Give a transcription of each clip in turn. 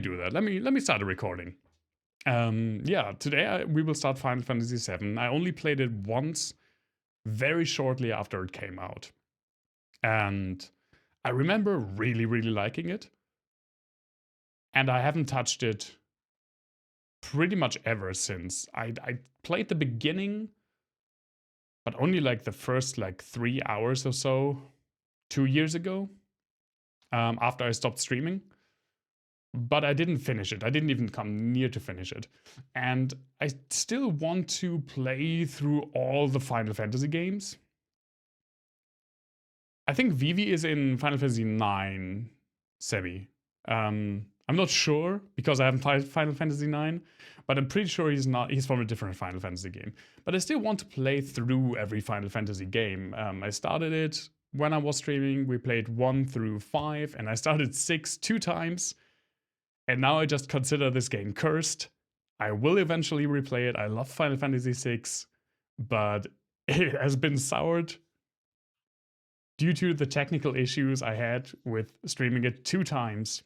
do that. Let me start a recording. Yeah, today we will start Final Fantasy VII. I only played it once, very shortly after it came out, and I remember really, really liking it. And I haven't touched it pretty much ever since. I played the beginning, but only like the first like 3 hours or so, 2 years ago, after I stopped streaming. But I didn't finish it. I didn't even come near to finish it. And I still want to play through all the Final Fantasy games. I think Vivi is in Final Fantasy IX, Sebi. I'm not sure because I haven't played Final Fantasy IX, but I'm pretty sure he's not. He's from a different Final Fantasy game. But I still want to play through every Final Fantasy game. I started it when I was streaming. We played 1 through 5, and I started 6 2 times. And now I just consider this game cursed. I will eventually replay it. I love Final Fantasy VI, but it has been soured due to the technical issues I had with streaming it 2 times.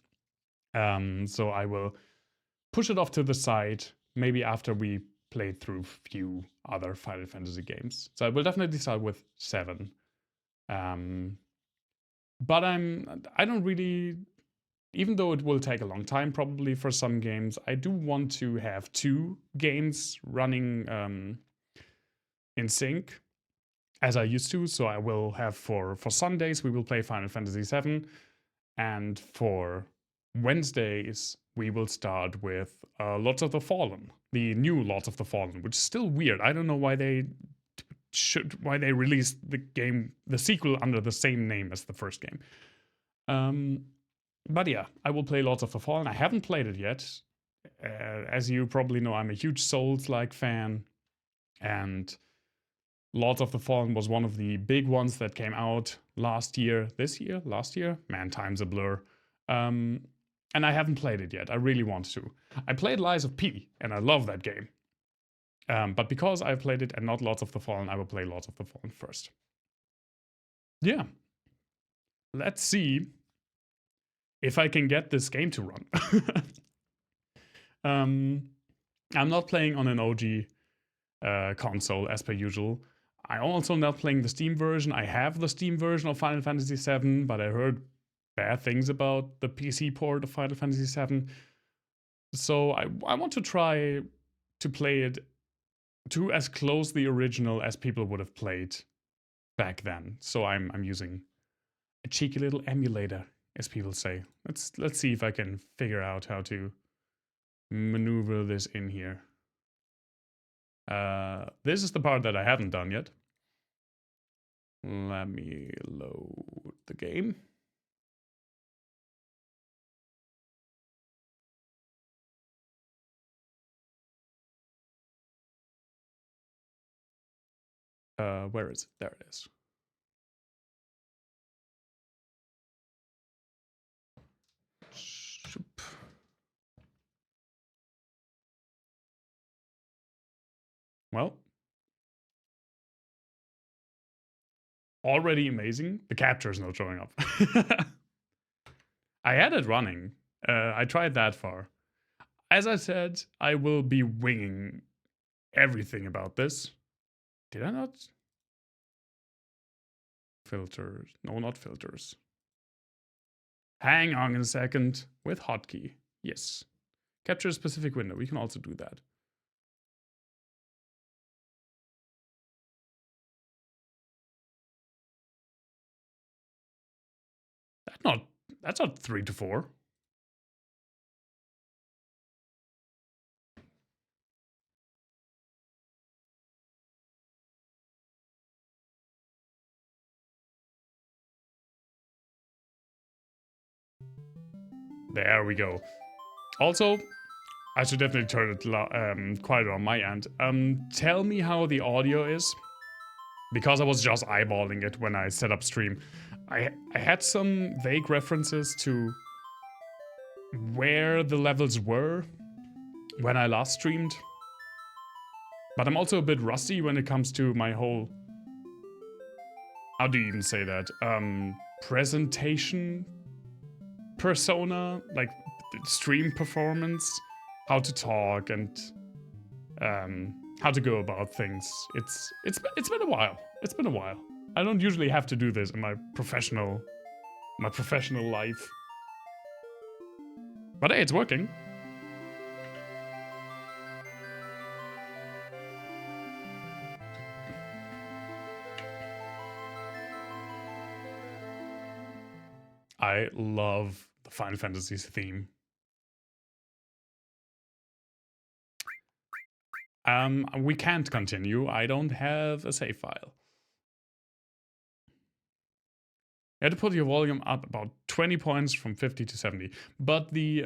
So I will push it off to the side, maybe after we play through a few other Final Fantasy games. So I will definitely start with 7. But I don't really, even though it will take a long time probably for some games, I do want to have 2 games running in sync as I used to. So I will have for Sundays, we will play Final Fantasy VII. And for Wednesdays, we will start with Lords of the Fallen, the new Lords of the Fallen, which is still weird. I don't know why they released the sequel under the same name as the first game. But yeah, I will play Lords of the Fallen. I haven't played it yet. As you probably know, I'm a huge Souls-like fan, and Lords of the Fallen was one of the big ones that came out last year. Man, time's a blur. And I haven't played it yet. I really want to. I played Lies of P, and I love that game. But because I've played it and not Lords of the Fallen, I will play Lords of the Fallen first. Yeah. Let's see if I can get this game to run. I'm not playing on an OG console as per usual. I'm also not playing the Steam version. I have the Steam version of Final Fantasy VII, but I heard bad things about the PC port of Final Fantasy VII. So I want to try to play it to as close the original as people would have played back then. So I'm using a cheeky little emulator, as people say. Let's see if I can figure out how to maneuver this in here. This is the part that I haven't done yet. Let me load the game. Where is it? There it is. Well, already amazing. The capture is not showing up. I had it running. I tried that far. As I said, I will be winging everything about this. Did I not? Filters. No, not filters. Hang on a second. With hotkey. Yes. Capture a specific window. We can also do that. That's not 3 to 4. There we go. Also, I should definitely turn it quieter on my end. Tell me how the audio is, because I was just eyeballing it when I set up stream. I had some vague references to where the levels were when I last streamed, but I'm also a bit rusty when it comes to my whole, how do you even say that, presentation persona, like stream performance, how to talk, and how to go about things. It's been a while. It's been a while. I don't usually have to do this in my professional life. But hey, it's working. I love the Final Fantasy theme. We can't continue. I don't have a save file. You had to put your volume up about 20 points from 50 to 70. But the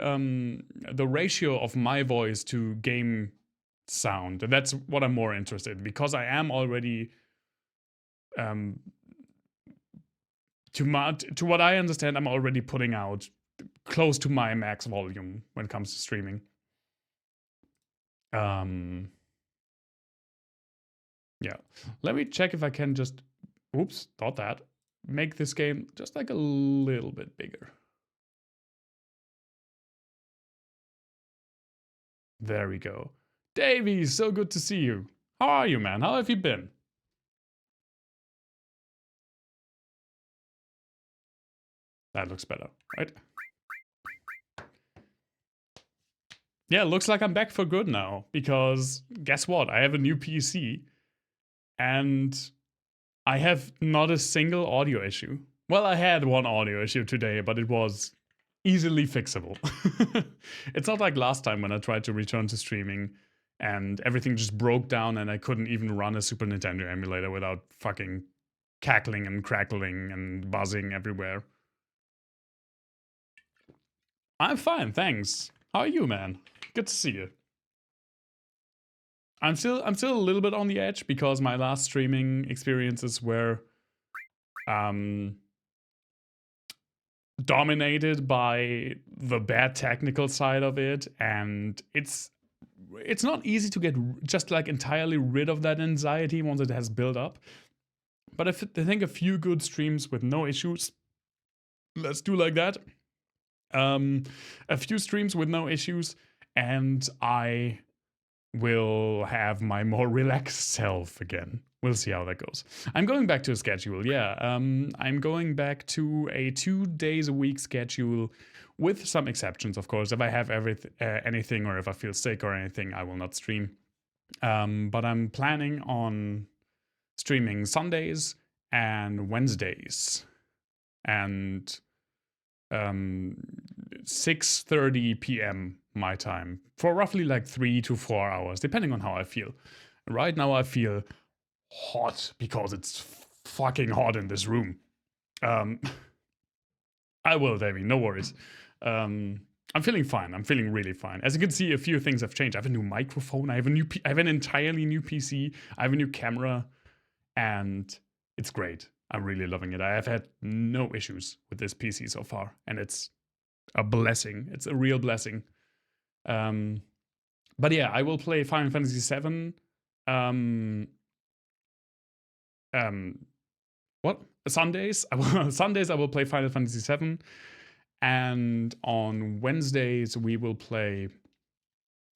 ratio of my voice to game sound, that's what I'm more interested in, because I am already to what I understand, I'm already putting out close to my max volume when it comes to streaming. Yeah. Let me check if I can just, oops, thought that, make this game just like a little bit bigger. There we go. Davey, so good to see you. How are you, man? How have you been? That looks better, right? Yeah, looks like I'm back for good now, because guess what? I have a new PC, and I have not a single audio issue. Well, I had one audio issue today, but it was easily fixable. It's not like last time when I tried to return to streaming and everything just broke down and I couldn't even run a Super Nintendo emulator without fucking cackling and crackling and buzzing everywhere. I'm fine, thanks. How are you, man? Good to see you. I'm still a little bit on the edge because my last streaming experiences were dominated by the bad technical side of it, and it's not easy to get just like entirely rid of that anxiety once it has built up. But I think a few good streams with no issues, let's do like that. A few streams with no issues, and I will have my more relaxed self again. We'll see how that goes. I'm going back to a schedule, yeah. I'm going back to a 2 days a week schedule, with some exceptions, of course. If I have anything, or if I feel sick or anything, I will not stream. But I'm planning on streaming Sundays and Wednesdays, and 6:30 p.m. my time, for roughly like 3 to 4 hours, depending on how I feel. Right now I feel hot because it's fucking hot in this room. I will, Davey, no worries. I'm feeling fine. I'm feeling really fine. As you can see, a few things have changed. I have a new microphone. I have an entirely new PC. I have a new camera, and it's great. I'm really loving it. I have had no issues with this PC so far, and it's a blessing. It's a real blessing. But yeah, I will play Final Fantasy VII. What? Sundays? Sundays I will play Final Fantasy VII, and on Wednesdays we will play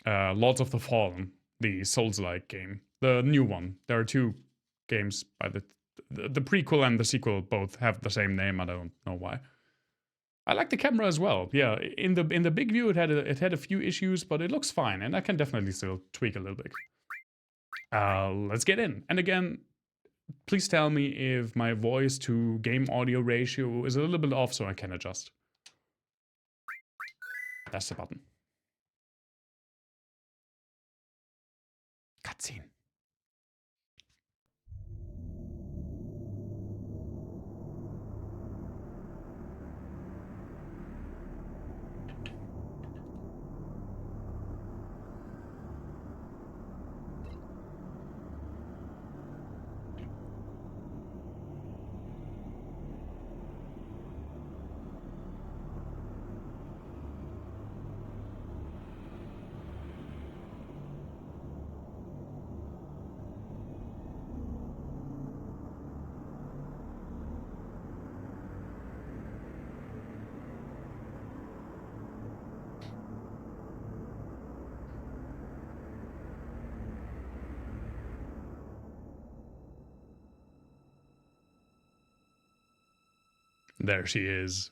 Lords of the Fallen, the Souls-like game, the new one. There are 2 games by the prequel and the sequel both have the same name. I don't know why. I like the camera as well. Yeah, in the big view it had a few issues, but it looks fine, and I can definitely still tweak a little bit. Let's get in. And again, please tell me if my voice to game audio ratio is a little bit off so I can adjust. That's the button. Cutscene. There she is.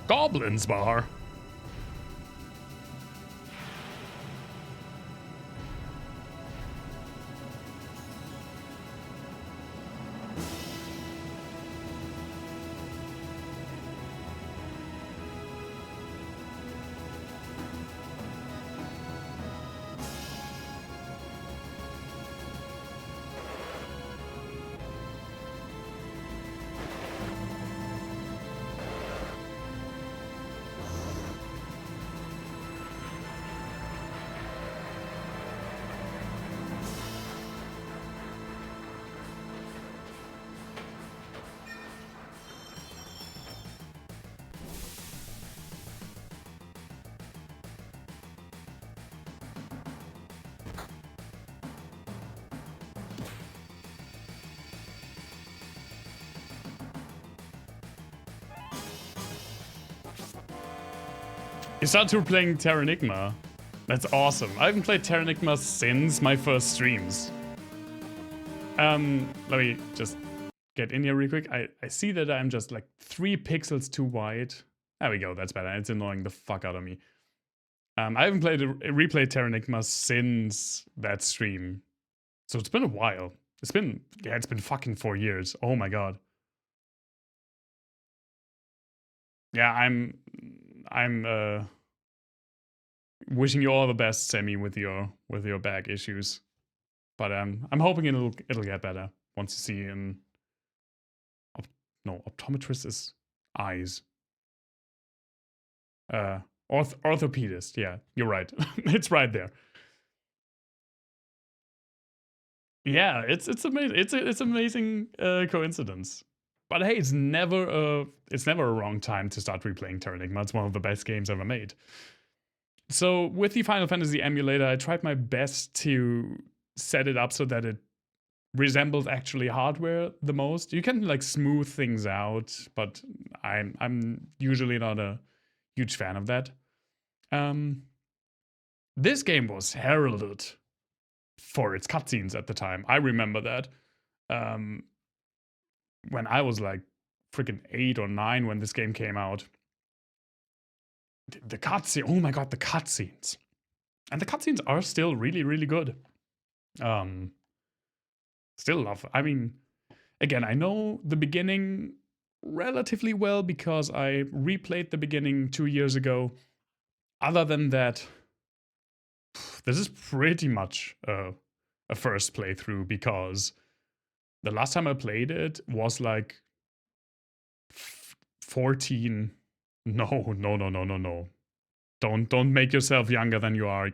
Goblin's Bar. You started playing Terranigma. That's awesome. I haven't played Terranigma since my first streams. Let me just get in here real quick. I see that I'm just like 3 pixels too wide. There we go, that's better. It's annoying the fuck out of me. I haven't replayed Terranigma since that stream. So it's been a while. It's been fucking 4 years. Oh my god. Yeah, I'm wishing you all the best, Sammy, with your back issues. But I'm hoping it'll get better once you see an optometrist is eyes. Orthopedist, yeah, you're right. It's right there. Yeah, it's amazing. It's amazing coincidence. But hey, it's never a wrong time to start replaying Terranigma. It's one of the best games ever made. So with the Final Fantasy emulator, I tried my best to set it up so that it resembles actually hardware the most. You can like smooth things out, but I'm usually not a huge fan of that. This game was heralded for its cutscenes at the time. I remember that. When I was like freaking 8 or 9 when this game came out. The cutscene, oh my god, the cutscenes. And the cutscenes are still really, really good. Still love it. I mean, again, I know the beginning relatively well because I replayed the beginning 2 years ago. Other than that, this is pretty much a first playthrough because the last time I played it was like 14. No. Don't make yourself younger than you are,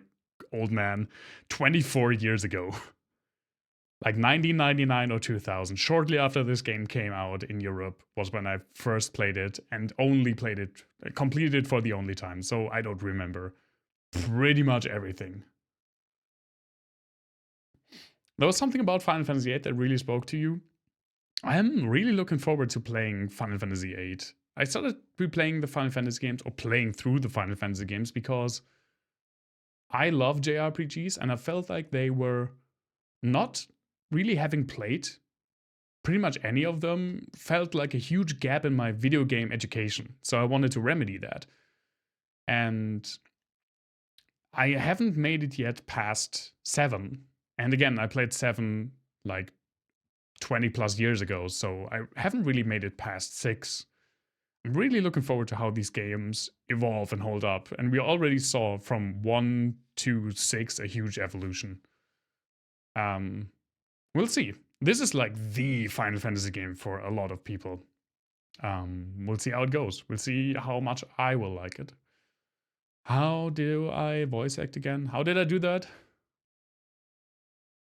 old man. 24 years ago. Like 1999 or 2000. Shortly after this game came out in Europe was when I first played it and only played it, completed it for the only time. So I don't remember pretty much everything. There was something about Final Fantasy VIII that really spoke to you. I am really looking forward to playing Final Fantasy VIII. I started replaying the Final Fantasy games or playing through the Final Fantasy games because I love JRPGs and I felt like they were not really having played pretty much any of them, felt like a huge gap in my video game education. So I wanted to remedy that. And I haven't made it yet past 7. And again, I played 7 like 20 plus years ago, so I haven't really made it past 6. I'm really looking forward to how these games evolve and hold up. And we already saw from 1 to 6 a huge evolution. We'll see. This is like the Final Fantasy game for a lot of people. We'll see how it goes. We'll see how much I will like it. How do I voice act again? How did I do that?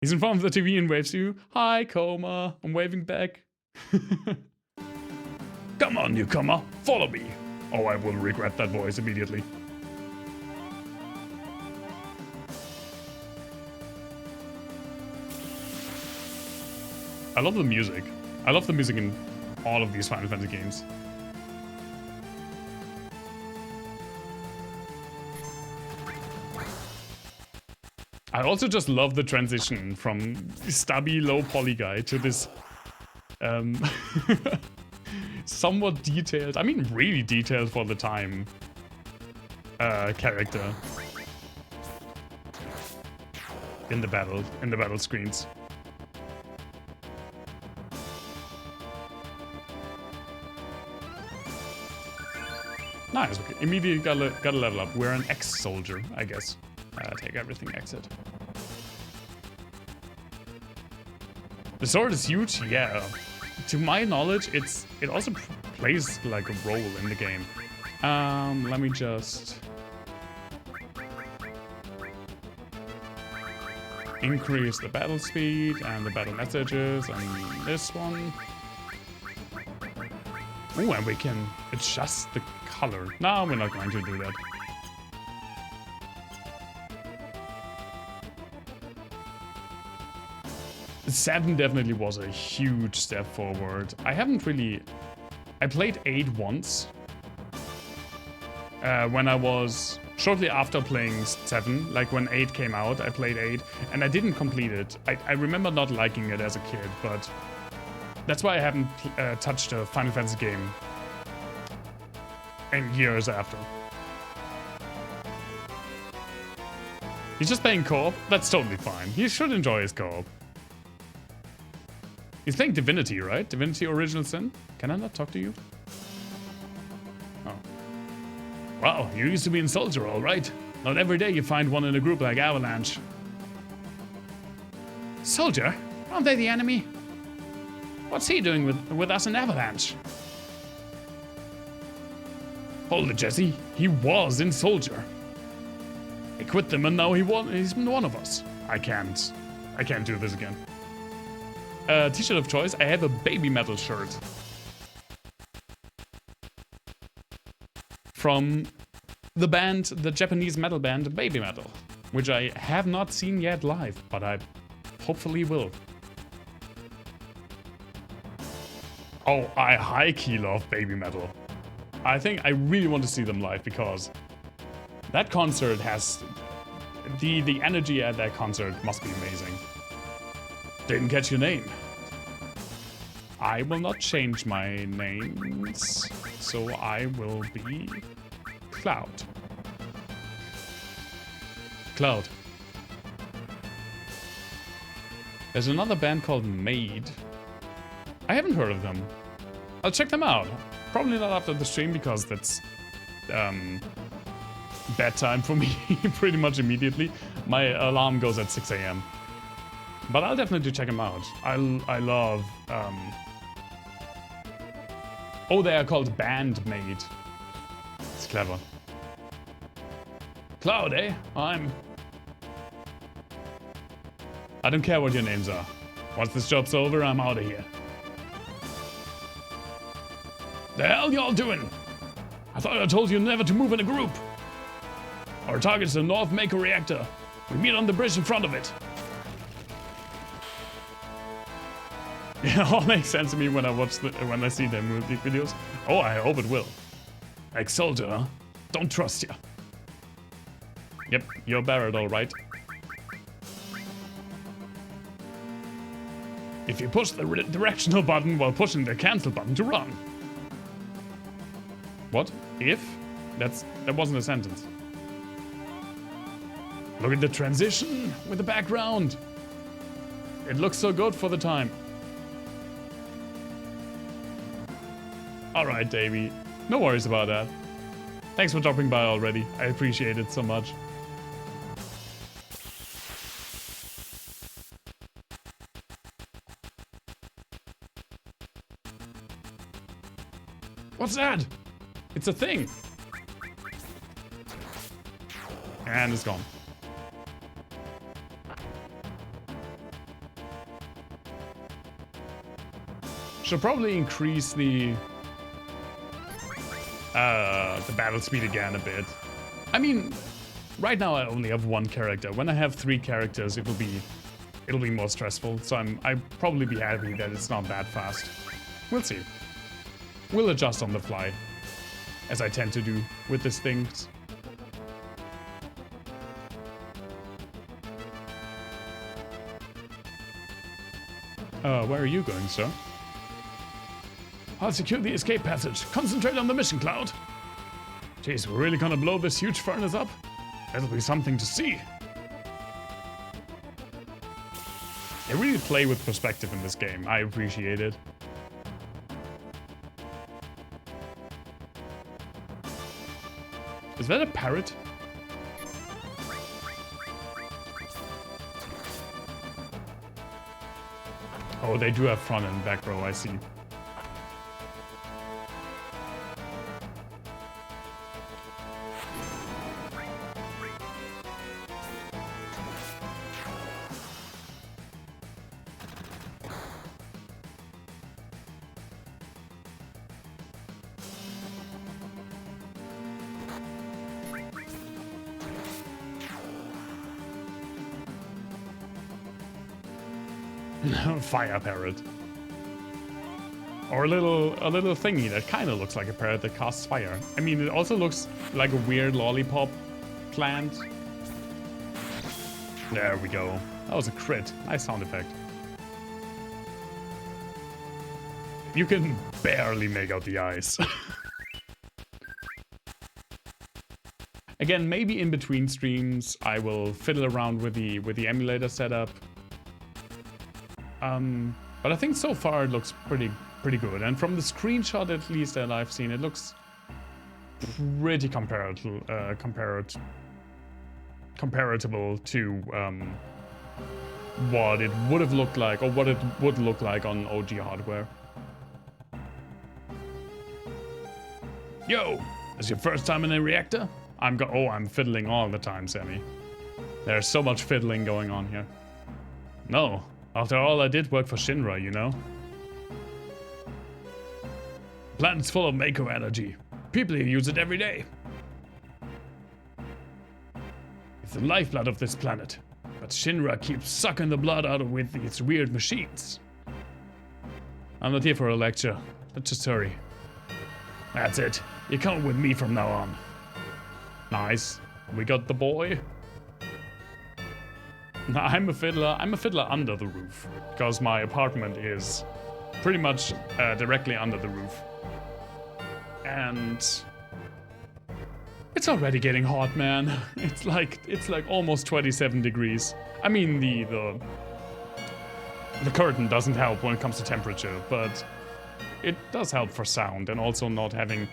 He's in front of the TV and waves you. Hi, Coma. I'm waving back. Come on, newcomer. Follow me. Oh, I will regret that voice immediately. I love the music. I love the music in all of these Final Fantasy games. I also just love the transition from stubby low poly guy to this somewhat detailed, I mean really detailed for the time, character in the battle screens. Nice, okay. Immediately gotta level up. We're an ex-soldier, I guess. Take everything, exit. The sword is huge, yeah. To my knowledge, it also plays like a role in the game. Let me just increase the battle speed and the battle messages on this one. Oh, and we can adjust the color. No, we're not going to do that. Seven definitely was a huge step forward. I haven't really... I played 8 once. When I was... Shortly after playing 7, like when 8 came out, I played 8, and I didn't complete it. I remember not liking it as a kid, but... That's why I haven't touched a Final Fantasy game in years after. He's just playing co-op? That's totally fine. He should enjoy his co-op. He's playing Divinity, right? Divinity Original Sin? Can I not talk to you? Oh. Wow, you used to be in Soldier, all right. Not every day you find one in a group like Avalanche. Soldier? Aren't they the enemy? What's he doing with us in Avalanche? Hold it, Jesse. He was in Soldier. I quit them and now he's one of us. I can't do this again. T-shirt of choice, I have a Baby Metal shirt. From the band, the Japanese metal band Baby Metal, which I have not seen yet live, but I hopefully will. Oh, I high-key love Baby Metal. I think I really want to see them live because that concert has... The energy at that concert must be amazing. Didn't catch your name. I will not change my names, so I will be Cloud. Cloud. There's another band called Maid. I haven't heard of them. I'll check them out. Probably not after the stream because that's bad time for me pretty much immediately. My alarm goes at 6 AM. But I'll definitely check them out. I love... Oh, they are called Bandmaid. It's clever. Cloud, eh? I don't care what your names are. Once this job's over, I'm out of here. The hell y'all doing? I thought I told you never to move in a group. Our target's the North Mako reactor. We meet on the bridge in front of it. It all makes sense to me when I see their music videos. Oh, I hope it will. Ex-soldier, huh? Don't trust ya. Yep, you're Barrett, all right. If you push the directional button while pushing the cancel button to run. What? If? That wasn't a sentence. Look at the transition with the background. It looks so good for the time. Alright, Davey. No worries about that. Thanks for dropping by already. I appreciate it so much. What's that? It's a thing. And it's gone. Should probably increase the battle speed again a bit. I mean, right now I only have one character. When I have 3 characters, it will be it'll be more stressful. So I'll probably be happy that it's not that fast. We'll see. We'll adjust on the fly, as I tend to do with these things. Where are you going, sir? I'll secure the escape passage. Concentrate on the mission, Cloud. Jeez, we're really gonna blow this huge furnace up? That'll be something to see. They really play with perspective in this game. I appreciate it. Is that a parrot? Oh, they do have front and back row, I see. Fire parrot. Or a little thingy that kind of looks like a parrot that casts fire. I mean, it also looks like a weird lollipop plant. There we go. That was a crit. Nice sound effect. You can barely make out the eyes. Again, maybe in between streams I will fiddle around with the emulator setup. But I think so far it looks pretty good, and from the screenshot at least that I've seen, it looks pretty comparable to what it would have looked like, or what it would look like on OG hardware. Yo, is your first time in a reactor? I'm fiddling all the time, Sammy. There's so much fiddling going on here. No. After all, I did work for Shinra, you know? Planet's full of Mako energy. People here use it every day. It's the lifeblood of this planet. But Shinra keeps sucking the blood out of with its weird machines. I'm not here for a lecture. Let's just hurry. That's it. You're coming with me from now on. Nice. We got the boy. I'm a fiddler under the roof, because my apartment is pretty much directly under the roof. And it's already getting hot, man. It's like almost 27 degrees. I mean, the curtain doesn't help when it comes to temperature, but it does help for sound, and also not having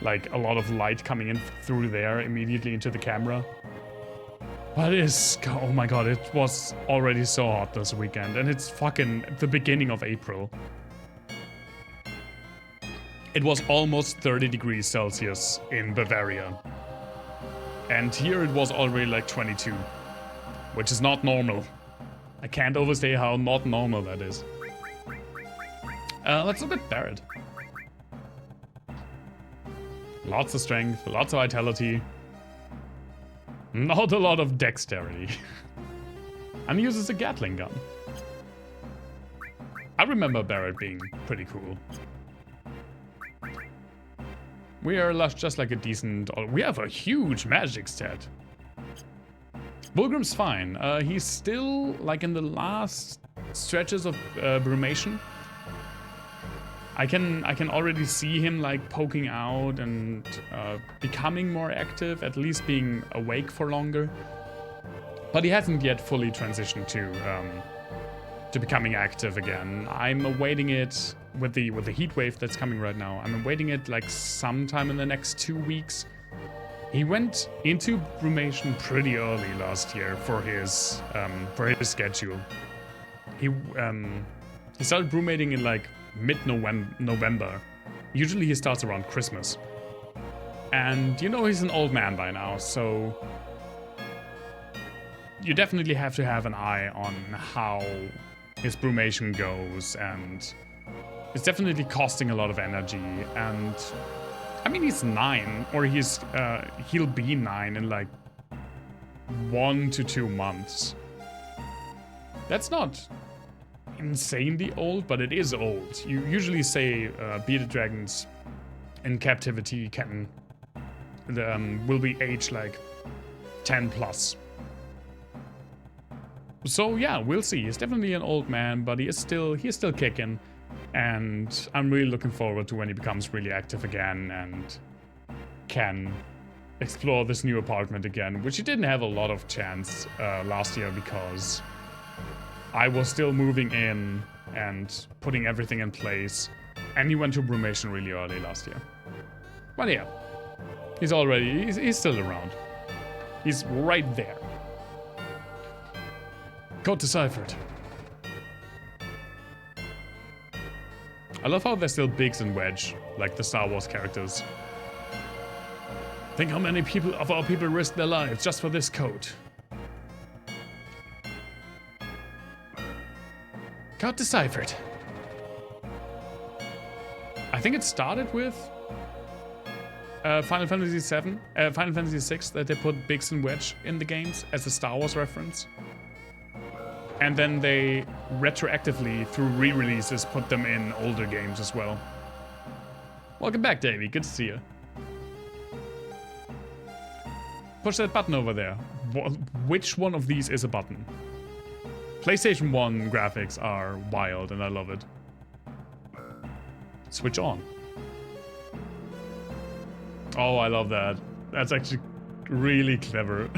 like a lot of light coming in through there immediately into the camera. But it is, oh my god, it was already so hot this weekend, and it's fucking the beginning of April. It was almost 30 degrees Celsius in Bavaria. And here it was already like 22, which is not normal. I can't overstate how not normal that is. Let's look at Barret. Lots of strength, lots of vitality. Not a lot of dexterity. And he uses a Gatling gun. I remember Barret being pretty cool. We are just like a decent... We have a huge magic stat. Bulgrim's fine. He's still like in the last stretches of brumation. I can already see him like poking out and becoming more active, at least being awake for longer. But he hasn't yet fully transitioned to becoming active again. I'm awaiting it with the heat wave that's coming right now. I'm awaiting it like sometime in the next 2 weeks. He went into brumation pretty early last year for his schedule. He started brumating in like mid-November. Usually he starts around Christmas. And you know he's an old man by now, so you definitely have to have an eye on how his brumation goes, and it's definitely costing a lot of energy. And I mean, he's 9, or he'll be 9 in like 1 to 2 months. That's not insanely old, but it is old. You usually say bearded dragons in captivity will be aged like 10 plus. So yeah, we'll see. He's definitely an old man, but he is still kicking, and I'm really looking forward to when he becomes really active again and can explore this new apartment again, which he didn't have a lot of chance last year because I was still moving in and putting everything in place, and he went to Brumation really early last year. But yeah, he's still around. He's right there. Code deciphered. I love how they're still Biggs and Wedge, like the Star Wars characters. Think how many of our people risked their lives just for this code. Code deciphered. I think it started with Final Fantasy VII, Final Fantasy VI, that they put Biggs and Wedge in the games as a Star Wars reference. And then they retroactively, through re-releases, put them in older games as well. Welcome back, Davey. Good to see you. Push that button over there. Which one of these is a button? PlayStation 1 graphics are wild, and I love it. Switch on. Oh, I love that. That's actually really clever.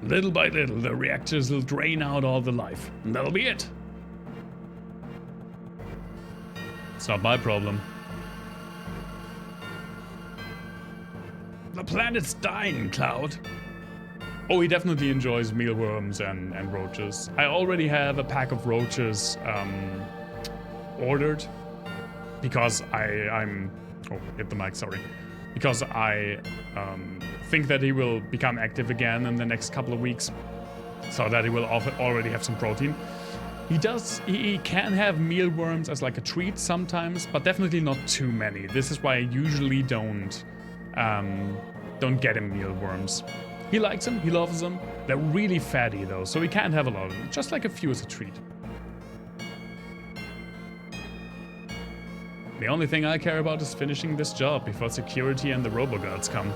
Little by little, the reactors will drain out all the life, and that'll be it. It's not my problem. The planet's dying, Cloud. Oh, he definitely enjoys mealworms and roaches. I already have a pack of roaches ordered because I'm... Oh, hit the mic, sorry. Because I think that he will become active again in the next couple of weeks, so that he will already have some protein. He can have mealworms as like a treat sometimes, but definitely not too many. This is why I usually don't get him mealworms. He likes them, he loves them. They're really fatty though, so he can't have a lot of them. Just like a few as a treat. The only thing I care about is finishing this job before security and the roboguards come.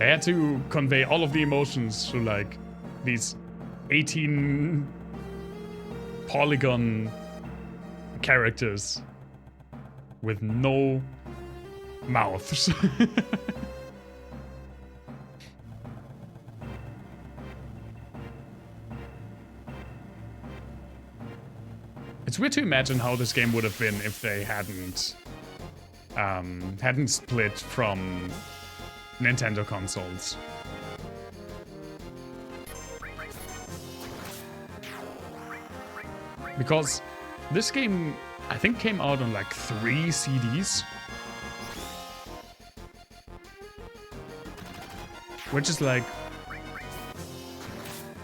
I had to convey all of the emotions through like these 18 polygon characters with no mouths. It's weird to imagine how this game would have been if they hadn't split from Nintendo consoles. Because this game, I think, came out on like 3 CDs. Which is like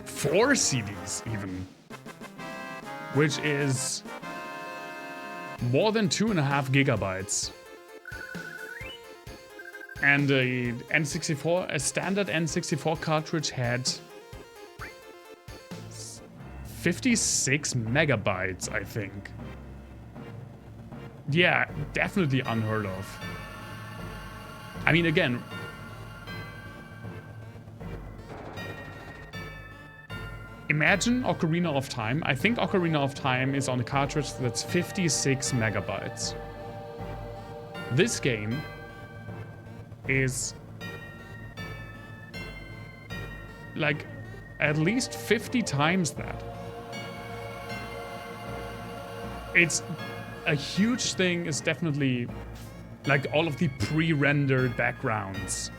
4 CDs even. Which is more than 2.5 gigabytes. And a standard N64 cartridge had 56 megabytes, I think. Yeah, definitely unheard of. I mean, again, imagine Ocarina of Time. I think Ocarina of Time is on a cartridge that's 56 megabytes. This game is like at least 50 times that. It's a huge thing, is definitely like all of the pre-rendered backgrounds.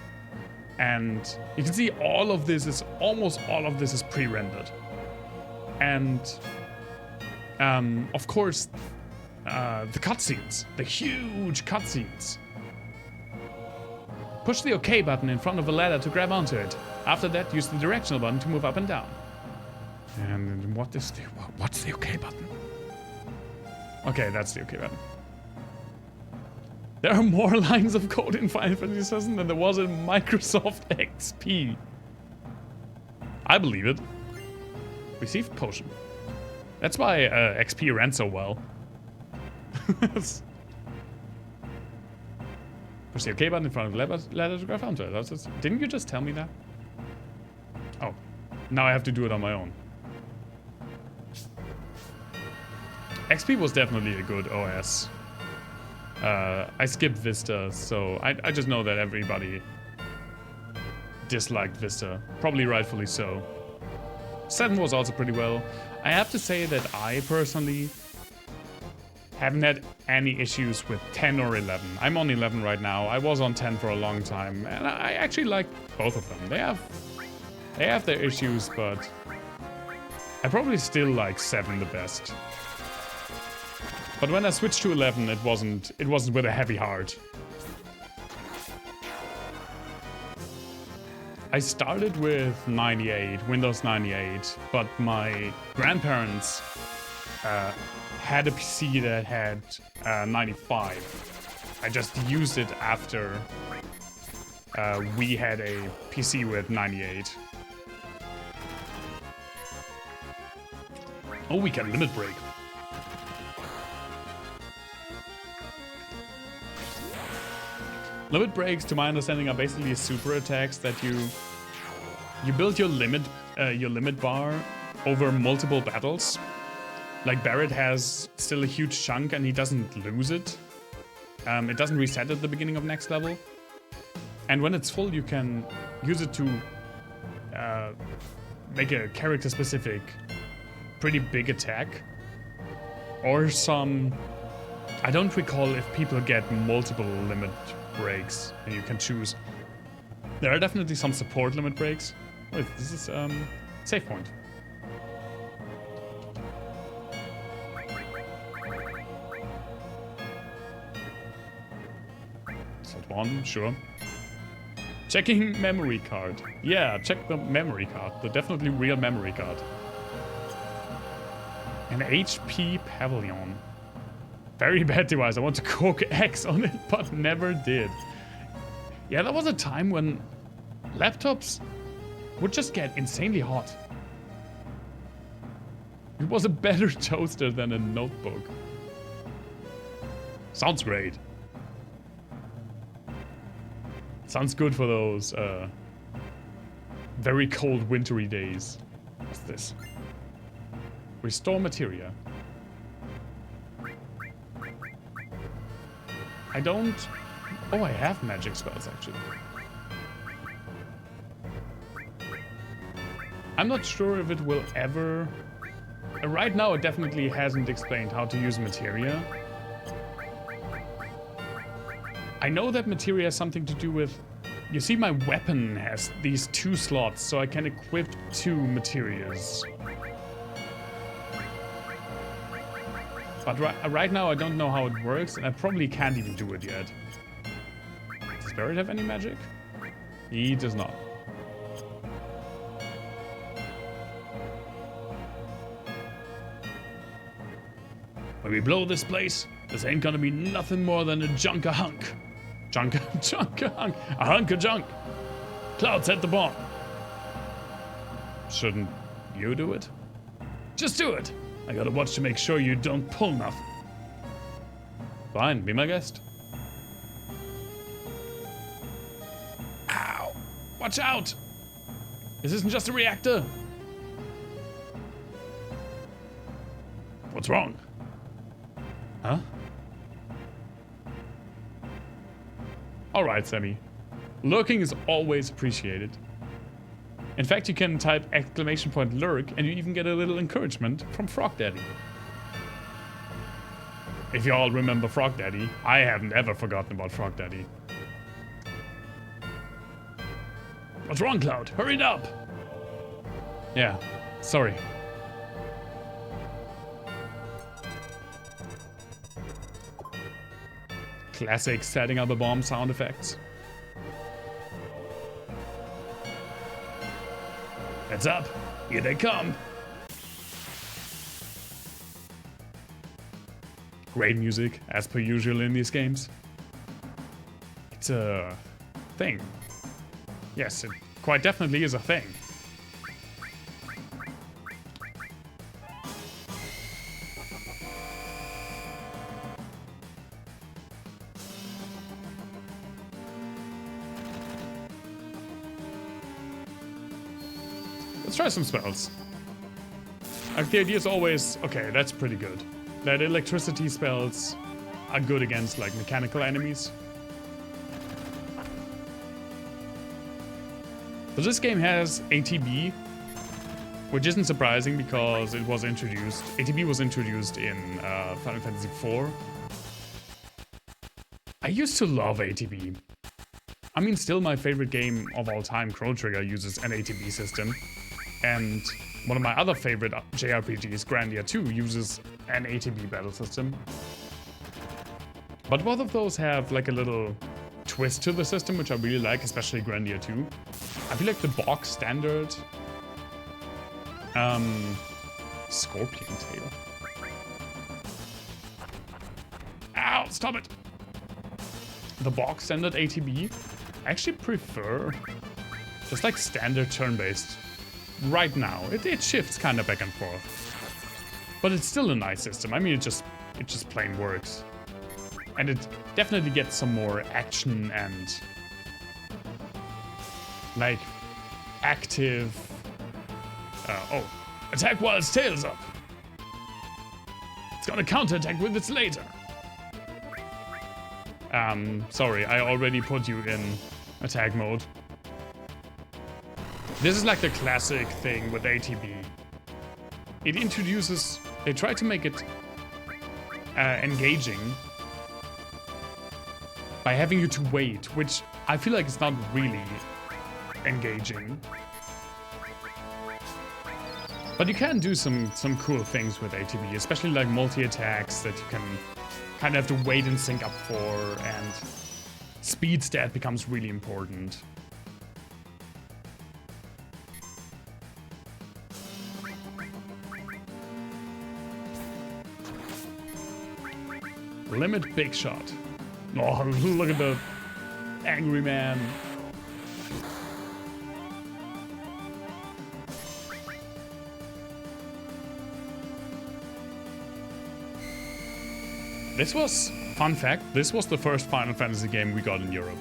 And you can see almost all of this is pre-rendered. And of course, the cutscenes, the huge cutscenes. Push the OK button in front of a ladder to grab onto it. After that, use the directional button to move up and down. And what's the OK button? Okay, that's the OK button. There are more lines of code in Final Fantasy VII than there was in Microsoft XP. I believe it. Received potion. That's why XP ran so well. Push the OK button in front of the ladder to grab onto it. Didn't you just tell me that? Oh. Now I have to do it on my own. XP was definitely a good OS. I skipped Vista, so I just know that everybody disliked Vista. Probably rightfully so. 7 was also pretty well. I have to say that I personally haven't had any issues with 10 or 11. I'm on 11 right now. I was on 10 for a long time, and I actually like both of them. They have their issues, but I probably still like 7 the best. But when I switched to 11, it wasn't with a heavy heart. I started with 98, Windows 98, but my grandparents had a PC that had 95. I just used it after we had a PC with 98. Oh, we can limit break. Limit breaks, to my understanding, are basically super attacks that you build your limit bar over multiple battles. Like Barrett has still a huge chunk and he doesn't lose it. It doesn't reset at the beginning of next level. And when it's full, you can use it to make a character-specific, pretty big attack. Or some... I don't recall if people get multiple limit breaks and you can choose. There are definitely some support limit breaks. Wait, this is save point. Slot 1, sure. Checking memory card. Yeah, check the memory card. The definitely real memory card. An HP Pavilion. Very bad device. I want to cook X on it, but never did. Yeah, there was a time when laptops would just get insanely hot. It was a better toaster than a notebook. Sounds great. Sounds good for those very cold wintry days. What's this? Restore materia. I don't... Oh, I have magic spells, actually. I'm not sure if it will ever... Right now, it definitely hasn't explained how to use materia. I know that materia has something to do with... You see, my weapon has these 2 slots, so I can equip 2 materias. But right now I don't know how it works, and I probably can't even do it yet. Does Barrett have any magic? He does not. When we blow this place, this ain't gonna be nothing more than a junk-a-hunk. Junk-a-hunk. A hunk of junk. Cloud set the bomb. Shouldn't you do it? Just do it. I gotta watch to make sure you don't pull nothing. Fine, be my guest. Ow! Watch out! This isn't just a reactor. What's wrong? Huh? Alright, Sammy. Lurking is always appreciated. In fact, you can type !lurk and you even get a little encouragement from Frog Daddy. If you all remember Frog Daddy, I haven't ever forgotten about Frog Daddy. What's wrong, Cloud? Hurry it up! Yeah, sorry. Classic setting up a bomb sound effects. Heads up, here they come. Great music, as per usual in these games. it's a thing. Yes, it quite definitely is a thing. Let's try some spells. Like, the idea is always, okay, that's pretty good. That electricity spells are good against, like, mechanical enemies. So this game has ATB, which isn't surprising because it was introduced. ATB was introduced in Final Fantasy IV. I used to love ATB. I mean, still my favorite game of all time, Chrono Trigger, uses an ATB system. And one of my other favorite JRPGs, Grandia 2, uses an ATB battle system. But both of those have like a little twist to the system, which I really like, especially Grandia 2. I feel like the box standard Scorpion Tail. Ow, stop it! The box standard ATB, I actually prefer just like standard turn-based. Right now, it shifts kind of back and forth, but it's still a nice system. I mean, it just plain works, and it definitely gets some more action and like active. Oh, attack while its tail's up. It's gonna counterattack with its laser. Sorry, I already put you in attack mode. This is like the classic thing with ATB. It introduces, they try to make it engaging by having you to wait, which I feel like it's not really engaging. But you can do some cool things with ATB, especially like multi-attacks that you can kind of have to wait and sync up for, and speed stat becomes really important. Limit Big Shot. Oh, look at the angry man. This was, fun fact, this was the first Final Fantasy game we got in Europe.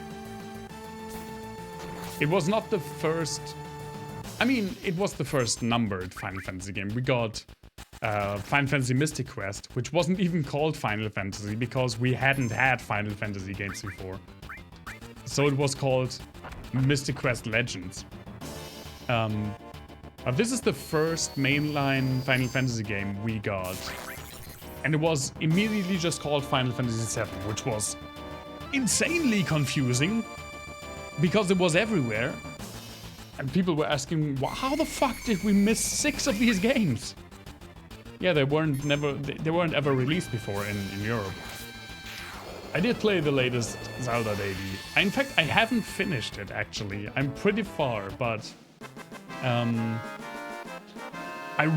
It was not the first, I mean, it was the first numbered Final Fantasy game. We got Final Fantasy Mystic Quest, which wasn't even called Final Fantasy because we hadn't had Final Fantasy games before. So it was called Mystic Quest Legends. This is the first mainline Final Fantasy game we got. And it was immediately just called Final Fantasy VII, which was insanely confusing because it was everywhere. And people were asking, how the fuck did we miss 6 of these games? Yeah, they weren't ever released before in Europe. I did play the latest Zelda daily. In fact, I haven't finished it actually. I'm pretty far, but I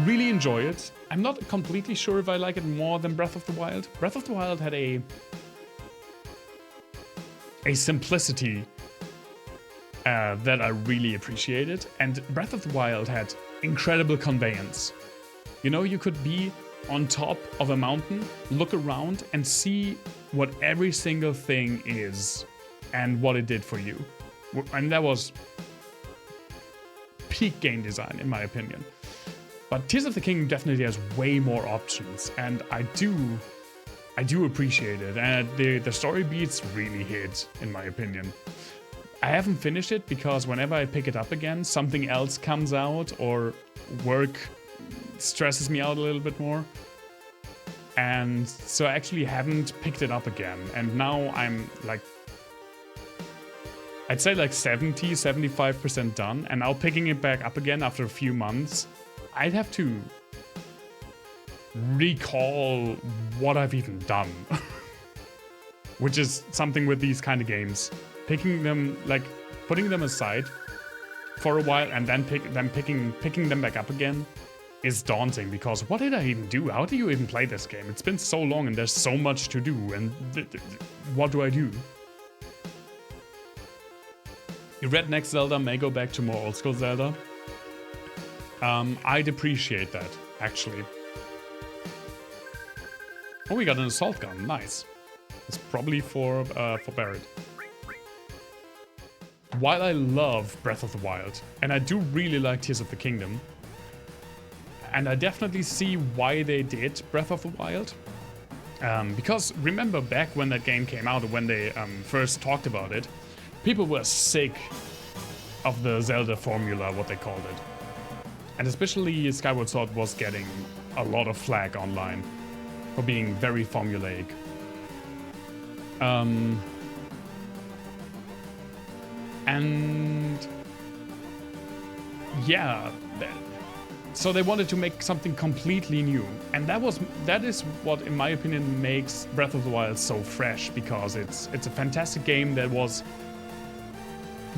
really enjoy it. I'm not completely sure if I like it more than Breath of the Wild. Breath of the Wild had a simplicity that I really appreciated, and Breath of the Wild had incredible conveyance. You know, you could be on top of a mountain, look around, and see what every single thing is and what it did for you. And that was peak game design, in my opinion. But Tears of the Kingdom definitely has way more options, and I do appreciate it. And the story beats really hit, in my opinion. I haven't finished it because whenever I pick it up again, something else comes out or work stresses me out a little bit more. And so I actually haven't picked it up again. And now I'm like, I'd say like 75% done. And now picking it back up again after a few months, I'd have to recall what I've even done. Which is something with these kind of games. Picking them, like, putting them aside for a while and then picking them back up again is daunting, because what did I even do? How do you even play this game? It's been so long and there's so much to do, and what do I do? Redneck Zelda may go back to more old school Zelda. I'd appreciate that, actually. Oh, we got an assault gun. Nice. It's probably for Barret. While I love Breath of the Wild, and I do really like Tears of the Kingdom, and I definitely see why they did Breath of the Wild. Because remember back when that game came out, when they first talked about it, people were sick of the Zelda formula, what they called it. And especially Skyward Sword was getting a lot of flack online for being very formulaic. And yeah, so they wanted to make something completely new, and that is what, in my opinion, makes Breath of the Wild so fresh, because it's a fantastic game that was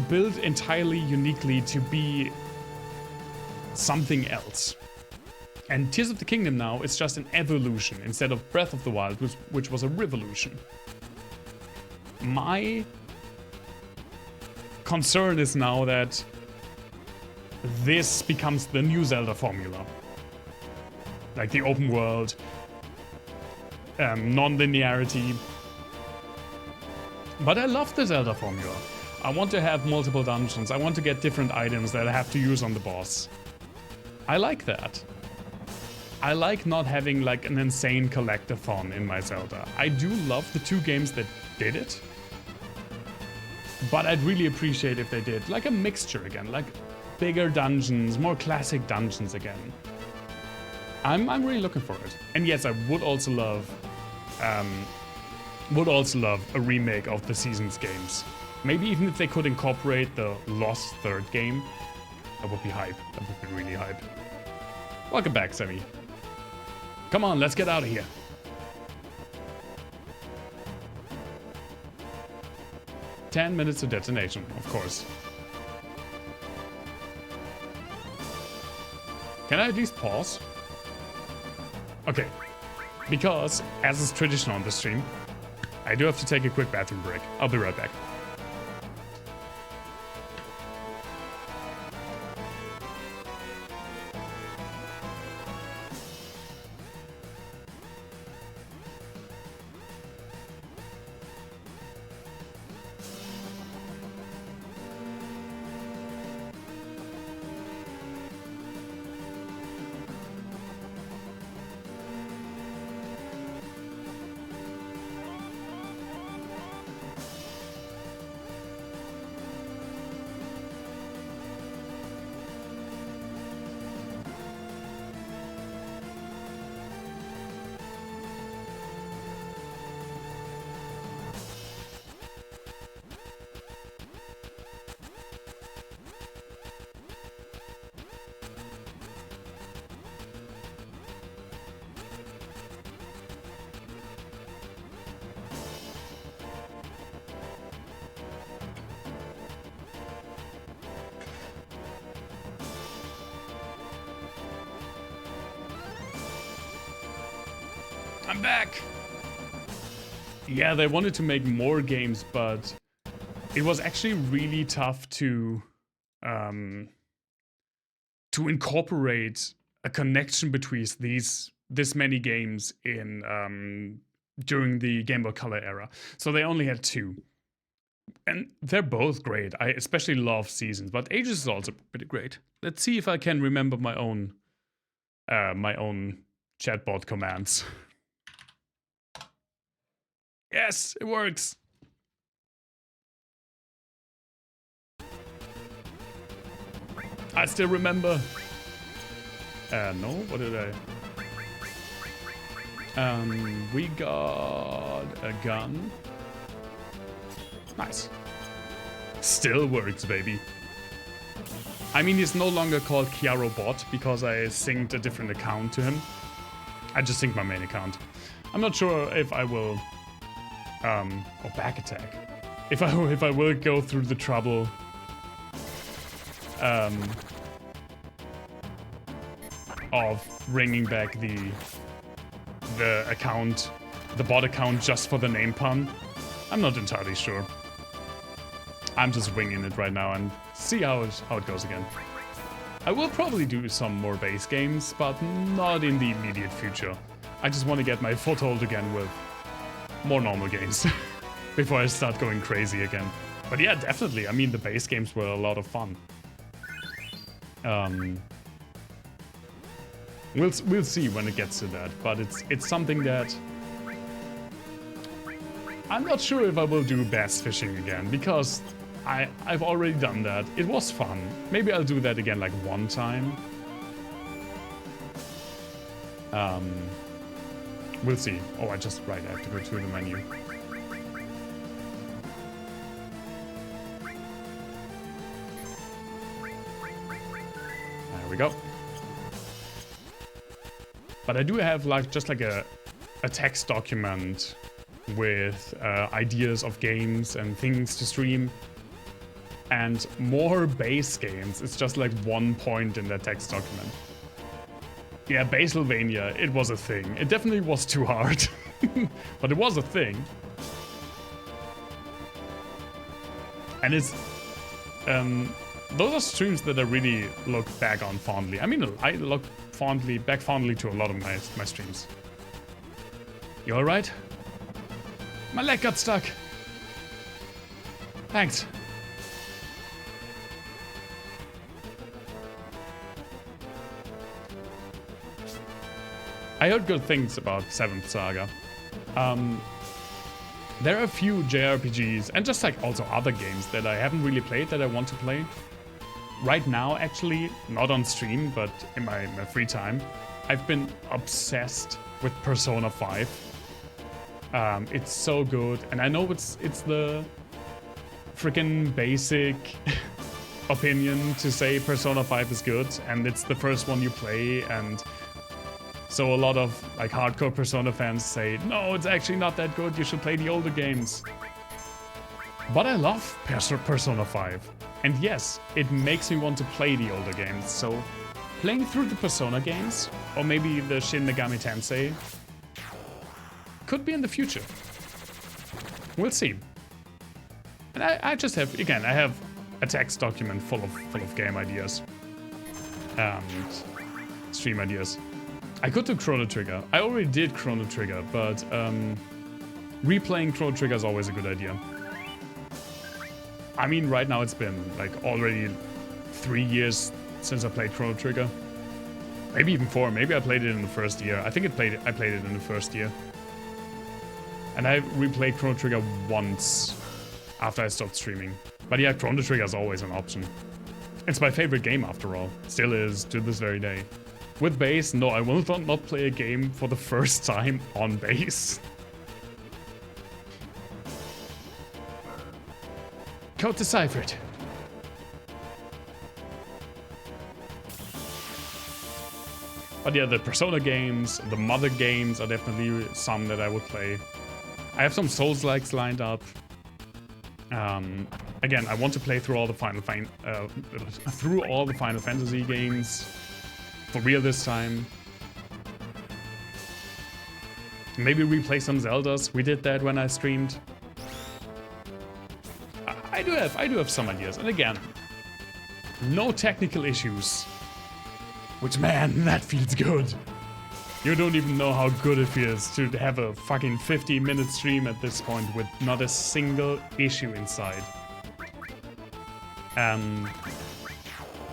built entirely uniquely to be something else. And Tears of the Kingdom now is just an evolution instead of Breath of the Wild, which was a revolution. My concern is now that this becomes the new Zelda formula. Like the open world, non-linearity. But I love the Zelda formula. I want to have multiple dungeons. I want to get different items that I have to use on the boss. I like that. I like not having like an insane collectathon in my Zelda. I do love the two games that did it. But I'd really appreciate if they did like a mixture again, like bigger dungeons, more classic dungeons again. I'm really looking for it. And yes, I would also love a remake of the Seasons games. Maybe even if they could incorporate the Lost third game, that would be hype. That would be really hype. Welcome back, Sammy. Come on, let's get out of here. "10 minutes to detonation," of course. Can I at least pause? Okay, because as is tradition on the stream, I do have to take a quick bathroom break. I'll be right back. I'm back! Yeah, they wanted to make more games, but it was actually really tough to incorporate a connection between this many games in during the Game Boy Color era. So they only had two. And they're both great. I especially love Seasons, but Ages is also pretty great. Let's see if I can remember my own chatbot commands. Yes, it works. I still remember. No, what did I? We got a gun. Nice. Still works, baby. I mean, he's no longer called Chiaro Bot because I synced a different account to him. I just synced my main account. I'm not sure if I will. Or back attack. If I will go through the trouble of bringing back the account, the bot account, just for the name pun. I'm not entirely sure. I'm just winging it right now and see how it goes again. I will probably do some more base games, but not in the immediate future. I just want to get my foothold again with more normal games before I start going crazy again. But yeah, definitely. I mean, the base games were a lot of fun. We'll see when it gets to that, but it's something that I'm not sure if I will do bass fishing again, because I've already done that. It was fun. Maybe I'll do that again like one time. We'll see. Oh, I have to go to the menu. There we go. But I do have just like a text document with ideas of games and things to stream. And more base games. It's just like one point in that text document. Yeah, Basilvania, it was a thing. It definitely was too hard. But it was a thing. And it's... those are streams that I really look back on fondly. I mean, I look back fondly to a lot of my streams. You alright? My leg got stuck. Thanks. I heard good things about 7th Saga. There are a few JRPGs and just like also other games that I haven't really played that I want to play. Right now, actually, not on stream, but in my free time, I've been obsessed with Persona 5. It's so good, and I know it's the freaking basic opinion to say Persona 5 is good, and it's the first one you play, and so a lot of like hardcore Persona fans say, no, it's actually not that good, you should play the older games. But I love Persona 5. And yes, it makes me want to play the older games, so playing through the Persona games, or maybe the Shin Megami Tensei, could be in the future. We'll see. And I just have, again, I have a text document full of game ideas. And stream ideas. I could do Chrono Trigger. I already did Chrono Trigger, but replaying Chrono Trigger is always a good idea. I mean, right now it's been like already 3 years since I played Chrono Trigger. Maybe even 4. Maybe I played it in the first year. I think I played it in the first year. And I replayed Chrono Trigger once after I stopped streaming. But yeah, Chrono Trigger is always an option. It's my favorite game after all. Still is to this very day. With bass, no, I will not play a game for the first time on bass. Code deciphered. But yeah, the Persona games, the Mother games are definitely some that I would play. I have some Souls-likes lined up. Again, I want to play through all the Final Fantasy games for real this time. Maybe replay some Zeldas. We did that when I streamed. I do have some ideas, and again, no technical issues. Which, man, that feels good. You don't even know how good it feels to have a fucking 50-minute stream at this point with not a single issue inside.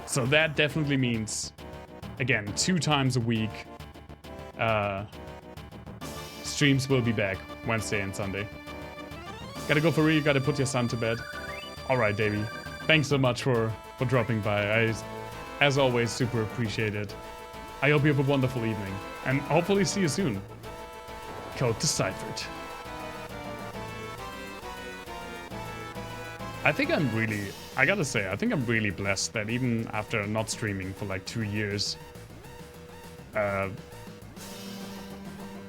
So that definitely means, again, 2 times a week, streams will be back Wednesday and Sunday. Gotta go for real, gotta put your son to bed. Alright, Davey. Thanks so much for dropping by. I, as always, super appreciate it. I hope you have a wonderful evening. And hopefully see you soon. Code deciphered. I think I gotta say, I think I'm really blessed that even after not streaming for like 2 years,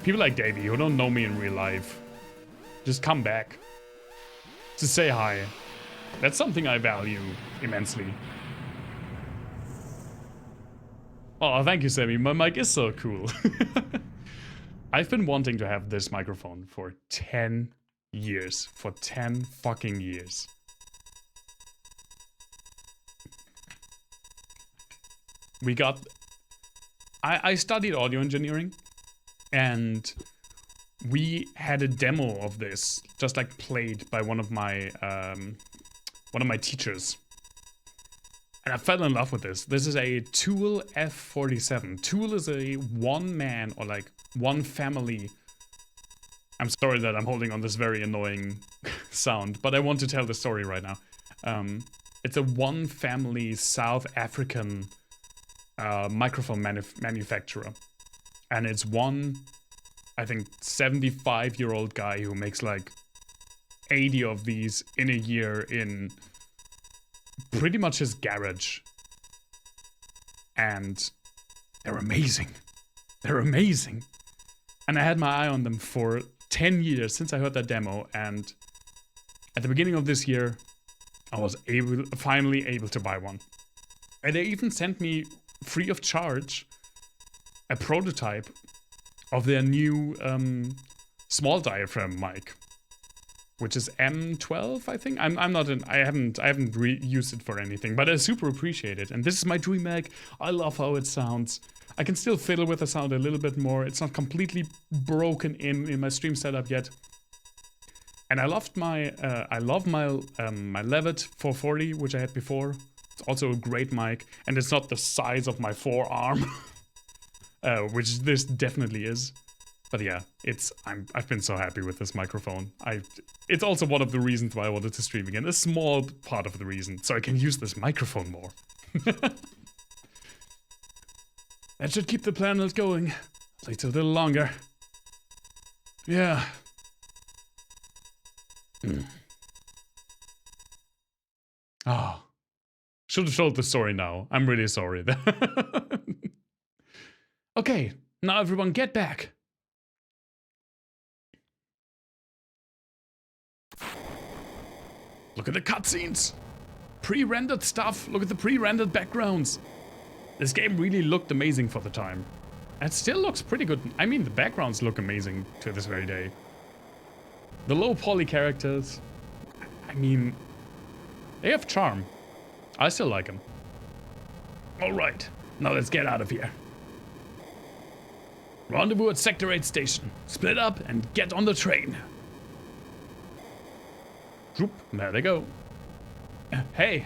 people like Davey, who don't know me in real life, just come back to say hi. That's something I value immensely. Oh, thank you, Sammy. My mic is so cool. I've been wanting to have this microphone for 10 years. For 10 fucking years. we got... I studied audio engineering, and we had a demo of this, just like played by one of my teachers. And I fell in love with this. This is a Tool F47. Tool is a one-man, or like one family... I'm sorry that I'm holding on this very annoying sound, but I want to tell the story right now. It's a one-family South African microphone manufacturer. And it's one, I think, 75-year-old guy who makes like 80 of these in a year in pretty much his garage. And they're amazing. They're amazing. And I had my eye on them for 10 years since I heard that demo, and at the beginning of this year, I was finally able to buy one. And they even sent me, free of charge, a prototype of their new small diaphragm mic, which is M12, I think. I haven't used it for anything, but I super appreciate it. And this is my dream mic. I love how it sounds. I can still fiddle with the sound a little bit more. It's not completely broken in my stream setup yet. And I love my Levitt 440, which I had before. It's also a great mic, and it's not the size of my forearm, which this definitely is. But yeah, I've been so happy with this microphone. It's also one of the reasons why I wanted to stream again. A small part of the reason, so I can use this microphone more. That should keep the planet going. At least a little longer. Yeah. Oh. Should have told the story now. I'm really sorry. Okay, now everyone get back. Look at the cutscenes. Pre-rendered stuff. Look at the pre-rendered backgrounds. This game really looked amazing for the time. It still looks pretty good. I mean, the backgrounds look amazing to this very day. The low poly characters, I mean, they have charm. I still like them. Alright, now let's get out of here. Rendezvous at Sector 8 station. Split up and get on the train. Zoop, there they go. Hey.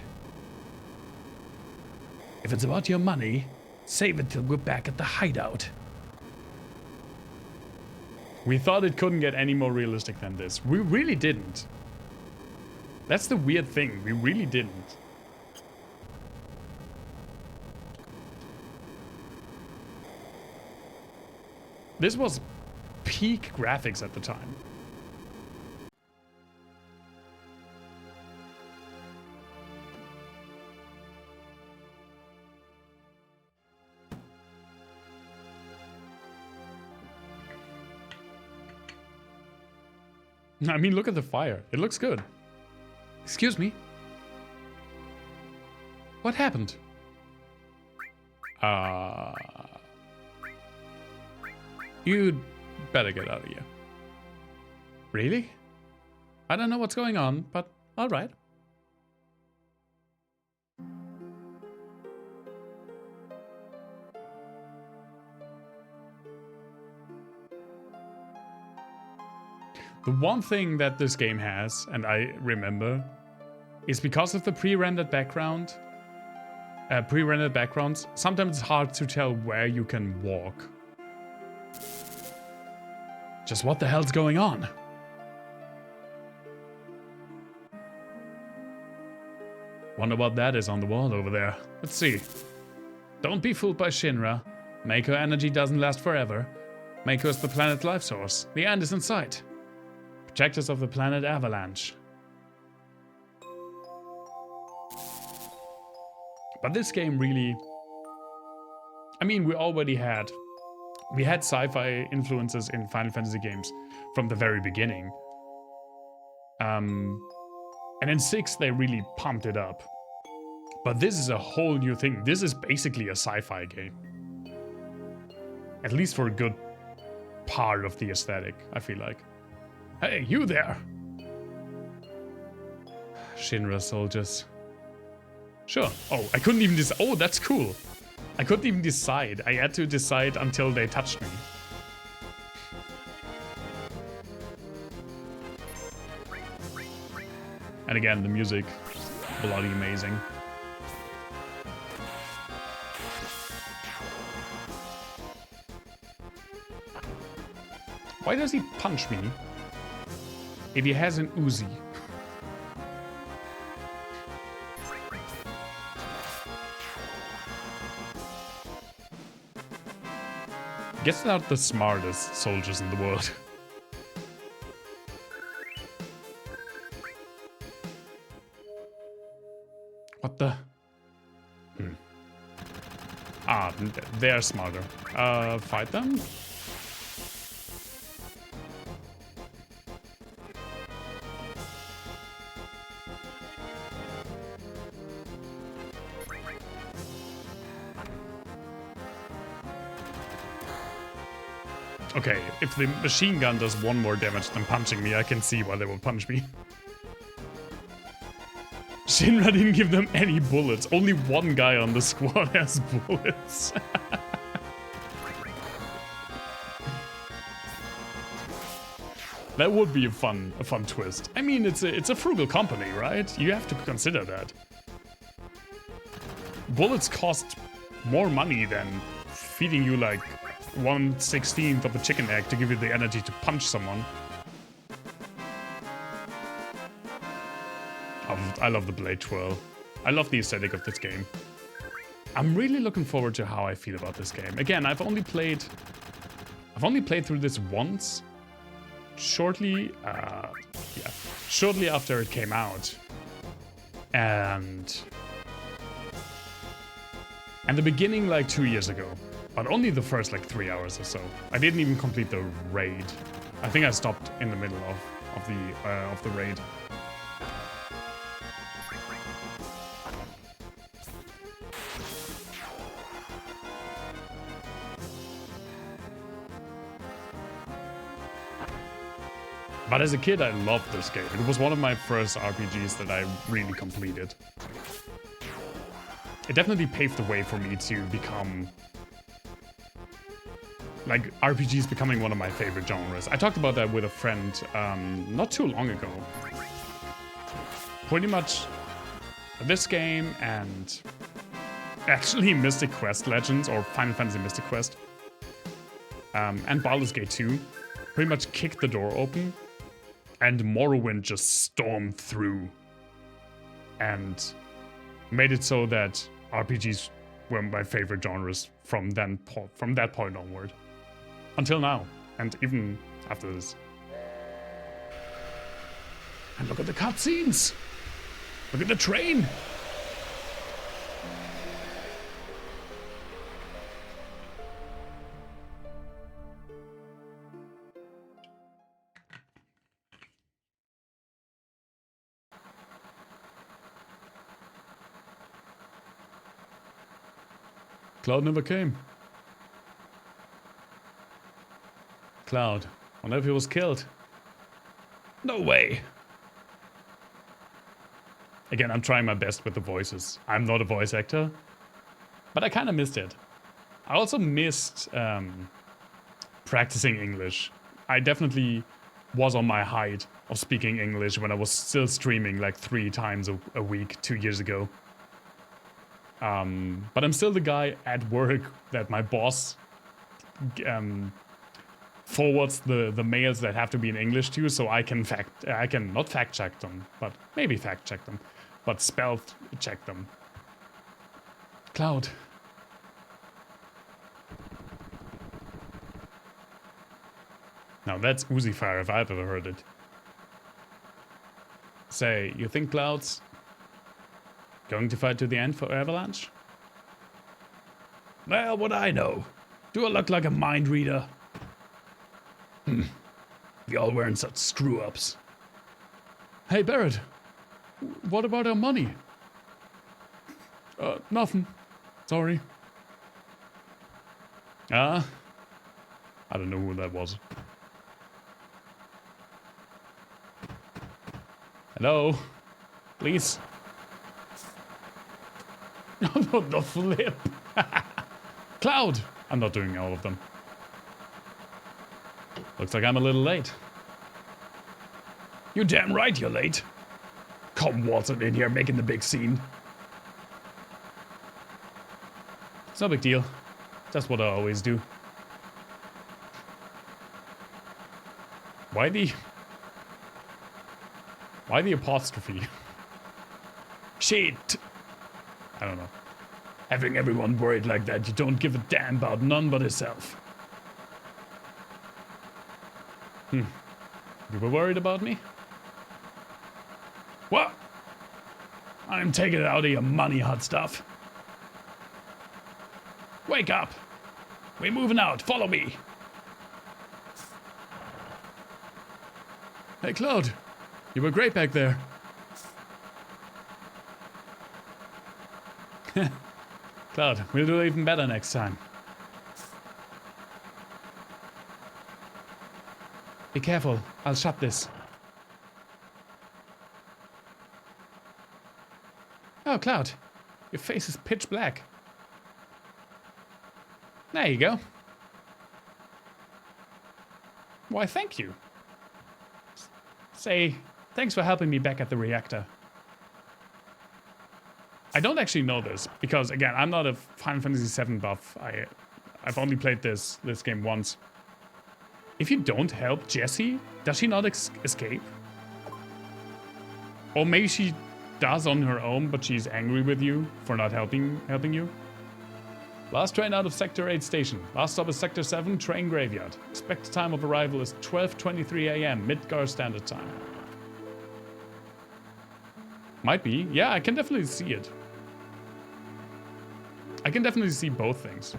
If it's about your money, save it till we're back at the hideout. We thought it couldn't get any more realistic than this. We really didn't. That's the weird thing. We really didn't. This was peak graphics at the time. I mean, look at the fire. It looks good. Excuse me. What happened? You'd better get out of here. Really? I don't know what's going on, but alright. The one thing that this game has, and I remember, is because of the pre-rendered backgrounds, sometimes it's hard to tell where you can walk. Just what the hell's going on? Wonder what that is on the wall over there. Let's see. Don't be fooled by Shinra. Mako energy doesn't last forever. Mako is the planet's life source. The end is in sight. Protectors of the planet Avalanche. But this game really... I mean, we had sci-fi influences in Final Fantasy games from the very beginning. And in 6 they really pumped it up. But this is a whole new thing. This is basically a sci-fi game. At least for a good part of the aesthetic, I feel like. Hey, you there! Shinra soldiers. Sure. Oh, I couldn't even oh, that's cool. I couldn't even decide. I had to decide until they touched me. And again, the music, bloody amazing. Why does he punch me if he has an Uzi? Guess they're not the smartest soldiers in the world. What the? Ah, they're smarter. Fight them? Okay, if the machine gun does 1 more damage than punching me, I can see why they will punch me. Shinra didn't give them any bullets. Only 1 guy on the squad has bullets. That would be a fun twist. I mean, it's a frugal company, right? You have to consider that. Bullets cost more money than feeding you like 1/16 of a chicken egg to give you the energy to punch someone. I love the blade twirl. I love the aesthetic of this game. I'm really looking forward to how I feel about this game. Again, I've only played through this once. Shortly after it came out. And the beginning like 2 years ago. But only the first like 3 hours or so. I didn't even complete the raid. I think I stopped in the middle of the raid. But as a kid, I loved this game. It was one of my first RPGs that I really completed. It definitely paved the way for me to become... like, RPGs becoming one of my favorite genres. I talked about that with a friend not too long ago. Pretty much this game and actually Mystic Quest Legends or Final Fantasy Mystic Quest and Baldur's Gate 2 pretty much kicked the door open and Morrowind just stormed through and made it so that RPGs were my favorite genres from that point onward. Until now, and even after this. And look at the cutscenes! Look at the train! Cloud never came. Cloud. Wonder if he was killed. No way. Again, I'm trying my best with the voices. I'm not a voice actor, but I kind of missed it. I also missed practicing English. I definitely was on my height of speaking English when I was still streaming like 3 times a week 2 years ago. But I'm still the guy at work that my boss forwards the mails that have to be in English to, so I can not fact check them, but maybe fact check them, but spell check them. Cloud. Now that's Uzi Fire if I've ever heard it. Say, you think Cloud's going to fight to the end for Avalanche? Well, what I know. Do I look like a mind reader? Y'all wearing such screw-ups. Hey, Barrett. What about our money? Nothing. Sorry. I don't know who that was. Hello? Please? No, the flip. Cloud! I'm not doing all of them. Looks like I'm a little late. You damn right you're late. Come waltzing in here making the big scene. It's no big deal. That's what I always do. Why the apostrophe? Shit! I don't know. Having everyone worried like that, you don't give a damn about none but yourself. You were worried about me? What? I'm taking it out of your money, hot stuff. Wake up! We're moving out, follow me! Hey, Claude. You were great back there. Cloud, we'll do even better next time. Be careful, I'll shut this. Oh, Cloud, your face is pitch black. There you go. Why, thank you. Say, thanks for helping me back at the reactor. I don't actually know this, because again, I'm not a Final Fantasy VII buff. I've only played this game once. If you don't help Jessie, does she not escape? Or maybe she does on her own, but she's angry with you for not helping you? Last train out of Sector 8 station. Last stop is Sector 7, train graveyard. Expected time of arrival is 12:23 AM, Midgar Standard Time. Might be. Yeah, I can definitely see it. I can definitely see both things.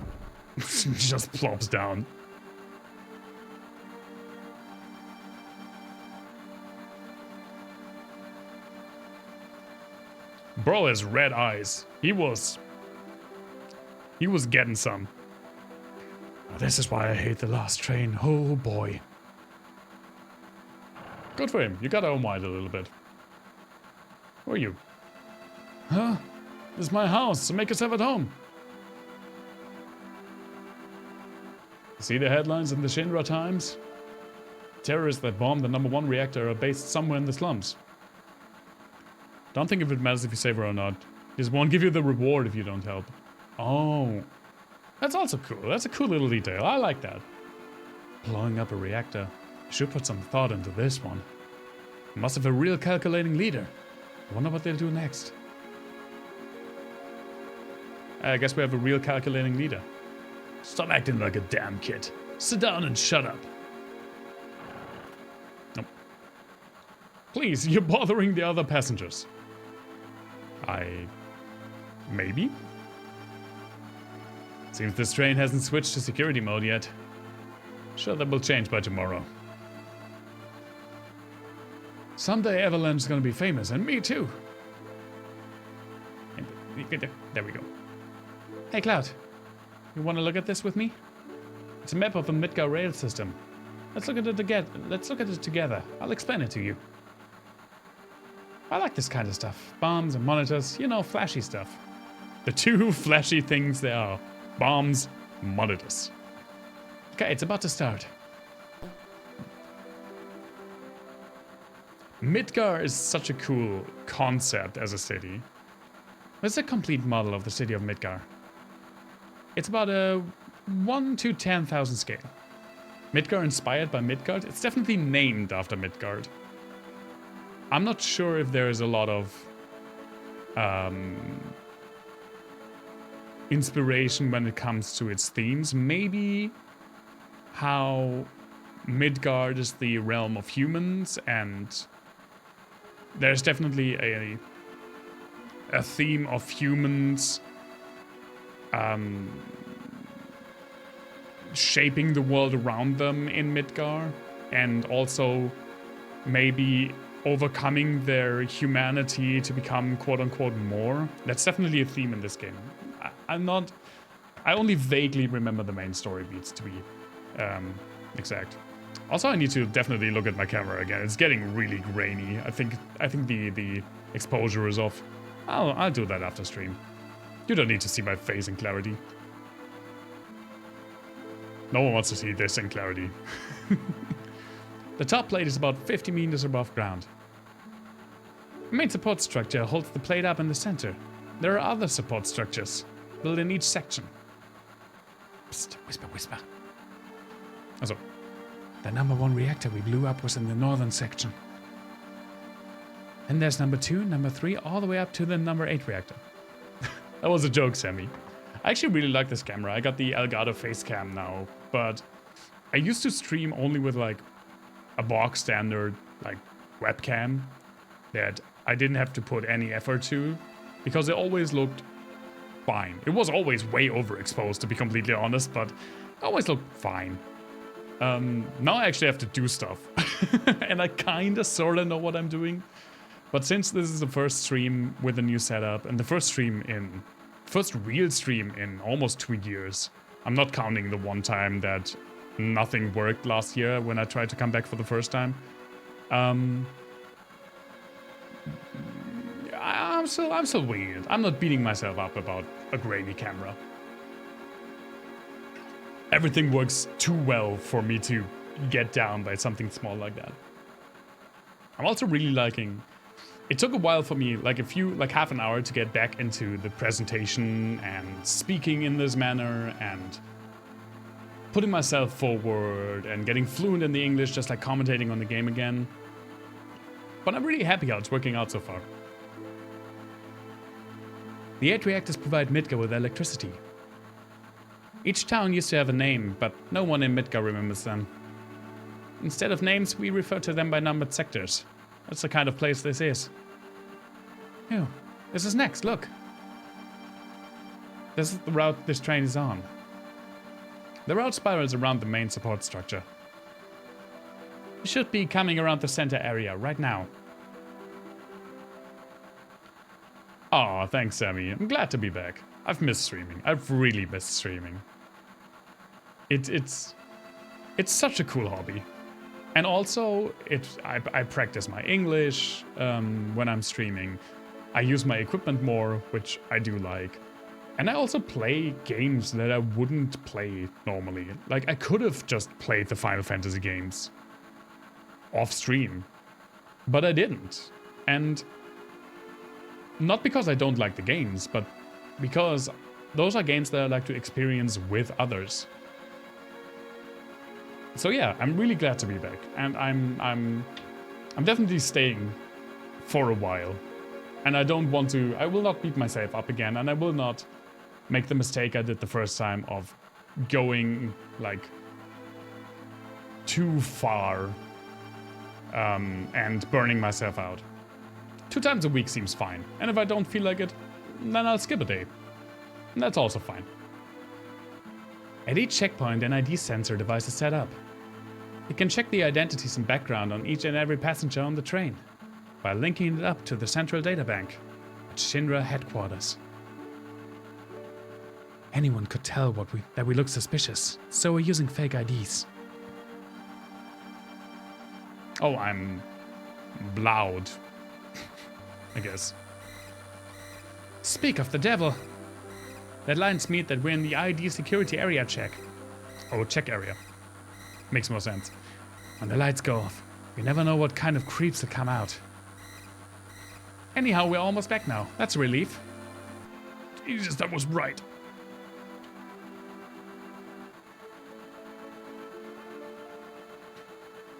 Just plops down. Bro has red eyes. He was getting some. Oh, this is why I hate the last train. Oh boy. Good for him. You got to unwind a little bit. Who are you? Huh? This is my house, so make yourself at home. See the headlines in the Shinra Times? Terrorists that bombed the #1 reactor are based somewhere in the slums. Don't think if it matters if you save her or not. This won't give you the reward if you don't help. Oh. That's also cool. That's a cool little detail. I like that. Blowing up a reactor. Should put some thought into this one. Must have a real calculating leader. Wonder what they'll do next. I guess we have a real calculating leader. Stop acting like a damn kid. Sit down and shut up. Nope. Please, you're bothering the other passengers. Maybe? Seems this train hasn't switched to security mode yet. Sure, that will change by tomorrow. Someday Avalanche's gonna be famous, and me too. There we go. Hey, Cloud. You wanna look at this with me? It's a map of the Midgar rail system. Let's look at it together. I'll explain it to you. I like this kind of stuff. Bombs and monitors, you know, flashy stuff. The two flashy things there are. Bombs, monitors. Okay, it's about to start. Midgar is such a cool concept as a city. It's a complete model of the city of Midgar. It's about a 1 to 10,000 scale. Midgar inspired by Midgard. It's definitely named after Midgard. I'm not sure if there is a lot of inspiration when it comes to its themes. Maybe how Midgard is the realm of humans, and there's definitely a theme of humans shaping the world around them in Midgar, and also maybe overcoming their humanity to become quote-unquote more. That's definitely a theme in this game. I only vaguely remember the main story beats, to be exact. Also, I need to definitely look at my camera again. It's getting really grainy. I think the exposure is off. I'll do that after stream. You don't need to see my face in clarity. No one wants to see this in clarity. The top plate is about 50 meters above ground. The main support structure holds the plate up in the center. There are other support structures built in each section. Psst, whisper, whisper. Also, the number 1 reactor we blew up was in the northern section. And there's number 2, number 3, all the way up to the number 8 reactor. That was a joke, Sammy. I actually really like this camera. I got the Elgato face cam now, but I used to stream only with like a box standard like webcam that I didn't have to put any effort to because it always looked fine. It was always way overexposed, to be completely honest, but it always looked fine. Now I actually have to do stuff and I kinda sorta know what I'm doing. But since this is the first stream with a new setup and the first real stream in almost 2 years, I'm not counting the one time that nothing worked last year when I tried to come back for the first time. I'm still weird. I'm not beating myself up about a grainy camera. Everything works too well for me to get down by something small like that. I'm also really liking. It took a while for me, like half an hour to get back into the presentation and speaking in this manner and putting myself forward and getting fluent in the English, just like commentating on the game again. But I'm really happy how it's working out so far. The 8 reactors provide Midgar with electricity. Each town used to have a name, but no one in Midgar remembers them. Instead of names, we refer to them by numbered sectors. That's the kind of place this is. Oh, this is next, look. This is the route this train is on. The route spirals around the main support structure. You should be coming around the center area right now. Aw, thanks, Sammy. I'm glad to be back. I've missed streaming. I've really missed streaming. It's such a cool hobby. And also, I practice my English when I'm streaming. I use my equipment more, which I do like. And I also play games that I wouldn't play normally. Like, I could have just played the Final Fantasy games off stream, but I didn't. And not because I don't like the games, but because those are games that I like to experience with others. So yeah, I'm really glad to be back, and I'm definitely staying for a while. And I will not beat myself up again, and I will not make the mistake I did the first time of going like too far and burning myself out. 2 times a week seems fine, and if I don't feel like it, then I'll skip a day. And that's also fine. At each checkpoint, an ID sensor device is set up. It can check the identities and background on each and every passenger on the train by linking it up to the central databank at Shinra headquarters. Anyone could tell that we look suspicious, so we're using fake IDs. Oh, I'm loud, I guess. Speak of the devil. That lines mean that we're in the ID security area check. Oh, check area. Makes more sense. When the lights go off, you never know what kind of creeps will come out. Anyhow, we're almost back now. That's a relief. Jesus, that was right.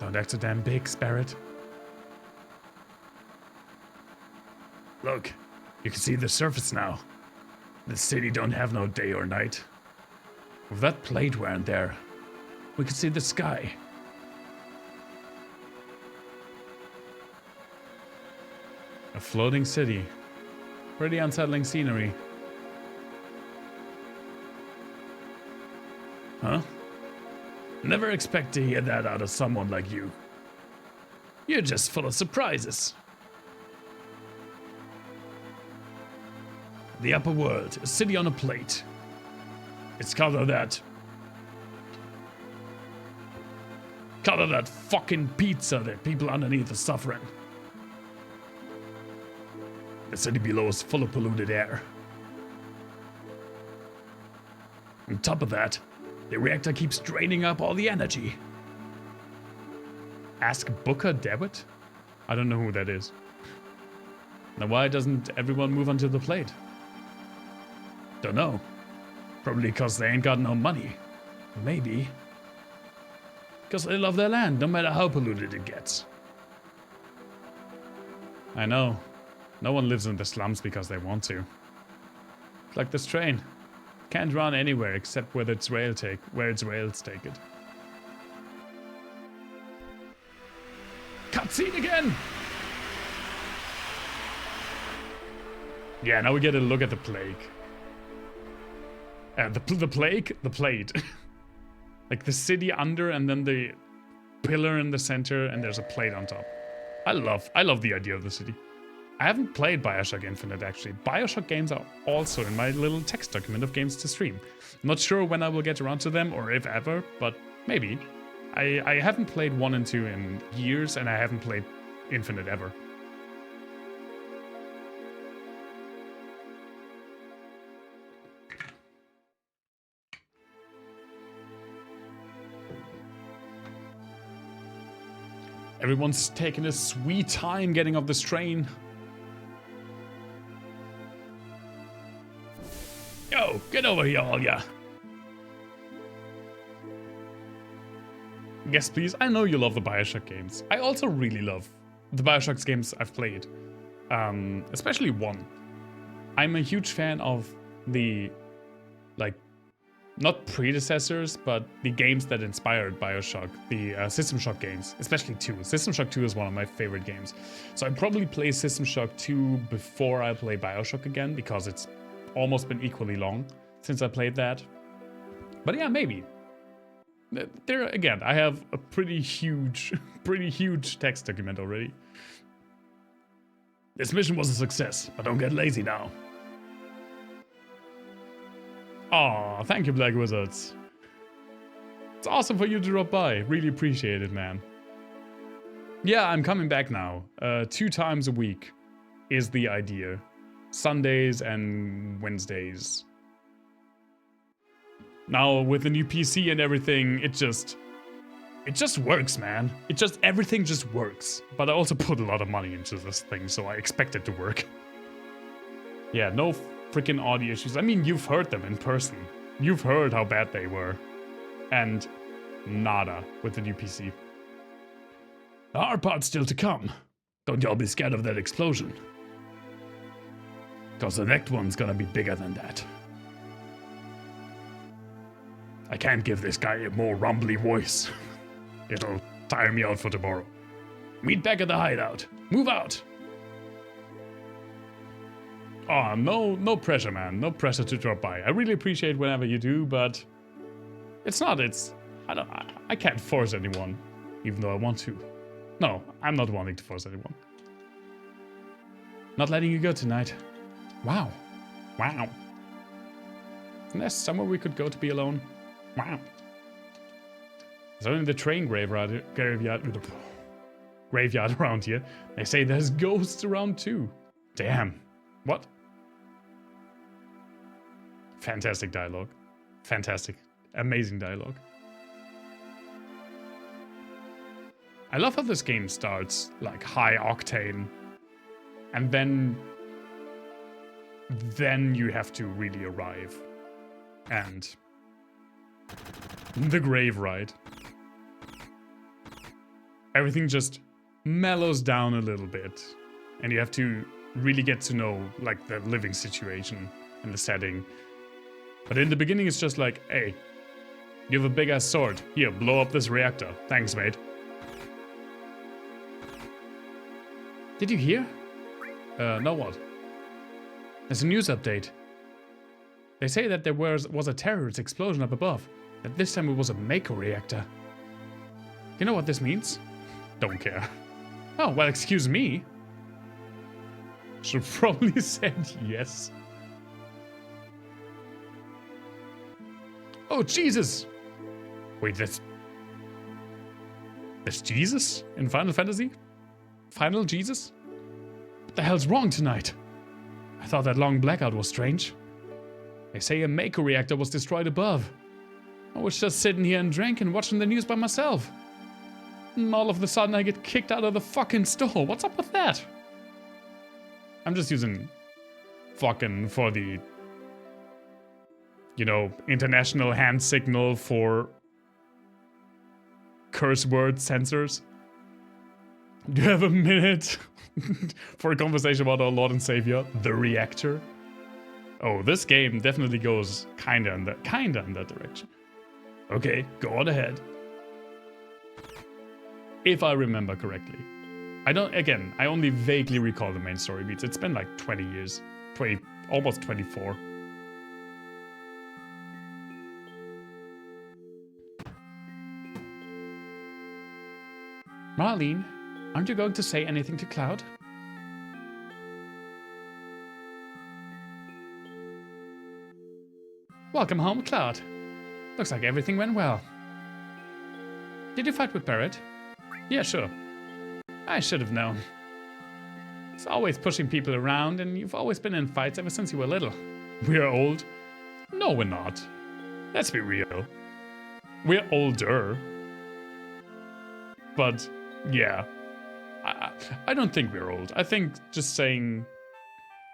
Don't act so damn big, Sparrett. Look, you can see the surface now. The city don't have no day or night. With that plate weren't there, we could see the sky. A floating city. Pretty unsettling scenery. Huh? Never expect to hear that out of someone like you. You're just full of surprises. The upper world, a city on a plate. It's color that fucking pizza that people underneath are suffering. The city below is full of polluted air. On top of that, The reactor keeps draining up all the energy. Ask Booker Dewitt? I don't know who that is. Now why doesn't everyone move onto the plate? Don't know. Probably because they ain't got no money. Maybe. Because they love their land, no matter how polluted it gets. I know. No one lives in the slums because they want to. It's like this train. Can't run anywhere except where its rails take it. Cutscene again! Yeah, now we get a look at the plague. The plague? The plate. Like the city under and then the pillar in the center and there's a plate on top. I love the idea of the city. I haven't played BioShock Infinite actually. BioShock games are also in my little text document of games to stream. Not sure when I will get around to them or if ever, but maybe. I haven't played 1 and 2 in years and I haven't played Infinite ever. Everyone's taking a sweet time getting off this train. Yo, get over here, all ya. Yes, please. I know you love the BioShock games. I also really love the BioShock games I've played. Especially 1. I'm a huge fan of the, like, not predecessors, but the games that inspired BioShock, the System Shock games, especially 2. System Shock 2 is one of my favorite games. So I'd probably play System Shock 2 before I play BioShock again, because it's almost been equally long since I played that. But yeah, maybe. There again, I have a pretty huge text document already. This mission was a success, but don't get lazy now. Aw, thank you, Black Wizards. It's awesome for you to drop by. Really appreciate it, man. Yeah, I'm coming back now. 2 times a week is the idea. Sundays and Wednesdays. Now, with the new PC and everything, it just works, man. Everything just works. But I also put a lot of money into this thing, so I expect it to work. Yeah, no freaking audio issues. I mean, you've heard them in person. You've heard how bad they were. And nada with the new PC. The hard part's still to come. Don't y'all be scared of that explosion. Cause the next one's gonna be bigger than that. I can't give this guy a more rumbly voice. It'll tire me out for tomorrow. Meet back at the hideout. Move out. Oh, no pressure, man. No pressure to drop by. I really appreciate whenever you do, but I can't force anyone, even though I want to. No, I'm not wanting to force anyone. Not letting you go tonight. Wow. Isn't there somewhere we could go to be alone? Wow. There's only the train graveyard around here. They say there's ghosts around too. Damn. What? Fantastic dialogue. Fantastic. Amazing dialogue. I love how this game starts like high octane and then you have to really arrive. And the grave ride. Everything just mellows down a little bit. And you have to really get to know like the living situation and the setting. But in the beginning it's just like, hey, you have a big ass sword. Here, blow up this reactor. Thanks, mate. Did you hear? No what? There's a news update. They say that there was a terrorist explosion up above. That this time it was a Mako reactor. You know what this means? Don't care. Oh, well, excuse me. Should probably said yes. Oh, Jesus! Wait, that's Jesus in Final Fantasy? Final Jesus? What the hell's wrong tonight? I thought that long blackout was strange. They say a Mako reactor was destroyed above. I was just sitting here and drinking, watching the news by myself. And all of a sudden I get kicked out of the fucking store. What's up with that? I'm just using fucking for the, you know, international hand signal for curse word censors. Do you have a minute for a conversation about our Lord and Savior, the Reactor? Oh, this game definitely goes kinda in that direction. Okay, go on ahead. If I remember correctly. I only vaguely recall the main story beats. It's been like 20 years. Almost 24. Marlene, aren't you going to say anything to Cloud? Welcome home, Cloud. Looks like everything went well. Did you fight with Barrett? Yeah, sure. I should have known. He's always pushing people around, and you've always been in fights ever since you were little. We're old. No, we're not. Let's be real. We're older. But, yeah. I don't think we're old. I think just saying...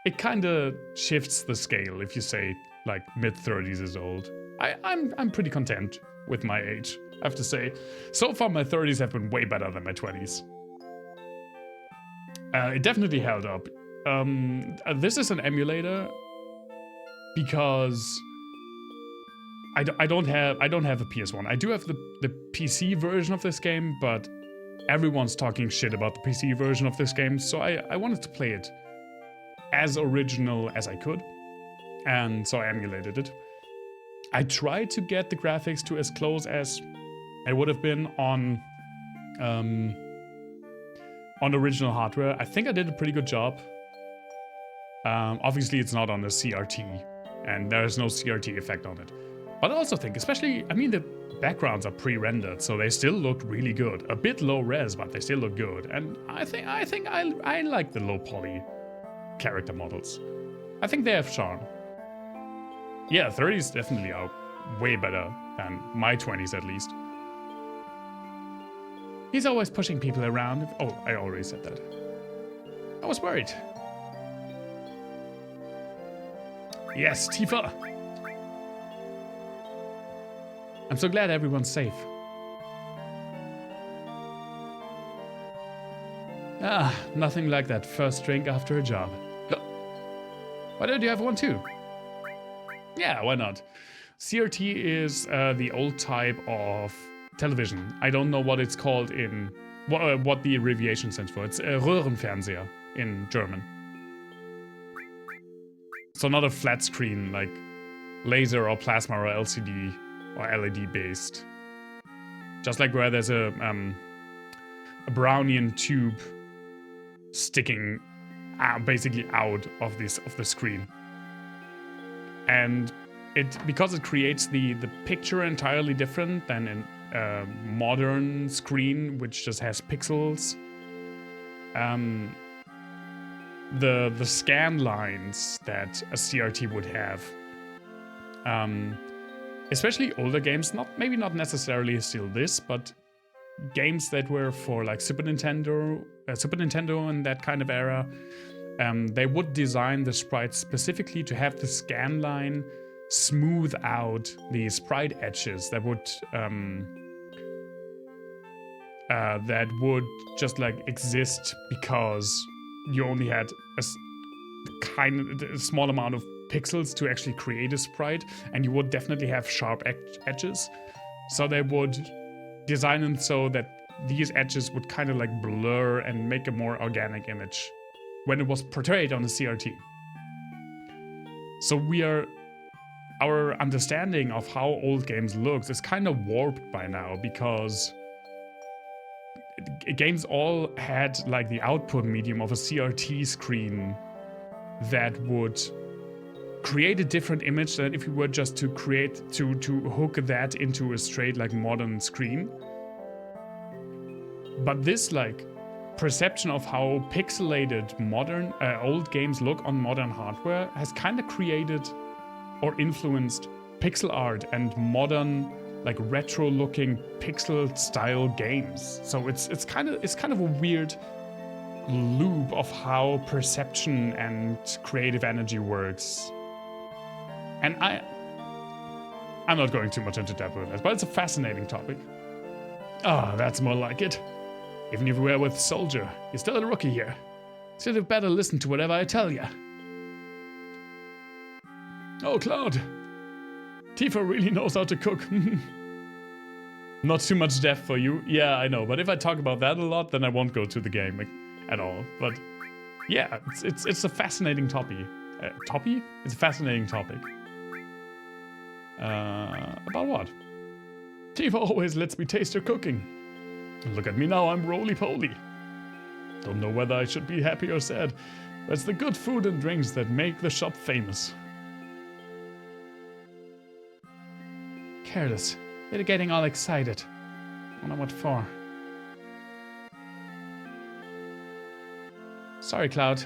It kinda shifts the scale if you say, like, mid-30s is old. I'm pretty content with my age, I have to say. So far, my 30s have been way better than my 20s. It definitely held up. This is an emulator because I don't have a PS1. I do have the PC version of this game, but everyone's talking shit about the PC version of this game, so I wanted to play it as original as I could, and so I emulated it. I tried to get the graphics to as close as it would have been on original hardware. I think I did a pretty good job. Obviously, it's not on a CRT, and there's no CRT effect on it. But I also think, especially, I mean, the backgrounds are pre-rendered, so they still look really good. A bit low res, but they still look good. And I think I like the low poly character models. I think they have charm. Yeah, 30s definitely are way better than my 20s at least. He's always pushing people around. Oh, I already said that. I was worried. Yes, Tifa! I'm so glad everyone's safe. Ah, nothing like that first drink after a job. Why don't you have one too? Yeah, why not? CRT is the old type of television. I don't know what it's called in... what the abbreviation stands for. It's Röhrenfernseher in German. So not a flat screen like laser or plasma or LCD or LED based. Just like where there's a Brownian tube sticking basically out of the screen. And because it creates the picture entirely different than in modern screen, which just has pixels. The scan lines that a CRT would have, especially older games, maybe not necessarily still this, but games that were for like Super Nintendo and that kind of era, they would design the sprites specifically to have the scan line smooth out the sprite edges that would just like exist because you only had a small amount of pixels to actually create a sprite, and you would definitely have sharp edges. So they would design them so that these edges would kind of like blur and make a more organic image when it was portrayed on the CRT. So our understanding of how old games looks is kind of warped by now, because games all had like the output medium of a CRT screen that would create a different image than if you were just to hook that into a straight like modern screen. But this like perception of how pixelated modern old games look on modern hardware has kind of created or influenced pixel art and modern like retro-looking pixel-style games. So it's kind of a weird loop of how perception and creative energy works. And I'm not going too much into depth with this, but it's a fascinating topic. Ah, that's more like it. Even if you were with Soldier, you're still a rookie here. So you'd better listen to whatever I tell you. Oh, Cloud. Tifa really knows how to cook. Not too much depth for you. Yeah, I know, but if I talk about that a lot, then I won't go to the game at all. But yeah, it's a fascinating topic. It's a fascinating topic. About what? Tifa always lets me taste her cooking. Look at me now, I'm roly-poly. Don't know whether I should be happy or sad, but it's the good food and drinks that make the shop famous. Careless. They're getting all excited. Wonder what for. Sorry, Cloud.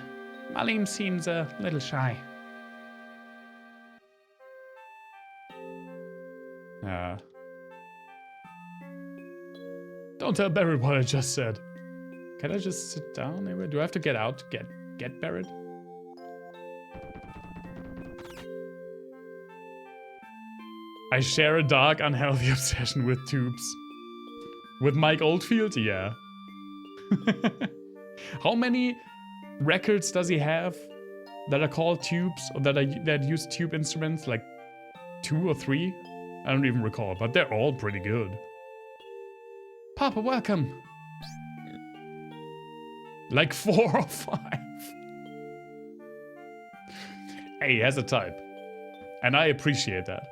Malim seems a little shy. Don't tell Barrett what I just said. Can I just sit down? Maybe? Do I have to get out to get Barrett? I share a dark, unhealthy obsession with tubes. With Mike Oldfield? Yeah. How many records does he have that are called tubes, or that use tube instruments? Like 2 or 3? I don't even recall, but they're all pretty good. Papa, welcome. Like 4 or 5. Hey, he has a type. And I appreciate that.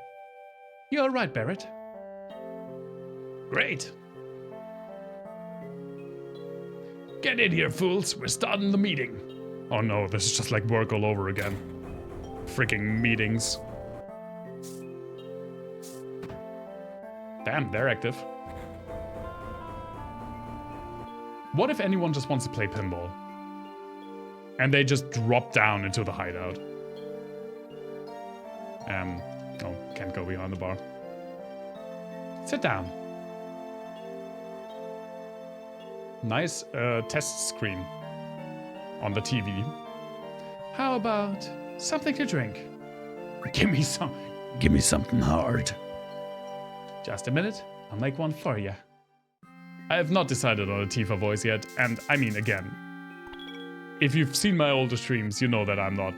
You're right, Barrett. Great. Get in here, fools. We're starting the meeting. Oh no, this is just like work all over again. Freaking meetings. Damn, they're active. What if anyone just wants to play pinball? And they just drop down into the hideout? Oh, can't go behind the bar. Sit down. Nice test screen on the TV. How about something to drink? Give me something hard. Just a minute, I'll make one for you. I have not decided on a Tifa voice yet, and I mean, again, if you've seen my older streams, you know that I'm not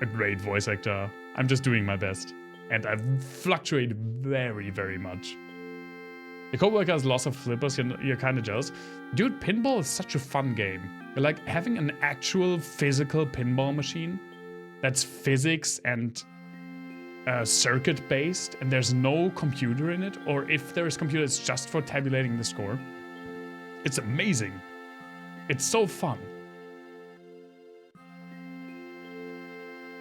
a great voice actor. I'm just doing my best, and I fluctuate very, very much. The coworker has lots of flippers, you're kind of jealous. Dude, pinball is such a fun game. Like, having an actual physical pinball machine that's physics and circuit-based, and there's no computer in it, or if there is computer, it's just for tabulating the score. It's amazing. It's so fun.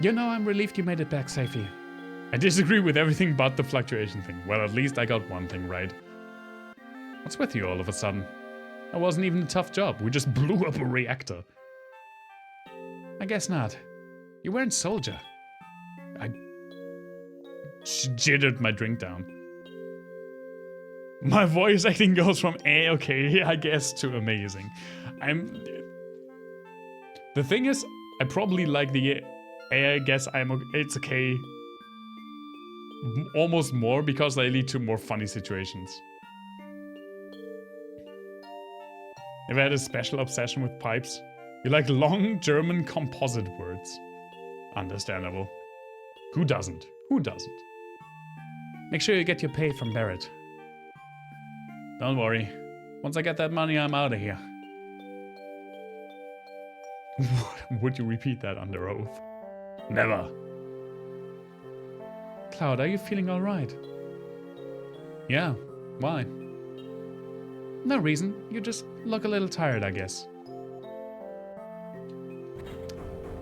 You know, I'm relieved you made it back safely. I disagree with everything but the fluctuation thing. Well, at least I got one thing right. What's with you all of a sudden? That wasn't even a tough job. We just blew up a reactor. I guess not. You weren't Soldier. I jittered my drink down. My voice acting goes from okay, I guess, to amazing. The thing is, I probably like the I guess it's okay almost more because they lead to more funny situations. Ever had a special obsession with pipes? You like long German composite words. Understandable. Who doesn't? Who doesn't? Make sure you get your pay from Barrett. Don't worry. Once I get that money, I'm out of here. Would you repeat that under oath? Never. Cloud, are you feeling alright? Yeah. Why? No reason. You just look a little tired, I guess.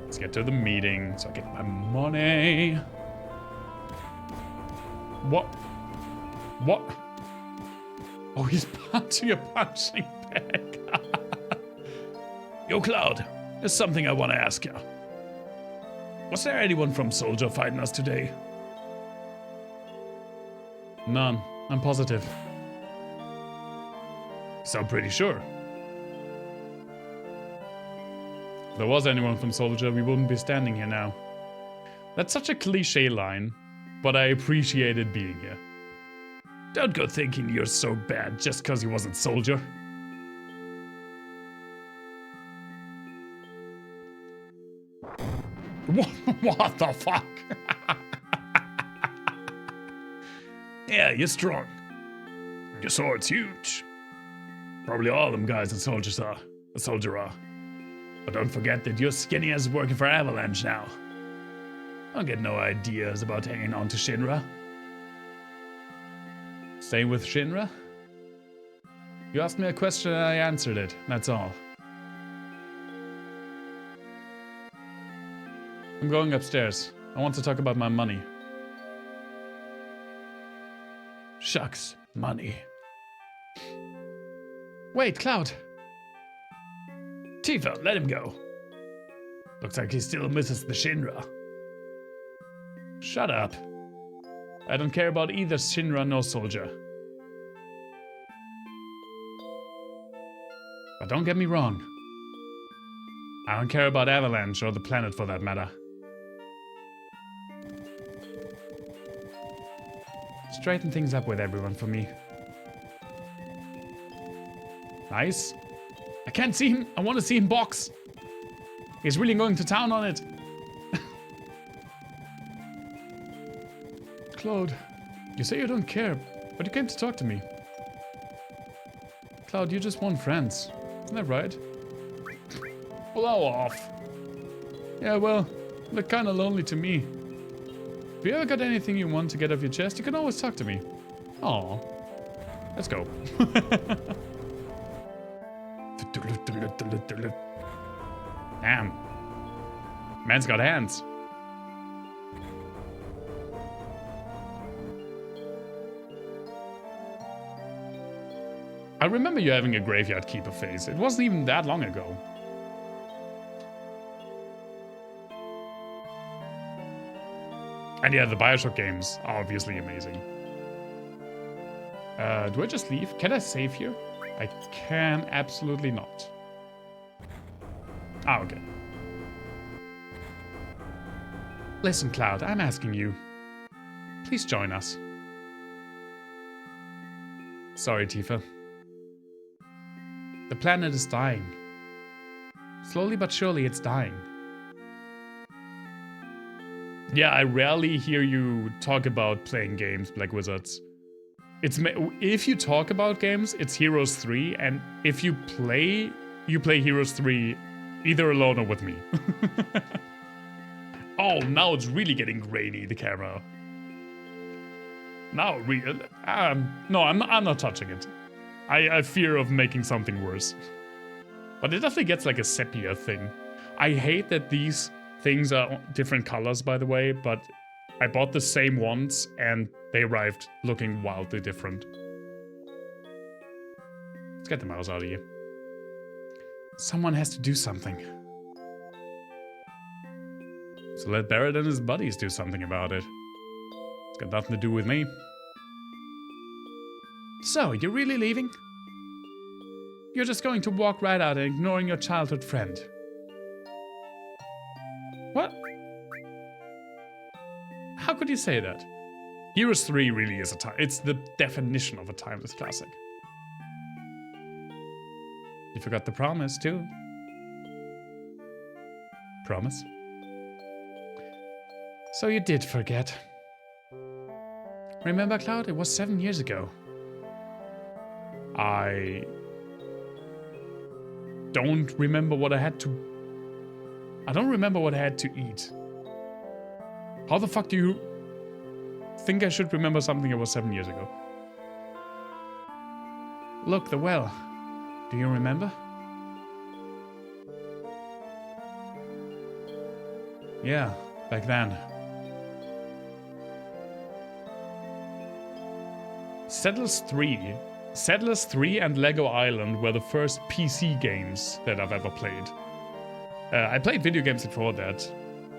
Let's get to the meeting so I get my money. What? What? Oh, he's punching a punching bag. Yo, Cloud, there's something I want to ask you. Was there anyone from Soldier fighting us today? None. I'm positive. So I'm pretty sure. If there was anyone from Soldier, we wouldn't be standing here now. That's such a cliche line, but I appreciate it being here. Don't go thinking you're so bad just because you wasn't Soldier. What the fuck? Yeah, you're strong. Your sword's huge. Probably all them guys a soldier are. But don't forget that you're skinny as working for Avalanche now. Don't get no ideas about hanging on to Shinra. Staying with Shinra? You asked me a question and I answered it, that's all. I'm going upstairs. I want to talk about my money. Shucks, money. Wait, Cloud! Tifa, let him go. Looks like he still misses the Shinra. Shut up. I don't care about either Shinra nor Soldier. But don't get me wrong. I don't care about Avalanche or the planet for that matter. Straighten things up with everyone for me. Nice. I can't see him. I want to see him box. He's really going to town on it. Claude, you say you don't care, but you came to talk to me. Cloud, you just want friends. Isn't that right? Blow off. Yeah, well, look kinda lonely to me. If you ever got anything you want to get off your chest, you can always talk to me. Aw. Let's go. Damn. Man's got hands. I remember you having a graveyard keeper phase. It wasn't even that long ago. And yeah, the Bioshock games are obviously amazing. Do I just leave? Can I save here? I can absolutely not. Ah, okay. Listen, Cloud, I'm asking you. Please join us. Sorry, Tifa. The planet is dying. Slowly but surely, it's dying. Yeah, I rarely hear you talk about playing games, Black Wizards. If you talk about games, it's Heroes 3, and if you play Heroes 3 either alone or with me. Oh, now it's really getting grainy, the camera. Now, no, I'm not touching it. I fear of making something worse. But it definitely gets like a sepia thing. I hate that these things are different colors, by the way, but I bought the same ones and they arrived looking wildly different. Let's get the mouse out of here. Someone has to do something. So let Barrett and his buddies do something about it. It's got nothing to do with me. So, you're really leaving? You're just going to walk right out and ignoring your childhood friend. What? How could you say that? Heroes 3 really is it's the definition of a timeless classic. You forgot the promise, too. Promise? So you did forget. Remember, Cloud? It was 7 years ago. I don't remember what I had to... I don't remember what I had to eat. How the fuck do you think I should remember something that was 7 years ago? Look, the well. Do you remember? Yeah, back then. Settlers 3 and Lego Island were the first PC games that I've ever played. I played video games before that,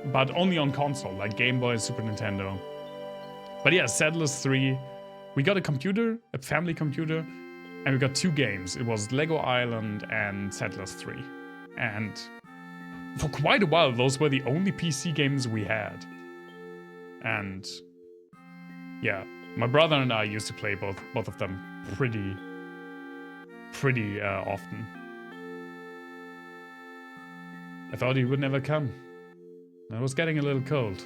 but only on console, like Game Boy and Super Nintendo. But yeah, Settlers 3 we got a computer, a family computer, and we got 2 games. It was Lego Island and Settlers 3. And for quite a while, those were the only PC games we had. And yeah, my brother and I used to play both of them pretty often. I thought he would never come. It was getting a little cold.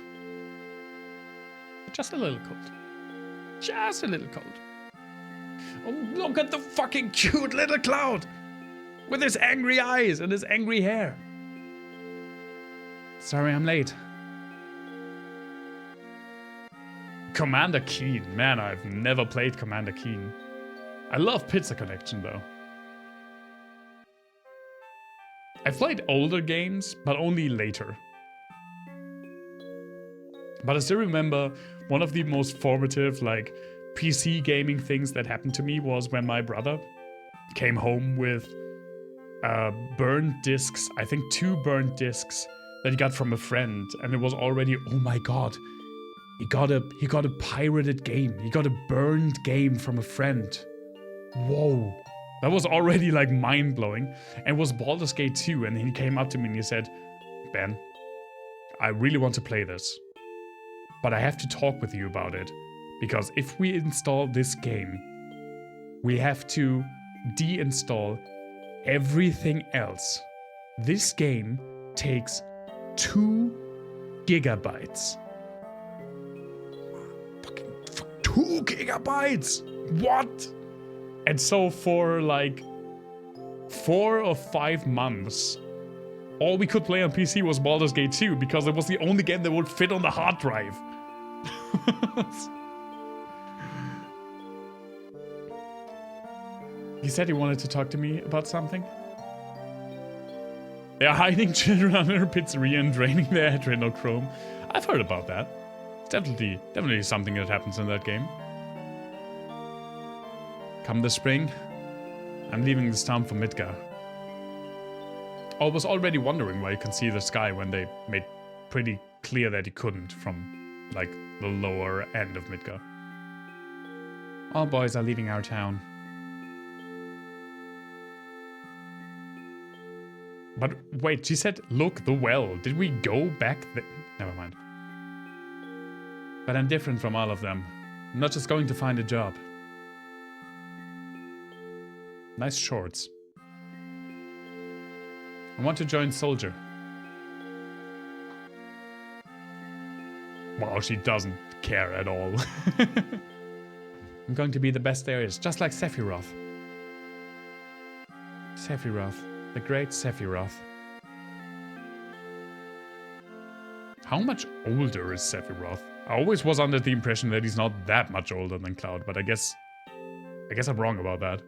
Just a little cold. Just a little cold. Oh, look at the fucking cute little Cloud! With his angry eyes and his angry hair. Sorry I'm late. Commander Keen. Man, I've never played Commander Keen. I love Pizza Connection though. I've played older games, but only later. But I still remember one of the most formative, like, PC gaming things that happened to me was when my brother came home with burned discs, I think 2 burned discs that he got from a friend, and it was already, oh my god, he got a pirated game. He got a burned game from a friend. Whoa. That was already like mind-blowing. And it was Baldur's Gate 2, and he came up to me and he said, Ben, I really want to play this, but I have to talk with you about it, because if we install this game, we have to deinstall everything else. This game takes 2 gigabytes. Fucking 2 gigabytes! What? And so for like 4 or 5 months, all we could play on PC was Baldur's Gate 2 because it was the only game that would fit on the hard drive. He said he wanted to talk to me about something. They are hiding children under a pizzeria and draining their adrenochrome. I've heard about that. It's definitely something that happens in that game. Come the spring, I'm leaving this town for Midgar. I was already wondering why you can see the sky when they made pretty clear that you couldn't from, like, the lower end of Midgar. All boys are leaving our town. But wait, she said, look, the well. Did we go back there? Never mind. But I'm different from all of them. I'm not just going to find a job. Nice shorts. I want to join Soldier. Wow, she doesn't care at all. I'm going to be the best there is, just like Sephiroth. Sephiroth. The great Sephiroth. How much older is Sephiroth? I always was under the impression that he's not that much older than Cloud, but I guess I'm wrong about that.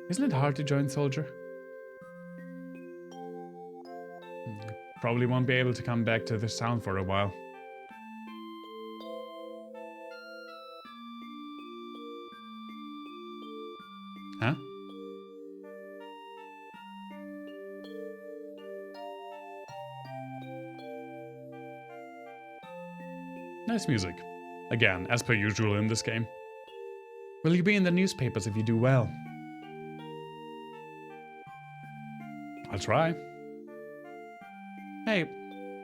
Isn't it hard to join Soldier? Probably won't be able to come back to this town for a while. Huh? Nice music. Again, as per usual in this game. Will you be in the newspapers if you do well? I'll try. Hey,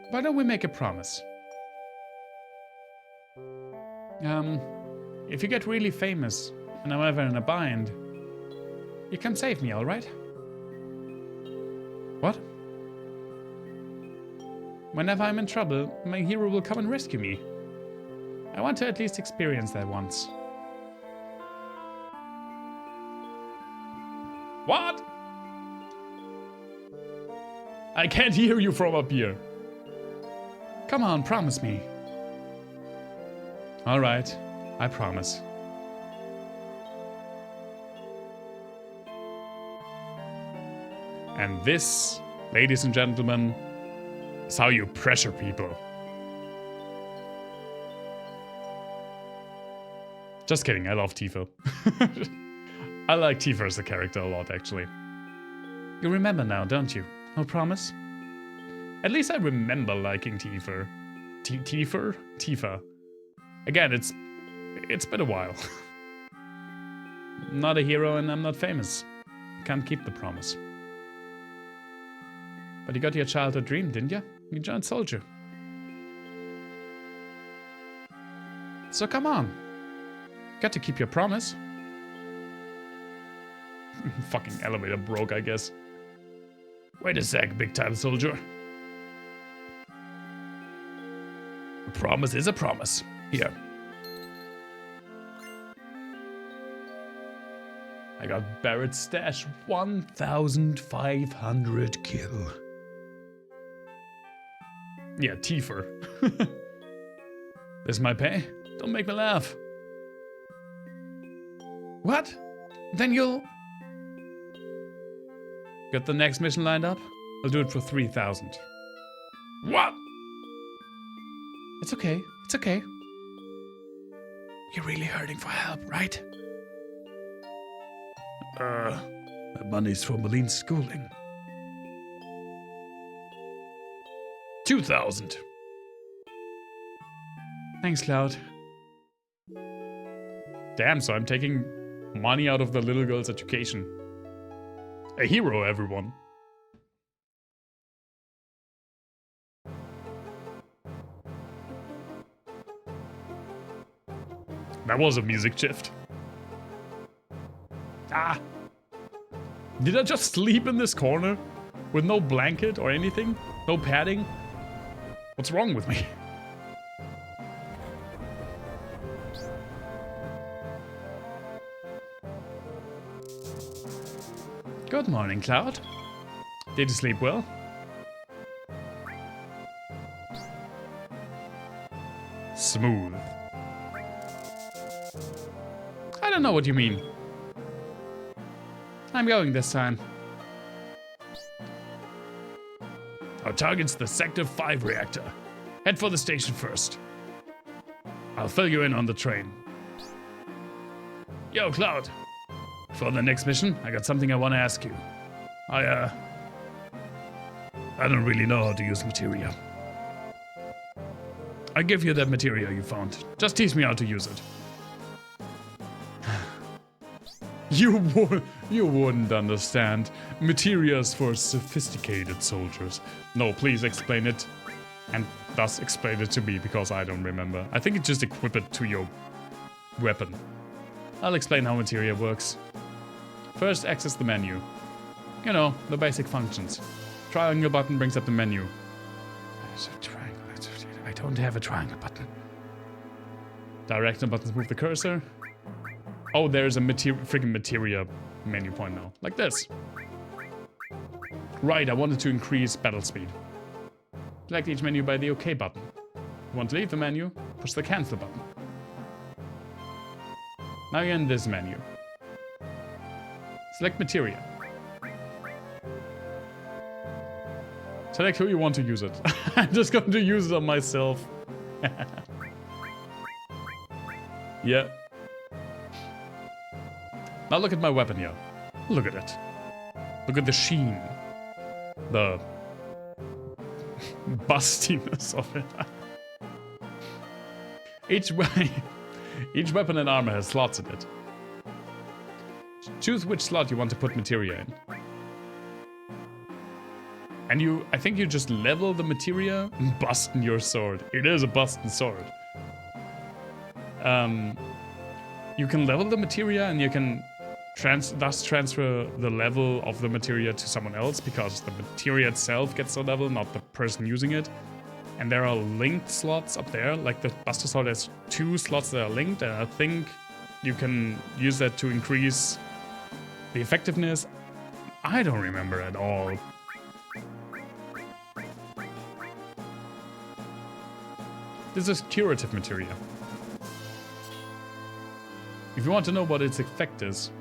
why don't we make a promise? If you get really famous and I'm ever in a bind, you can save me, alright? What? Whenever I'm in trouble, my hero will come and rescue me. I want to at least experience that once. What? I can't hear you from up here. Come on, promise me. Alright, I promise. And this, ladies and gentlemen, is how you pressure people. Just kidding, I love Tifa. I like Tifa as a character a lot, actually. You remember now, don't you? I promise. At least I remember liking Tifa. Tifa? Tifa. Again, it's been a while. I'm not a hero and I'm not famous. Can't keep the promise. But you got your childhood dream, didn't you? You joined Soldier. So come on. Got to keep your promise. Fucking elevator broke, I guess. Wait a sec, big time soldier. A promise is a promise. Here. I got Barrett's stash. 1,500 kill. Yeah, Tifa. This my pay? Don't make me laugh. What? Then you'll... Got the next mission lined up? I'll do it for 3,000. What? It's okay. It's okay. You're really hurting for help, right? My money's for Maline's schooling. 2,000. Thanks, Cloud. Damn, so I'm taking money out of the little girl's education. A hero, everyone. That was a music shift. Ah! Did I just sleep in this corner? With no blanket or anything? No padding? What's wrong with me? Good morning, Cloud. Did you sleep well? Smooth. I don't know what you mean. I'm going this time. Our target's the Sector 5 reactor. Head for the station first. I'll fill you in on the train. Yo, Cloud. For the next mission, I got something I want to ask you. I don't really know how to use materia. I give you that materia you found. Just teach me how to use it. You wouldn't understand. Materia's for sophisticated soldiers. No, please explain it. And thus explain it to me, because I don't remember. I think it's just equip it to your weapon. I'll explain how materia works. First, access the menu. You know, the basic functions. Triangle button brings up the menu. I don't have a triangle button. Direction buttons move the cursor. Oh, there's a freaking materia menu point now. Like this. Right, I wanted to increase battle speed. Select each menu by the OK button. You want to leave the menu? Push the cancel button. Now you're in this menu. Select materia. Select who you want to use it. I'm just going to use it on myself. Yeah. Now look at my weapon here. Look at it. Look at the sheen. The bustiness of it. Each weapon and armor has slots in it. Choose which slot you want to put materia in. And I think you just level the materia and bustin your sword. It is a bustin sword. You can level the materia and you can thus transfer the level of the materia to someone else, because the materia itself gets the level, not the person using it. And there are linked slots up there, like the Buster Sword has 2 slots that are linked, and I think you can use that to increase the effectiveness. I don't remember at all. This is curative materia. If you want to know what its effect is,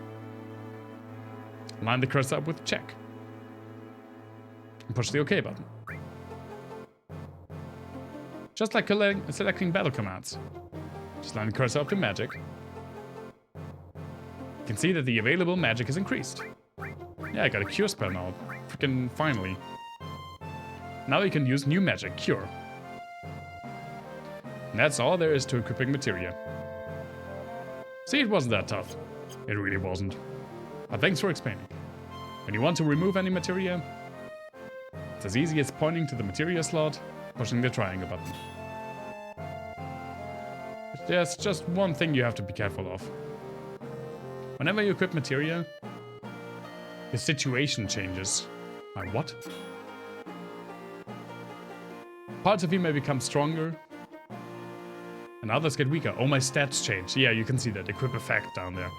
line the cursor up with check. And push the OK button. Just like selecting battle commands. Just line the cursor up to magic. You can see that the available magic is increased. Yeah, I got a cure spell now. Freaking finally. Now you can use new magic, cure. And that's all there is to equipping materia. See, it wasn't that tough. It really wasn't. But thanks for explaining. When you want to remove any materia, it's as easy as pointing to the materia slot, pushing the triangle button. There's just one thing you have to be careful of. Whenever you equip materia, the situation changes. My what? Parts of you may become stronger, and others get weaker. Oh, my stats change. Yeah, you can see that. Equip effect down there.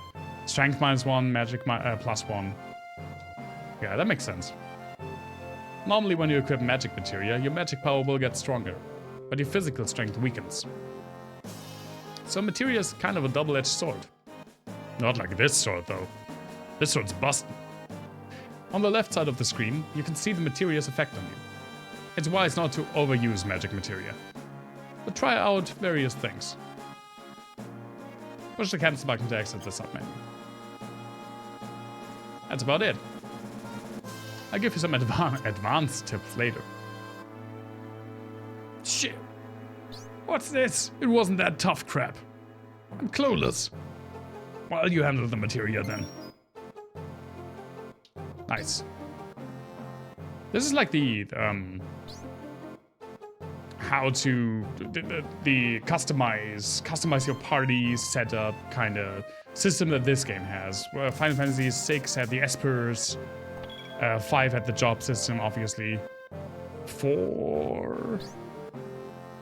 Strength -1, magic +1. Yeah, that makes sense. Normally when you equip magic materia, your magic power will get stronger, but your physical strength weakens. So materia is kind of a double-edged sword. Not like this sword, though. This sword's busted. On the left side of the screen, you can see the materia's effect on you. It's wise not to overuse magic materia, but try out various things. Push the cancel button to exit the submenu. That's about it. I'll give you some advanced tips later. Shit. What's this? It wasn't that tough crap. I'm clueless. Well, you handle the materia then. Nice. This is like the how to the customize your party setup kind of system that this game has. Final Fantasy VI had the espers, 5 had the job system, obviously. 4.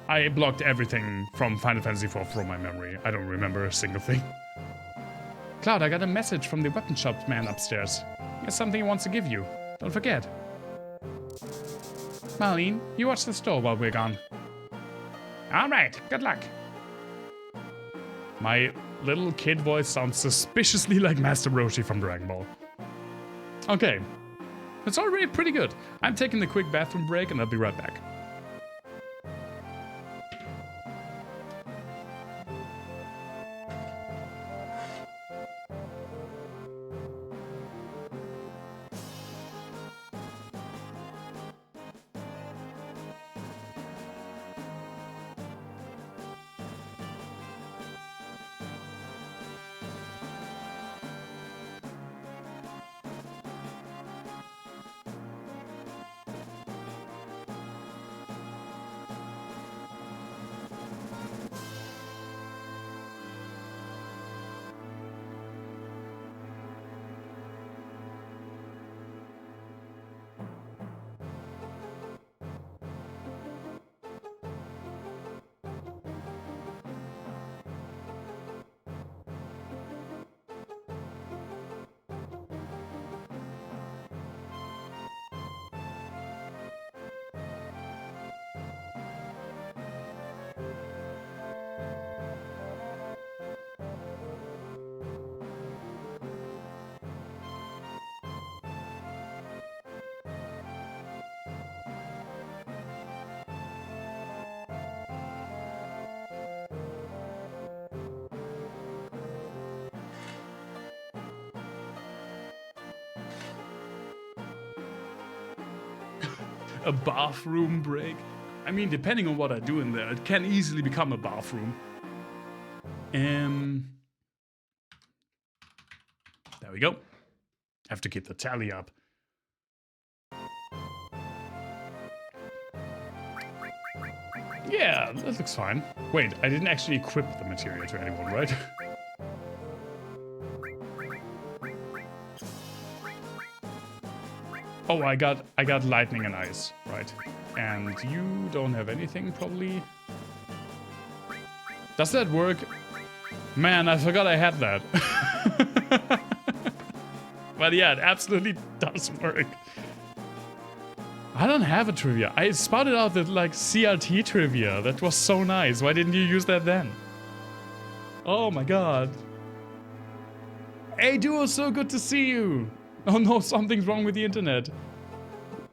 I blocked everything from Final Fantasy IV from my memory. I don't remember a single thing. Cloud, I got a message from the weapon shop man upstairs. He has something he wants to give you. Don't forget. Marlene, you watch the store while we're gone. Alright, good luck. My little kid voice sounds suspiciously like Master Roshi from Dragon Ball. Okay. It's already pretty good. I'm taking a quick bathroom break and I'll be right back. A bathroom break? I mean, depending on what I do in there, it can easily become a bathroom. There we go. Have to keep the tally up. Yeah, that looks fine. Wait, I didn't actually equip the material to anyone, right? Oh, I got lightning and ice, right? And you don't have anything, probably? Does that work? Man, I forgot I had that. But yeah, it absolutely does work. I don't have a trivia. I spouted out the like CRT trivia. That was so nice. Why didn't you use that then? Oh my god. Hey Duo, so good to see you. Oh no, something's wrong with the internet.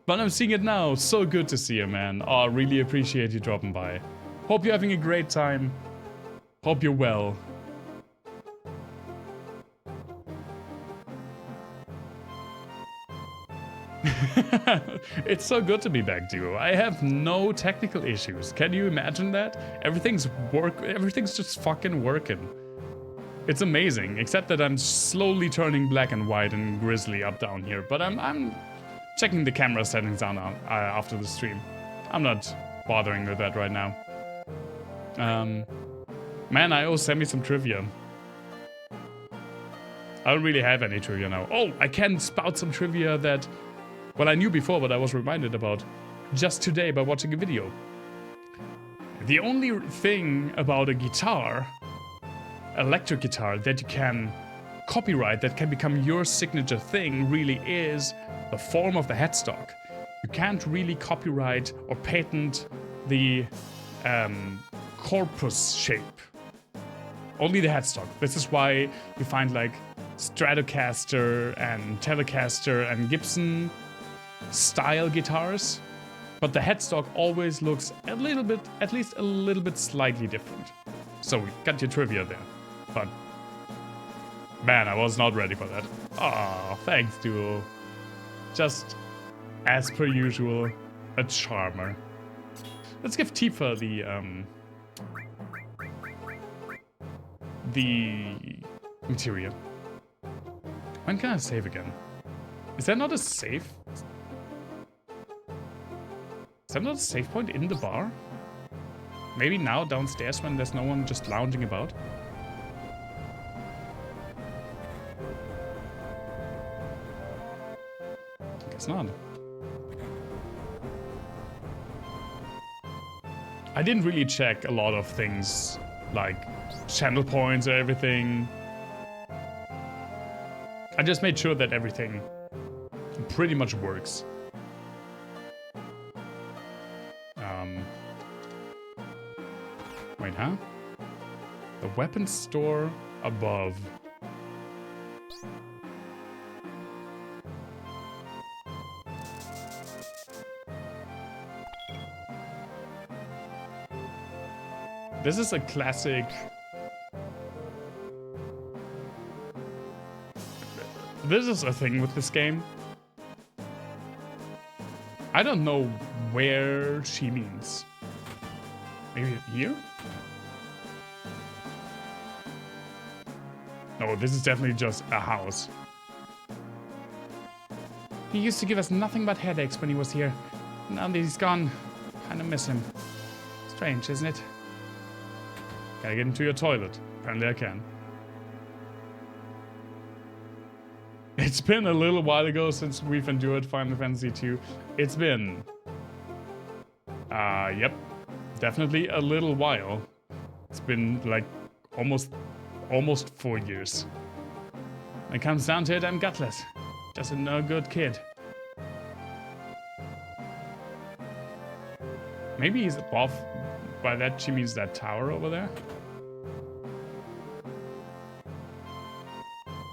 But I'm seeing it now. So good to see you, man. Oh, I really appreciate you dropping by. Hope you're having a great time. Hope you're well. It's so good to be back, duo. I have no technical issues. Can you imagine that? Everything's just fucking working. It's amazing, except that I'm slowly turning black and white and grizzly up down here. But I'm checking the camera settings down after the stream. I'm not bothering with that right now. Man, I owe Sammy some trivia. I don't really have any trivia now. Oh, I can spout some trivia that, well, I knew before, but I was reminded about just today by watching a video. The only thing about a guitar, electric guitar, that you can copyright, that can become your signature thing, really is the form of the headstock. You can't really copyright or patent the corpus shape. Only the headstock. This is why you find like Stratocaster and Telecaster and Gibson style guitars, but the headstock always looks a little bit, at least a little bit slightly different. So we got your trivia there, but man, I was not ready for that. Oh, thanks, duo. Just as per usual, a charmer. Let's give Tifa the material. When can I save again? Is that not a save? Is that not a save point in the bar? Maybe now downstairs when there's no one just lounging about? I guess not. I didn't really check a lot of things like channel points or everything. I just made sure that everything pretty much works. Wait, huh? The weapons store above. This is a classic. This is a thing with this game. I don't know where she means. Maybe here? No, this is definitely just a house. He used to give us nothing but headaches when he was here. Now that he's gone, kinda miss him. Strange, isn't it? Can I get into your toilet? Apparently I can. It's been a little while ago since we've endured Final Fantasy II. It's been... yep. Definitely a little while. It's been like almost 4 years. When it comes down to it, I'm gutless. Just a no good kid. Maybe he's off. By that she means that tower over there.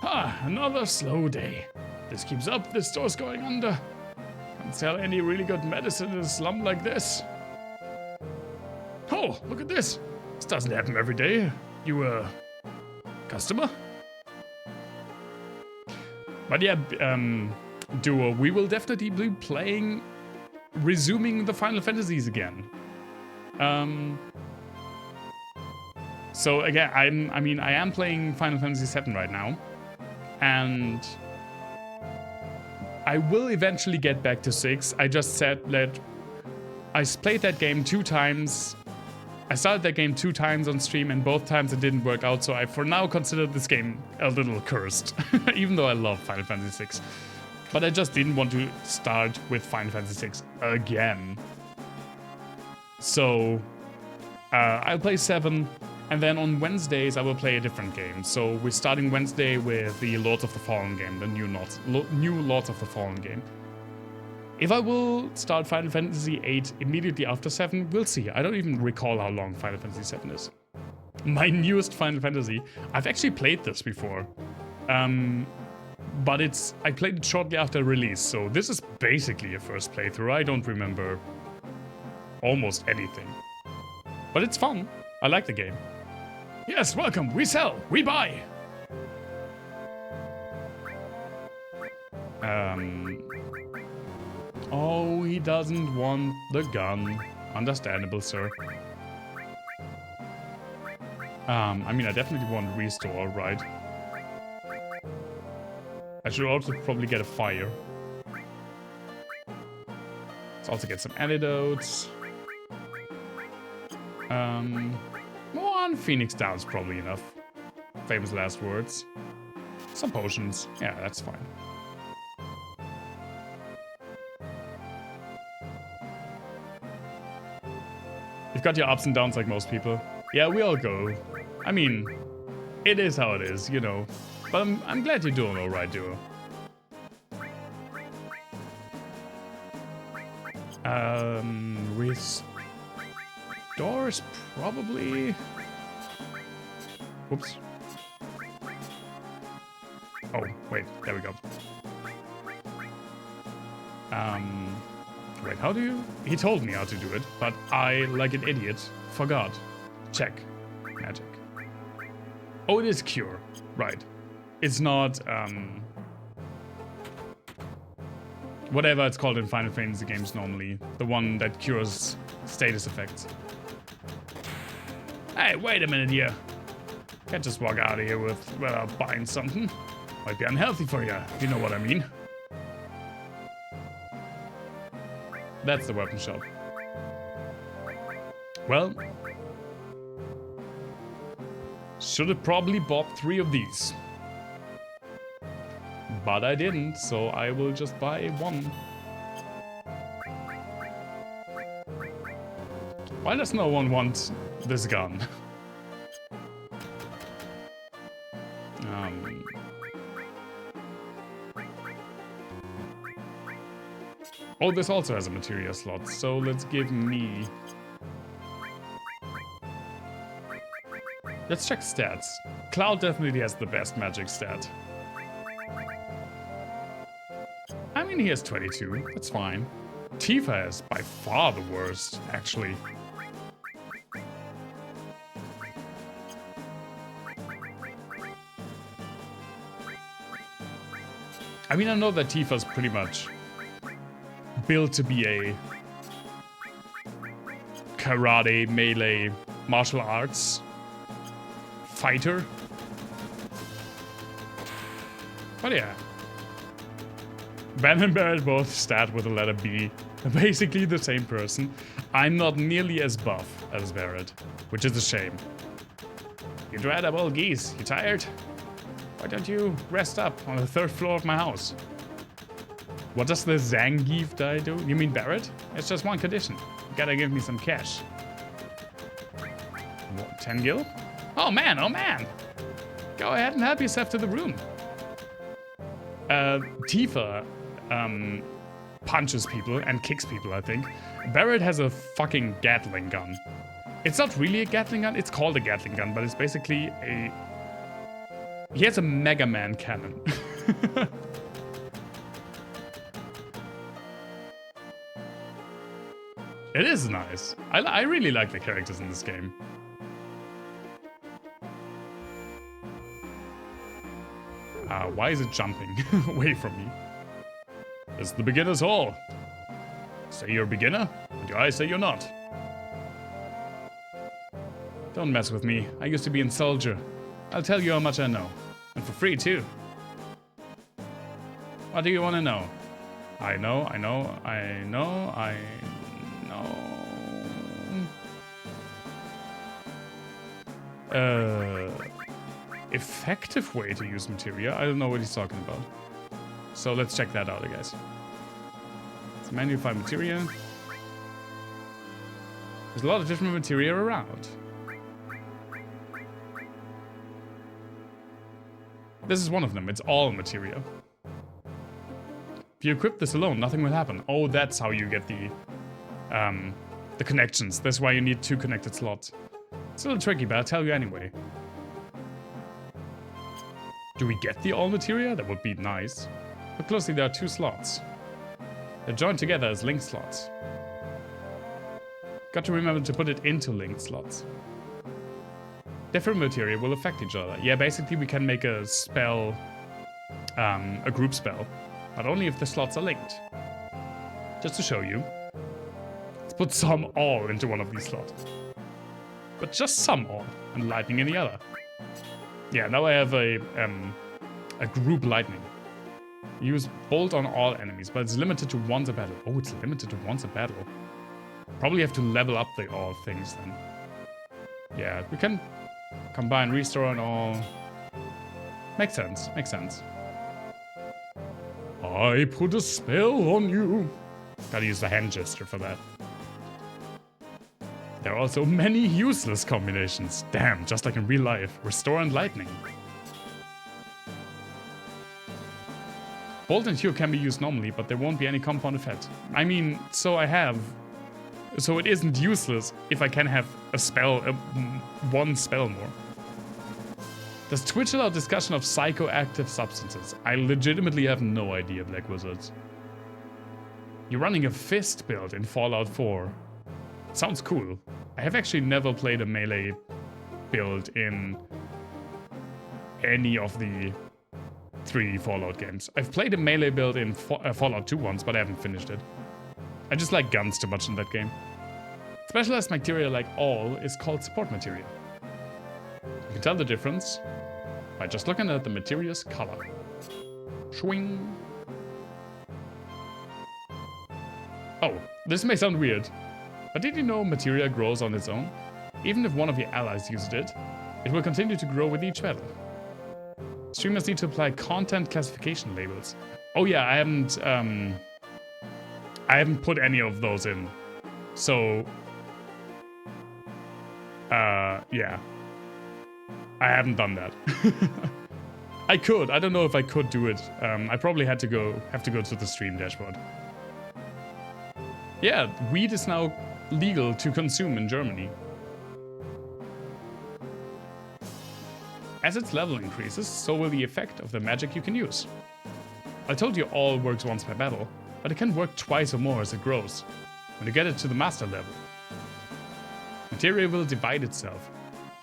Ah, another slow day. This keeps up, this store's going under. Can't sell any really good medicine in a slum like this. Oh, look at this. This doesn't happen every day. You a customer? But yeah, Duo, we will definitely be playing, resuming the Final Fantasies again. So again, I am playing Final Fantasy VII right now, and I will eventually get back to 6. I just said that I played that game 2 times. I started that game 2 times on stream, and both times it didn't work out, so I for now consider this game a little cursed, even though I love Final Fantasy VI. But I just didn't want to start with Final Fantasy VI again. So I'll play 7, and then on Wednesdays I will play a different game. So we're starting Wednesday with the Lords of the Fallen game, the new Lords of the Fallen game. If I will start Final Fantasy VIII immediately after 7, we'll see. I don't even recall how long Final Fantasy VII is. My newest Final Fantasy. I've actually played this before. But I played it shortly after release, so this is basically a first playthrough. I don't remember almost anything. But it's fun. I like the game. Yes, welcome. We sell. We buy. Oh, he doesn't want the gun. Understandable, sir. I mean, I definitely want restore, right? I should also probably get a fire. Let's also get some antidotes. One Phoenix down is probably enough. Famous last words. Some potions. Yeah, that's fine. You've got your ups and downs like most people. Yeah, we all go. I mean, it is how it is, you know. But I'm glad you're doing alright, duo. Restores probably. Oops. Oh, wait, there we go. Wait, how do you? He told me how to do it, but I, like an idiot, forgot. Check. Magic. Oh, it is cure. Right. It's not, whatever it's called in Final Fantasy games normally. The one that cures status effects. Hey, wait a minute here. Can't just walk out of here without buying something. Might be unhealthy for you, if you know what I mean. That's the weapon shop. Well, should have probably bought 3 of these. But I didn't, so I will just buy 1. Why does no one want this gun? Oh, this also has a materia slot, so let's give me... Let's check stats. Cloud definitely has the best magic stat. I mean, he has 22, that's fine. Tifa is by far the worst, actually. I mean, I know that Tifa's pretty much built to be a karate, melee, martial arts fighter. But yeah. Ben and Barrett both start with the letter B. Basically the same person. I'm not nearly as buff as Barrett, which is a shame. You dried up old geese. You tired? Why don't you rest up on the 3rd floor of my house? What does the Zangief guy do? You mean Barrett? It's just one condition. You gotta give me some cash. What, 10 gil? Oh man, oh man! Go ahead and help yourself to the room. Tifa punches people and kicks people, I think. Barrett has a fucking Gatling gun. It's not really a Gatling gun, it's called a Gatling gun, but it's basically a... He has a Mega Man cannon. It is nice. I really like the characters in this game. Why is it jumping away from me? It's the beginner's hall. Say you're a beginner, and I say you're not. Don't mess with me. I used to be in Soldier. I'll tell you how much I know. And for free, too. What do you want to know? I know. Effective way to use materia? I don't know what he's talking about. So let's check that out, I guess. Let's manually find materia. There's a lot of different materia around. This is one of them. It's all materia. If you equip this alone, nothing will happen. Oh, that's how you get the connections. That's why you need 2 connected slots. It's a little tricky, but I'll tell you anyway. Do we get the all materia? That would be nice. Look closely, there are 2 slots. They're joined together as link slots. Got to remember to put it into linked slots. Different materia will affect each other. Yeah, basically we can make a spell, a group spell, but only if the slots are linked. just to show you. Let's put some all into one of these slots. But just some all, and lightning in the other. Yeah, now I have a group lightning. Use bolt on all enemies, but it's limited to once a battle. Oh, it's limited to once a battle. Probably have to level up the all things then. Yeah, we can combine restore on all. Makes sense, makes sense. I put a spell on you. Gotta use the hand gesture for that. There are also many useless combinations. Damn, just like in real life. Restore and lightning. Bolt and Cure can be used normally, but there won't be any compound effect. I mean, so it isn't useless if I can have a spell, one spell more. Does Twitch allow discussion of psychoactive substances? I legitimately have no idea, Black Wizards. You're running a fist build in Fallout 4. Sounds cool. I have actually never played a melee build in any of the 3 Fallout games. I've played a melee build in Fallout 2 once, but I haven't finished it. I just like guns too much in that game. Specialized material like all is called support material. You can tell the difference by just looking at the material's color. Swing. Oh, this may sound weird, but did you know materia grows on its own? Even if one of your allies used it, it will continue to grow with each battle. Streamers need to apply content classification labels. Oh yeah, I haven't put any of those in. So, yeah. I haven't done that. I could. I don't know if I could do it. I probably have to go to the stream dashboard. Yeah, weed is now legal to consume in Germany. As its level increases, so will the effect of the magic you can use. I told you all works once per battle, but it can work twice or more as it grows, when you get it to the master level. Materia will divide itself,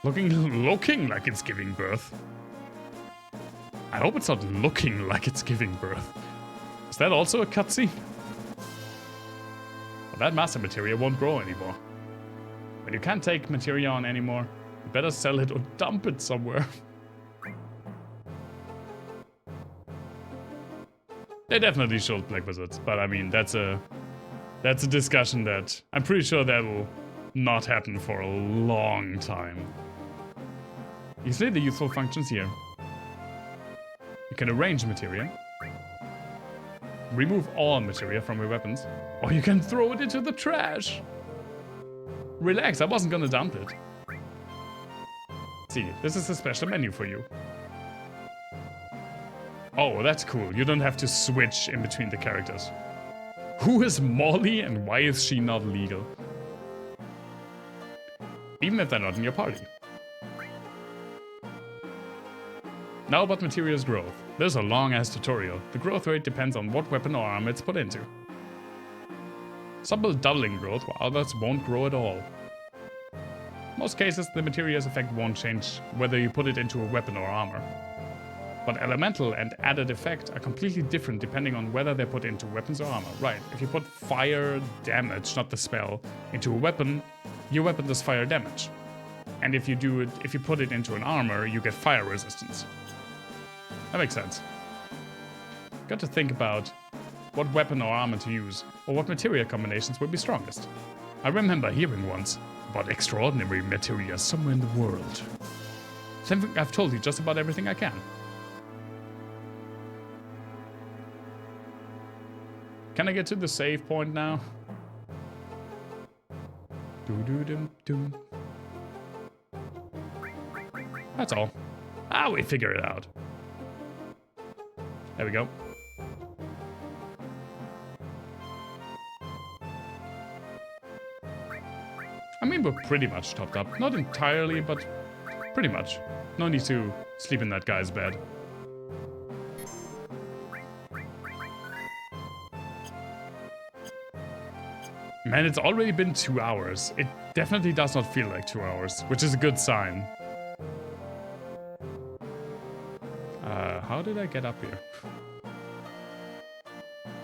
looking like it's giving birth. I hope it's not looking like it's giving birth. Is that also a cutscene? Well, that master materia won't grow anymore. When you can't take materia on anymore, you better sell it or dump it somewhere. They definitely should Black Wizards, but I mean, that's a discussion that I'm pretty sure that will not happen for a long time. You see the useful functions here. You can arrange materia, remove all materia from your weapons, or you can throw it into the trash. Relax, I wasn't gonna dump it. See, this is a special menu for you. Oh, that's cool. You don't have to switch in between the characters. Who is Molly and why is she not legal? Even if they're not in your party. Now about materials growth. There's a long-ass tutorial. The growth rate depends on what weapon or armor it's put into. Some will doubling growth, while others won't grow at all. In most cases, the material's effect won't change whether you put it into a weapon or armor. But elemental and added effect are completely different depending on whether they're put into weapons or armor. Right, if you put fire damage, not the spell, into a weapon, your weapon does fire damage. And if you put it into an armor, you get fire resistance. That makes sense. Got to think about what weapon or armor to use, or what material combinations will be strongest. I remember hearing once about extraordinary materia somewhere in the world. I've told you just about everything I can. Can I get to the save point now? Doo-doo-dum-dum. That's all. We figure it out. There we go. I mean, we're pretty much topped up. Not entirely, but pretty much. No need to sleep in that guy's bed. Man, it's already been 2 hours. It definitely does not feel like 2 hours, which is a good sign. How did I get up here?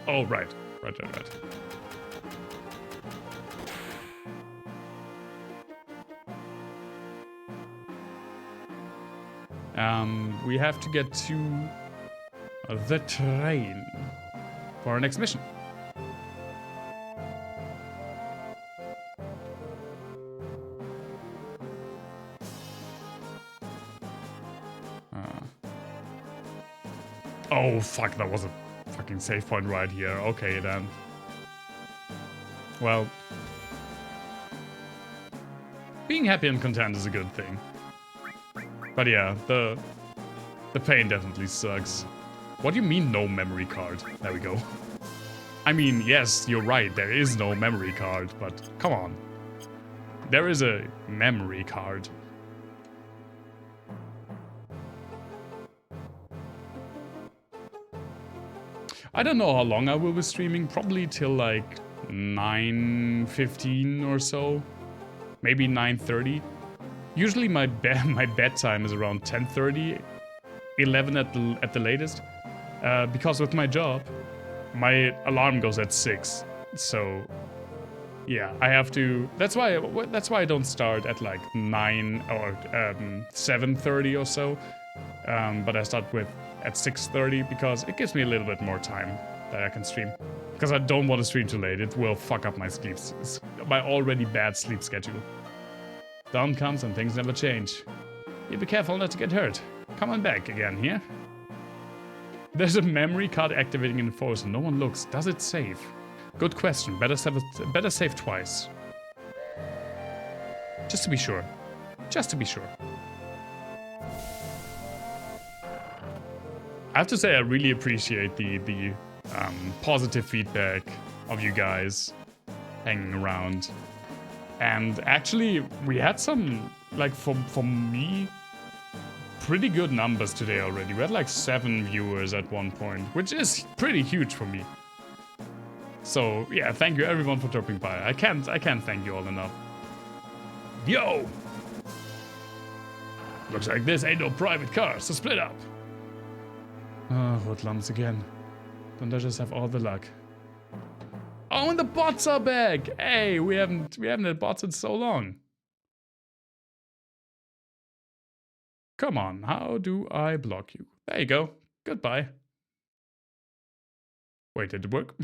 Oh, right. Right. We have to get to the train for our next mission. Oh fuck, that was a fucking save point right here. Okay then. Well, being happy and content is a good thing. But yeah, the pain definitely sucks. What do you mean no memory card? There we go. I mean, yes, you're right, there is no memory card, but come on. There is a memory card. I don't know how long I will be streaming, probably till like 9:15 or so. Maybe 9:30. Usually my bedtime is around 10:30, 11 at the latest. Because with my job, my alarm goes at 6. So yeah, I have to. That's why I don't start at like 9 or 7:30 or so. But I start at 6:30 because it gives me a little bit more time that I can stream. Because I don't want to stream too late. It will fuck up my my already bad sleep schedule. Dawn comes and things never change. You be careful not to get hurt. Come on back again here. There's a memory card activating in the forest and no one looks. Does it save? Good question. Better save twice. Just to be sure. Just to be sure. I have to say I really appreciate the positive feedback of you guys hanging around. And actually, we had some, like, for me, pretty good numbers today already. We had like 7 viewers at one point, which is pretty huge for me. So yeah, thank you everyone for dropping by. I can't thank you all enough. Yo! Looks like this ain't no private car, so split up. Oh, hoodlums again. Don't I just have all the luck? Oh, and the bots are back! Hey, we haven't had bots in so long. Come on, how do I block you? There you go. Goodbye. Wait, did it work?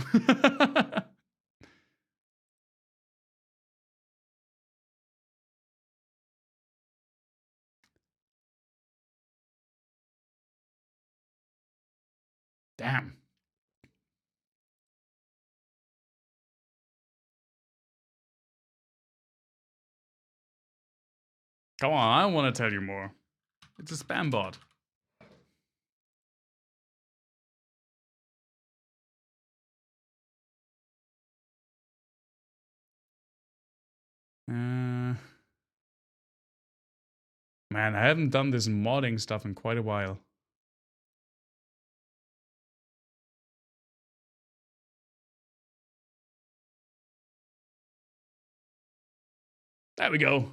Damn. Come on, I want to tell you more. It's a spam bot. Man, I haven't done this modding stuff in quite a while. There we go.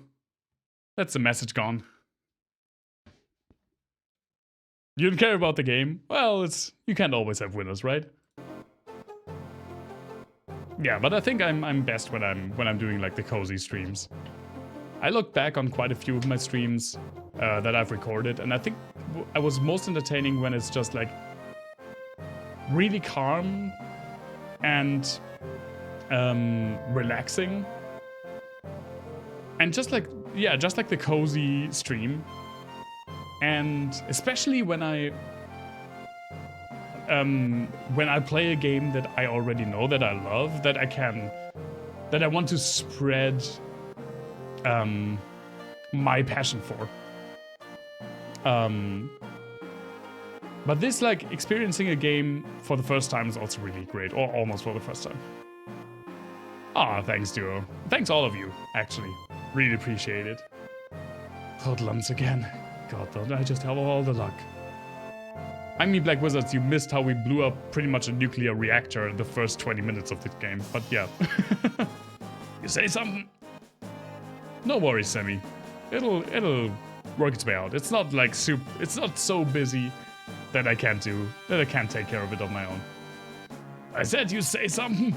That's the message gone. You don't care about the game? Well, you can't always have winners, right? Yeah, but I think I'm best when I'm doing like the cozy streams. I look back on quite a few of my streams that I've recorded, and I think I was most entertaining when it's just like really calm and relaxing, and just like the cozy stream. And especially when I play a game that I already know that I love, that I want to spread my passion for. But this, like, experiencing a game for the first time is also really great, or almost for the first time. Ah, thanks, Duo. Thanks all of you, actually. Really appreciate it. Hoodlums again. God, don't I just have all the luck. I mean, Black Wizards, you missed how we blew up pretty much a nuclear reactor in the first 20 minutes of the game, but yeah. You say something? No worries, Sammy. It'll work its way out. It's not like it's not so busy that I can't take care of it on my own. I said you say something.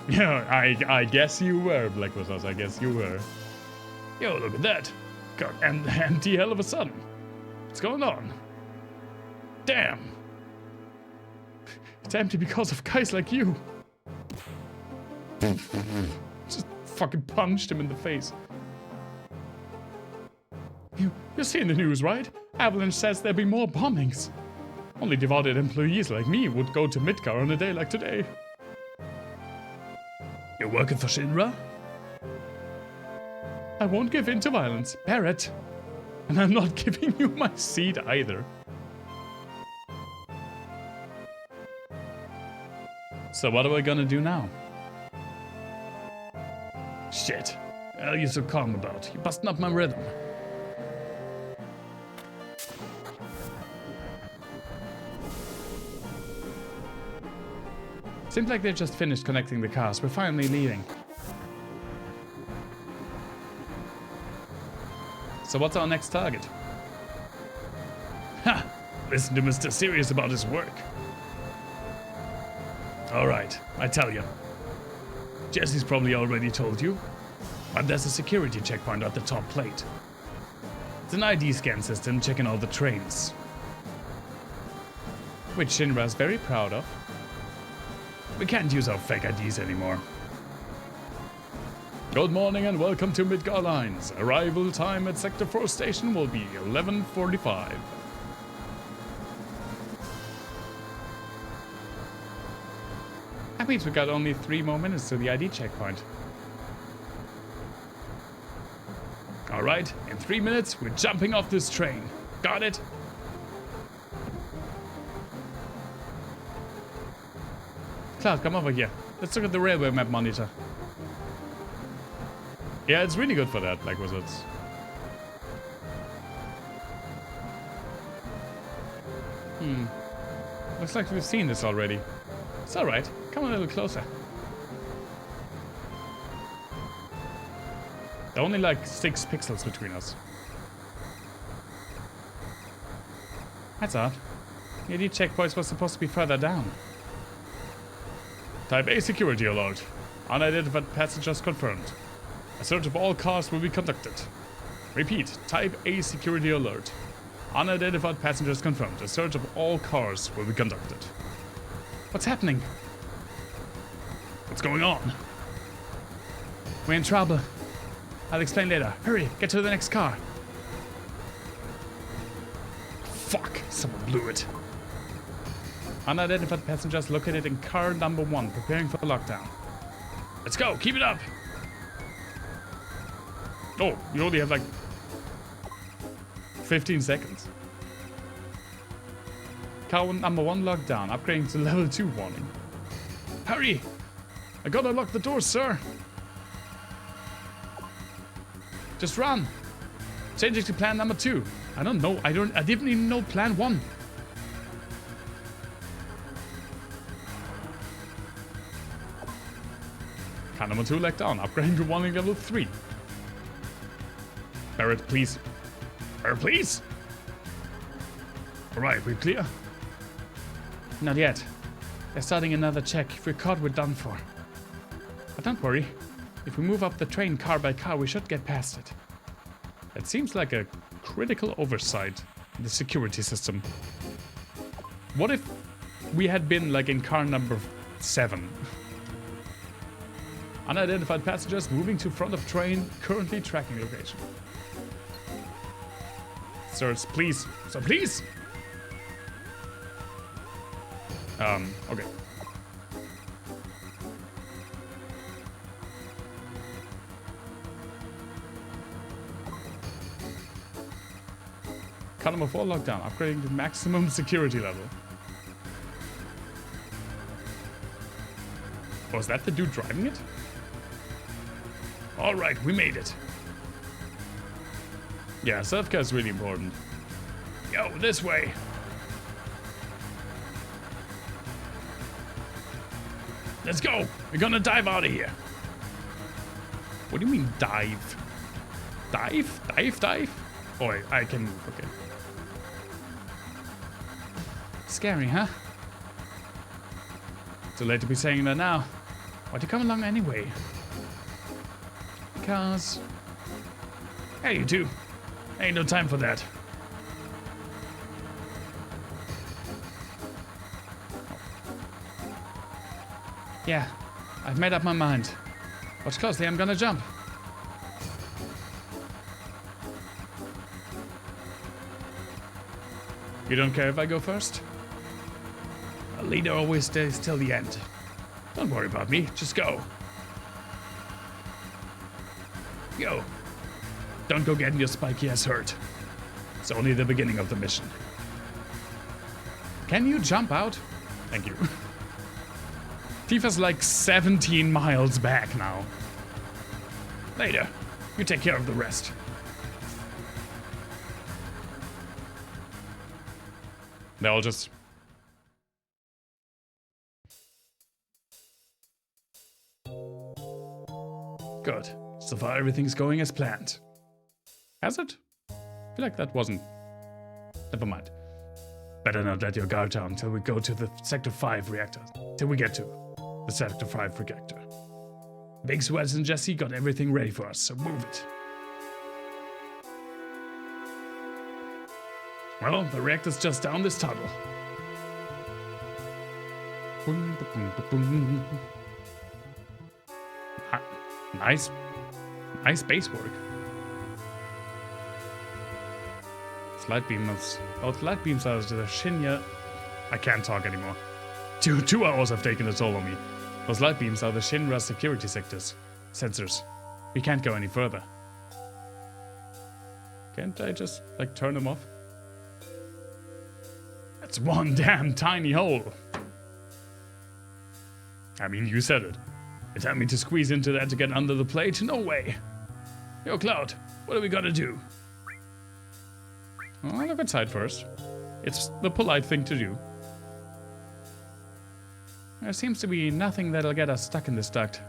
Yeah, I guess you were, Black Wizards, I guess you were. Yo, look at that. Got empty hell of a sudden. What's going on? Damn. It's empty because of guys like you. Just fucking punched him in the face. You're seeing the news, right? Avalanche says there'll be more bombings. Only devoted employees like me would go to Midgar on a day like today. You're working for Shinra? I won't give in to violence, Barrett. And I'm not giving you my seat either. So what are we gonna do now? Shit. What are you so calm about? You're busting up my rhythm. Seems like they just finished connecting the cars. We're finally leaving. So what's our next target? Ha! Listen to Mr. Serious about his work. Alright, I tell you. Jesse's probably already told you, but there's a security checkpoint at the top plate. It's an ID scan system checking all the trains. Which Shinra is very proud of. We can't use our fake IDs anymore. Good morning and welcome to Midgar Lines. Arrival time at Sector 4 station will be 11:45. That means we got only 3 more minutes to the ID checkpoint. Alright, in 3 minutes we're jumping off this train. Got it? Cloud, come over here. Let's look at the railway map monitor. Yeah, it's really good for that, like wizards. Looks like we've seen this already. It's alright. Come a little closer. There are only like 6 pixels between us. That's odd. The ID checkpoint was supposed to be further down. Type A security alert. Unidentified passengers confirmed. A search of all cars will be conducted. Repeat, type A security alert. Unidentified passengers confirmed. A search of all cars will be conducted. What's happening? What's going on? We're in trouble. I'll explain later. Hurry, get to the next car. Fuck, someone blew it. Unidentified passengers located in car number 1, preparing for lockdown. Let's go, keep it up! Oh, you only have like 15 seconds. Car number 1 locked down, upgrading to level 2 warning. Hurry! I gotta lock the doors, sir! Just run! Changing to plan number 2. I don't know, I didn't even know plan 1. Car number 2 locked down, upgrading to warning level 3. Barrett, please. Barrett, please! Alright, we're clear? Not yet. They're starting another check. If we're caught, we're done for. But don't worry. If we move up the train car by car, we should get past it. It seems like a critical oversight in the security system. What if we had been like in car number 7? Unidentified passengers moving to front of train, currently tracking location. Sirs, please. Sir, please! Okay. Car number 4 lockdown, upgrading to maximum security level. Was that the dude driving it? Alright, we made it. Yeah, self-care is really important. Yo, this way. Let's go. We're gonna dive out of here. What do you mean dive? Dive? Dive? Oh, I can move, okay. Scary, huh? Too late to be saying that now. Why'd you come along anyway? Because Hey, you two. Ain't no time for that. Yeah, I've made up my mind. Watch closely, I'm gonna jump. You don't care if I go first? A leader always stays till the end. Don't worry about me, just go. Yo. Don't go getting your spiky ass hurt. It's only the beginning of the mission. Can you jump out? Thank you. Tifa's like 17 miles back now. Later, you take care of the rest. They're all just... Good. So far everything's going as planned. Has it? I feel like that wasn't... Never mind. Better not let your guard down until we go to the Sector 5 reactor. Till we get to the Sector 5 reactor. Big Sweats and Jesse got everything ready for us, so move it. Well, the reactor's just down this tunnel. Nice base work. Light beams. Oh, light beams are the Shinya. I can't talk anymore. Two hours have taken a toll on me. Those light beams are the Shinra security sensors. We can't go any further. Can't I just, like, turn them off? That's one damn tiny hole. I mean, you said it. You tell me to squeeze into that to get under the plate? No way. Yo, Cloud, what are we gonna do? Oh, look inside first. It's the polite thing to do. There seems to be nothing that'll get us stuck in this duct.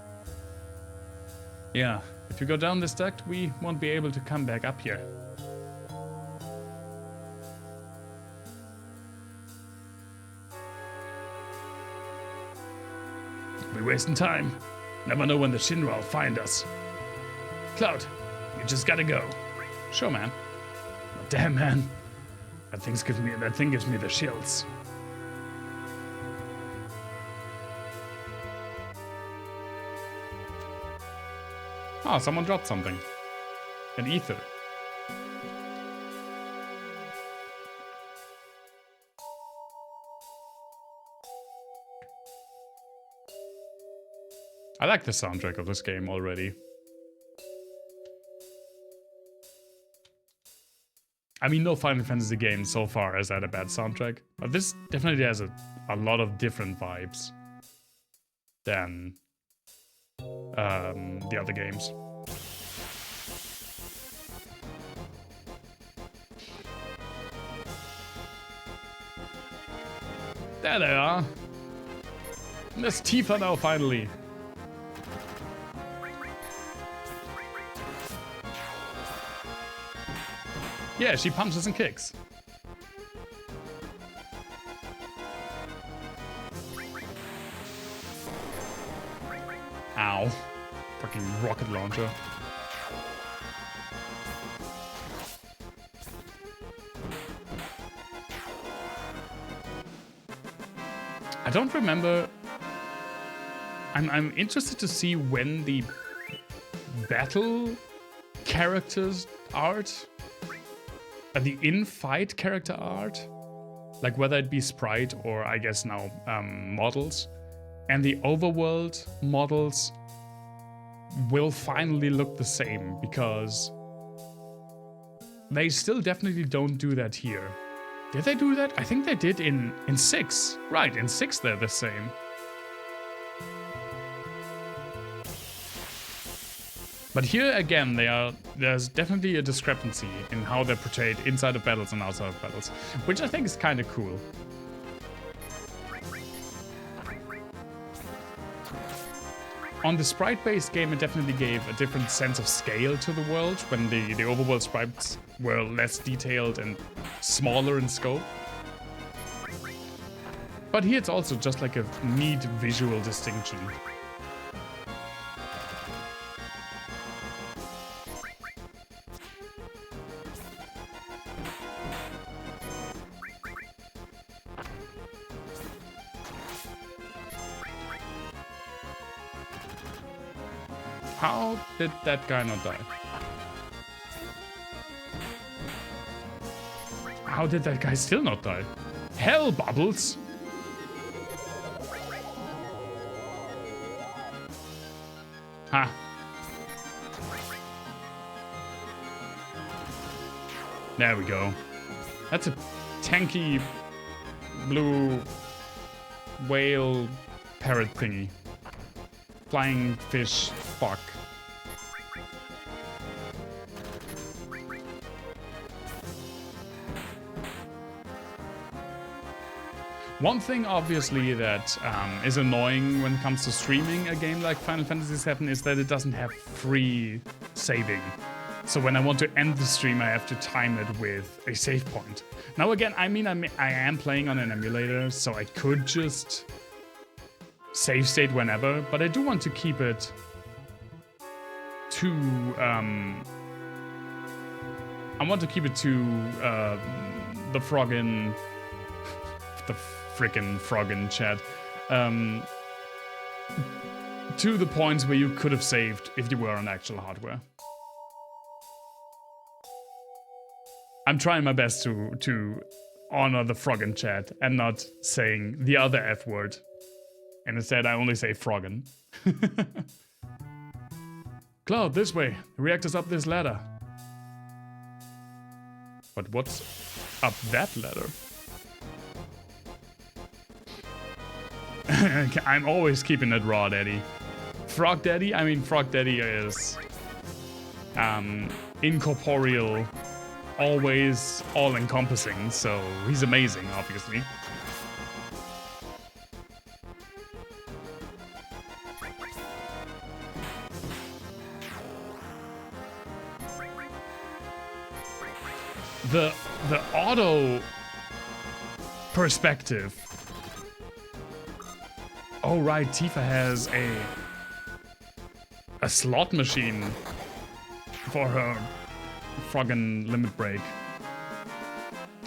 Yeah, if you go down this duct, we won't be able to come back up here. We're wasting time. Never know when the Shinra will find us. Cloud, you just gotta go. Sure, man. Damn, man. That thing gives me the chills. Oh, someone dropped something. An ether. I like the soundtrack of this game already. I mean, no Final Fantasy game so far has had a bad soundtrack, but this definitely has a lot of different vibes than the other games. There they are. There's Tifa now, finally. Yeah, she punches and kicks. Ow. Fucking rocket launcher. I don't remember. I'm interested to see when the battle characters art, the in-fight character art, like whether it be sprite or I guess now models, and the overworld models will finally look the same, because they still definitely don't do that here. Did they do that? I think they did in 6. Right, in 6 they're the same. But here again, there's definitely a discrepancy in how they're portrayed inside of battles and outside of battles, which I think is kind of cool. On the sprite-based game, it definitely gave a different sense of scale to the world when the overworld sprites were less detailed and smaller in scope. But here it's also just like a neat visual distinction. How did that guy not die? How did that guy still not die? Hell, Bubbles! Ha! There we go. That's a tanky blue whale parrot thingy. Flying fish fuck. One thing, obviously, that is annoying when it comes to streaming a game like Final Fantasy VII is that it doesn't have free saving. So when I want to end the stream, I have to time it with a save point. Now again, I am playing on an emulator, so I could just save state whenever, but I do want to keep it to I want to keep it to the froggen, the frickin' froggen chat, to the points where you could have saved if you were on actual hardware. I'm trying my best to honor the froggen chat and not saying the other F word. And instead I only say froggen. Cloud, this way. The reactor's up this ladder. But what's up that ladder? I'm always keeping it raw, Daddy. Frog Daddy? I mean, Frog Daddy is incorporeal, always all-encompassing, so he's amazing, obviously. The auto perspective. Oh right, Tifa has a slot machine for her froggen limit break.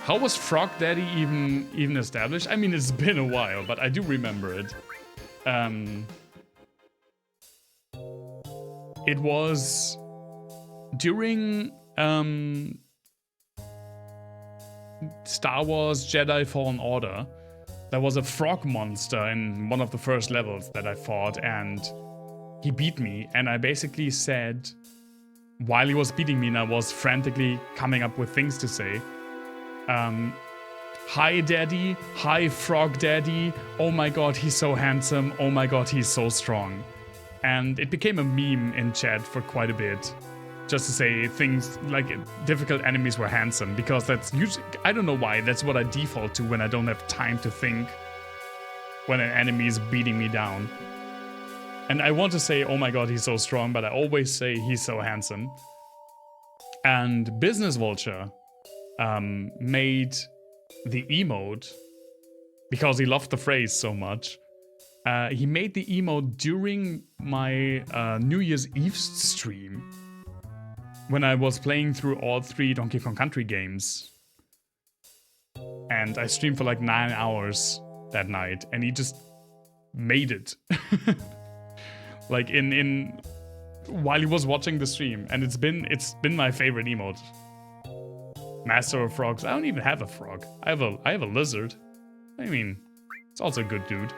How was Frog Daddy even established? I mean, it's been a while, but I do remember it. It was during Star Wars Jedi Fallen Order. There was a frog monster in one of the first levels that I fought, and he beat me, and I basically said, while he was beating me and I was frantically coming up with things to say, hi Daddy, hi Frog Daddy, oh my god he's so handsome, oh my god he's so strong. And it became a meme in chat for quite a bit. Just to say things like difficult enemies were handsome, because that's usually, I don't know why, that's what I default to when I don't have time to think when an enemy is beating me down. And I want to say, oh my god, he's so strong, but I always say he's so handsome. And Business Vulture made the emote, because he loved the phrase so much, he made the emote during my New Year's Eve stream, when I was playing through all 3 Donkey Kong Country games. And I streamed for like 9 hours that night, and he just made it. Like in while he was watching the stream, and it's been my favorite emote. Master of Frogs. I don't even have a frog. I have a lizard. I mean, it's also a good dude.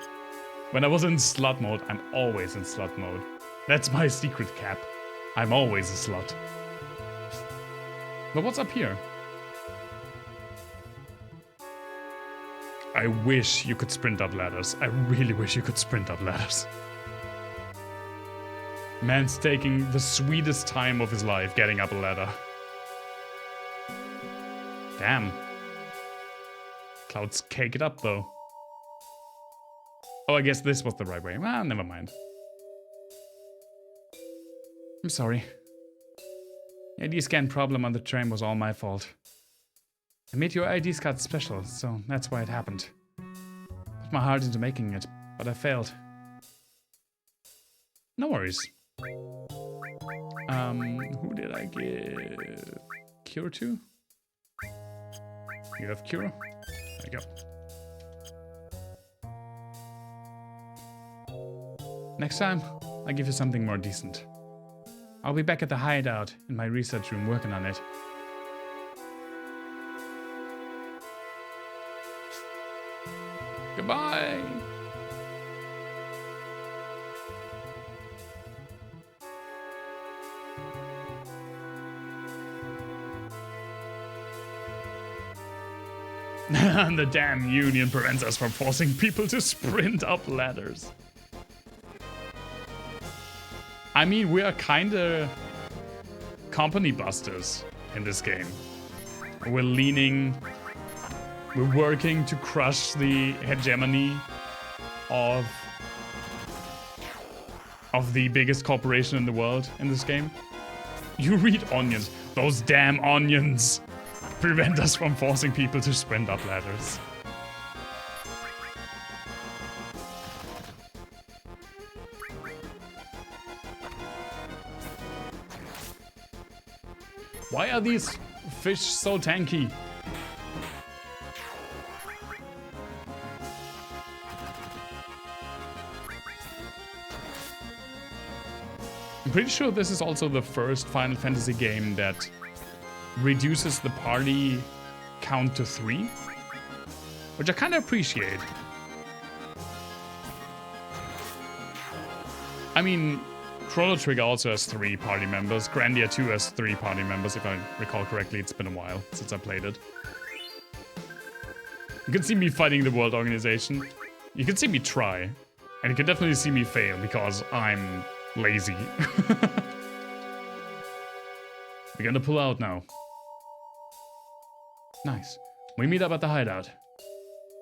When I was in slut mode, I'm always in slut mode. That's my secret cap. I'm always a slut. But what's up here? I wish you could sprint up ladders. I really wish you could sprint up ladders. Man's taking the sweetest time of his life getting up a ladder. Damn. Clouds cake it up though. Oh, I guess this was the right way. Well, never mind. I'm sorry. The ID scan problem on the train was all my fault. I made your ID card special, so that's why it happened. Put my heart into making it, but I failed. No worries. Who did I give Cure to? You have Cure? There you go. Next time, I'll give you something more decent. I'll be back at the hideout in my research room working on it. Goodbye! The damn union prevents us from forcing people to sprint up ladders. I mean, we are kinda company busters in this game. We're working to crush the hegemony of the biggest corporation in the world in this game. You read onions. Those damn onions prevent us from forcing people to sprint up ladders. Why are these fish so tanky? I'm pretty sure this is also the first Final Fantasy game that reduces the party count to 3, which I kind of appreciate. I mean, Chrono Trigger also has 3 party members. Grandia 2 has 3 party members, if I recall correctly. It's been a while since I played it. You can see me fighting the World Organization. You can see me try. And you can definitely see me fail because I'm lazy. We're gonna pull out now. Nice. We meet up at the hideout.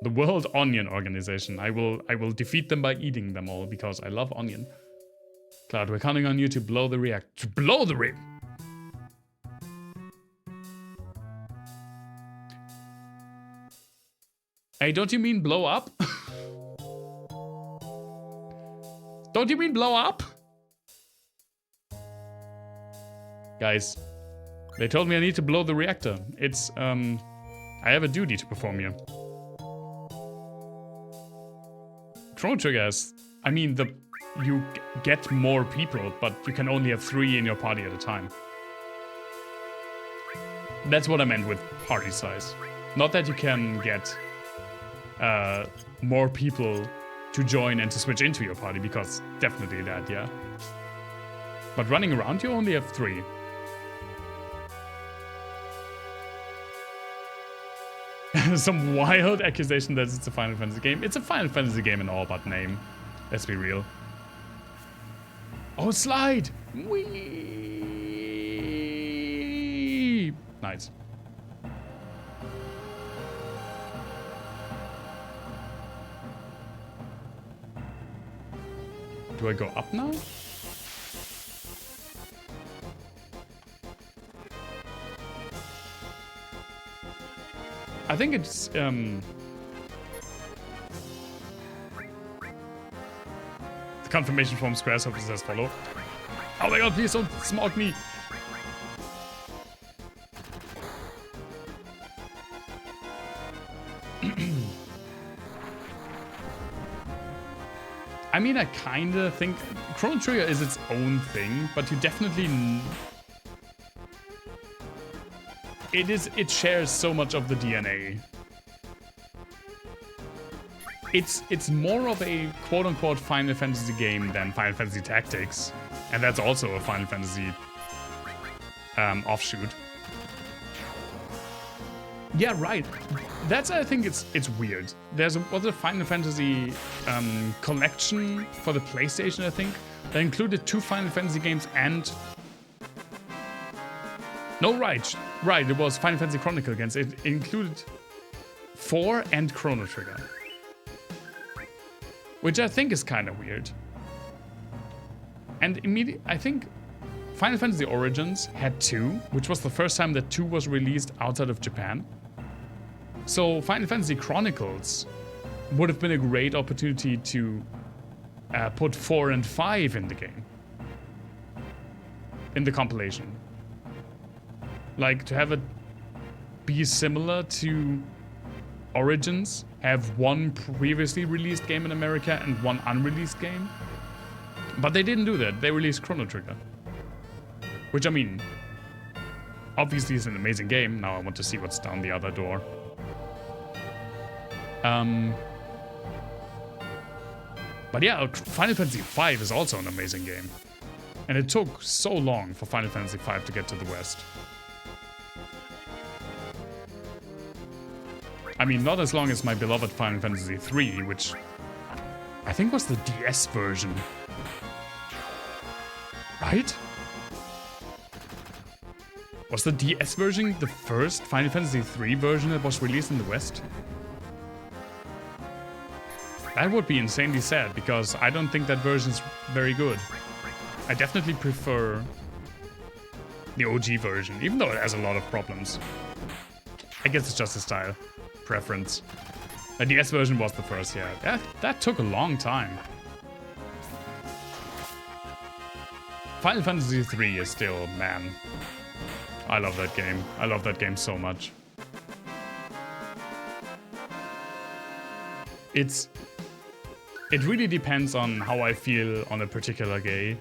The World Onion Organization. I will defeat them by eating them all because I love onion. Cloud, we're counting on you to blow the reactor. To blow the reactor! Hey, don't you mean blow up? Don't you mean blow up? Guys, they told me I need to blow the reactor. It's, I have a duty to perform here. Chrono Trigger has, I mean, you get more people, but you can only have 3 in your party at a time. That's what I meant with party size. Not that you can get more people to join and to switch into your party, because definitely that, yeah. But running around, you only have 3. Some wild accusation that it's a Final Fantasy game. It's a Final Fantasy game in all but name. Let's be real. Oh, slide! Whee! Nice. Do I go up now? I think it's, the confirmation from Squaresoft is as follow. Oh my god, please don't smoke me! I mean, I kinda think Chrono Trigger is its own thing, but you definitely... It shares so much of the DNA. It's more of a quote-unquote Final Fantasy game than Final Fantasy Tactics. And that's also a Final Fantasy offshoot. Yeah, right. I think it's weird. Was a Final Fantasy collection for the PlayStation, I think, that included 2 Final Fantasy games and... No, right, it was Final Fantasy Chronicle games. It included 4 and Chrono Trigger. Which I think is kind of weird. And I think Final Fantasy Origins had 2, which was the first time that 2 was released outside of Japan. So Final Fantasy Chronicles would have been a great opportunity to put 4 and 5 in the game. In the compilation. Like, to have it be similar to Origins, have 1 previously released game in America and 1 unreleased game. But they didn't do that. They released Chrono Trigger. Which, I mean, obviously is an amazing game. Now I want to see what's down the other door. But yeah, Final Fantasy V is also an amazing game. And it took so long for Final Fantasy V to get to the West. I mean, not as long as my beloved Final Fantasy III, which I think was the DS version. Right? Was the DS version the first Final Fantasy III version that was released in the West? That would be insanely sad, because I don't think that version's very good. I definitely prefer the OG version, even though it has a lot of problems. I guess it's just a style preference. The DS version was the first, yeah. That took a long time. Final Fantasy III is still, man. I love that game. I love that game so much. It really depends on how I feel on a particular day.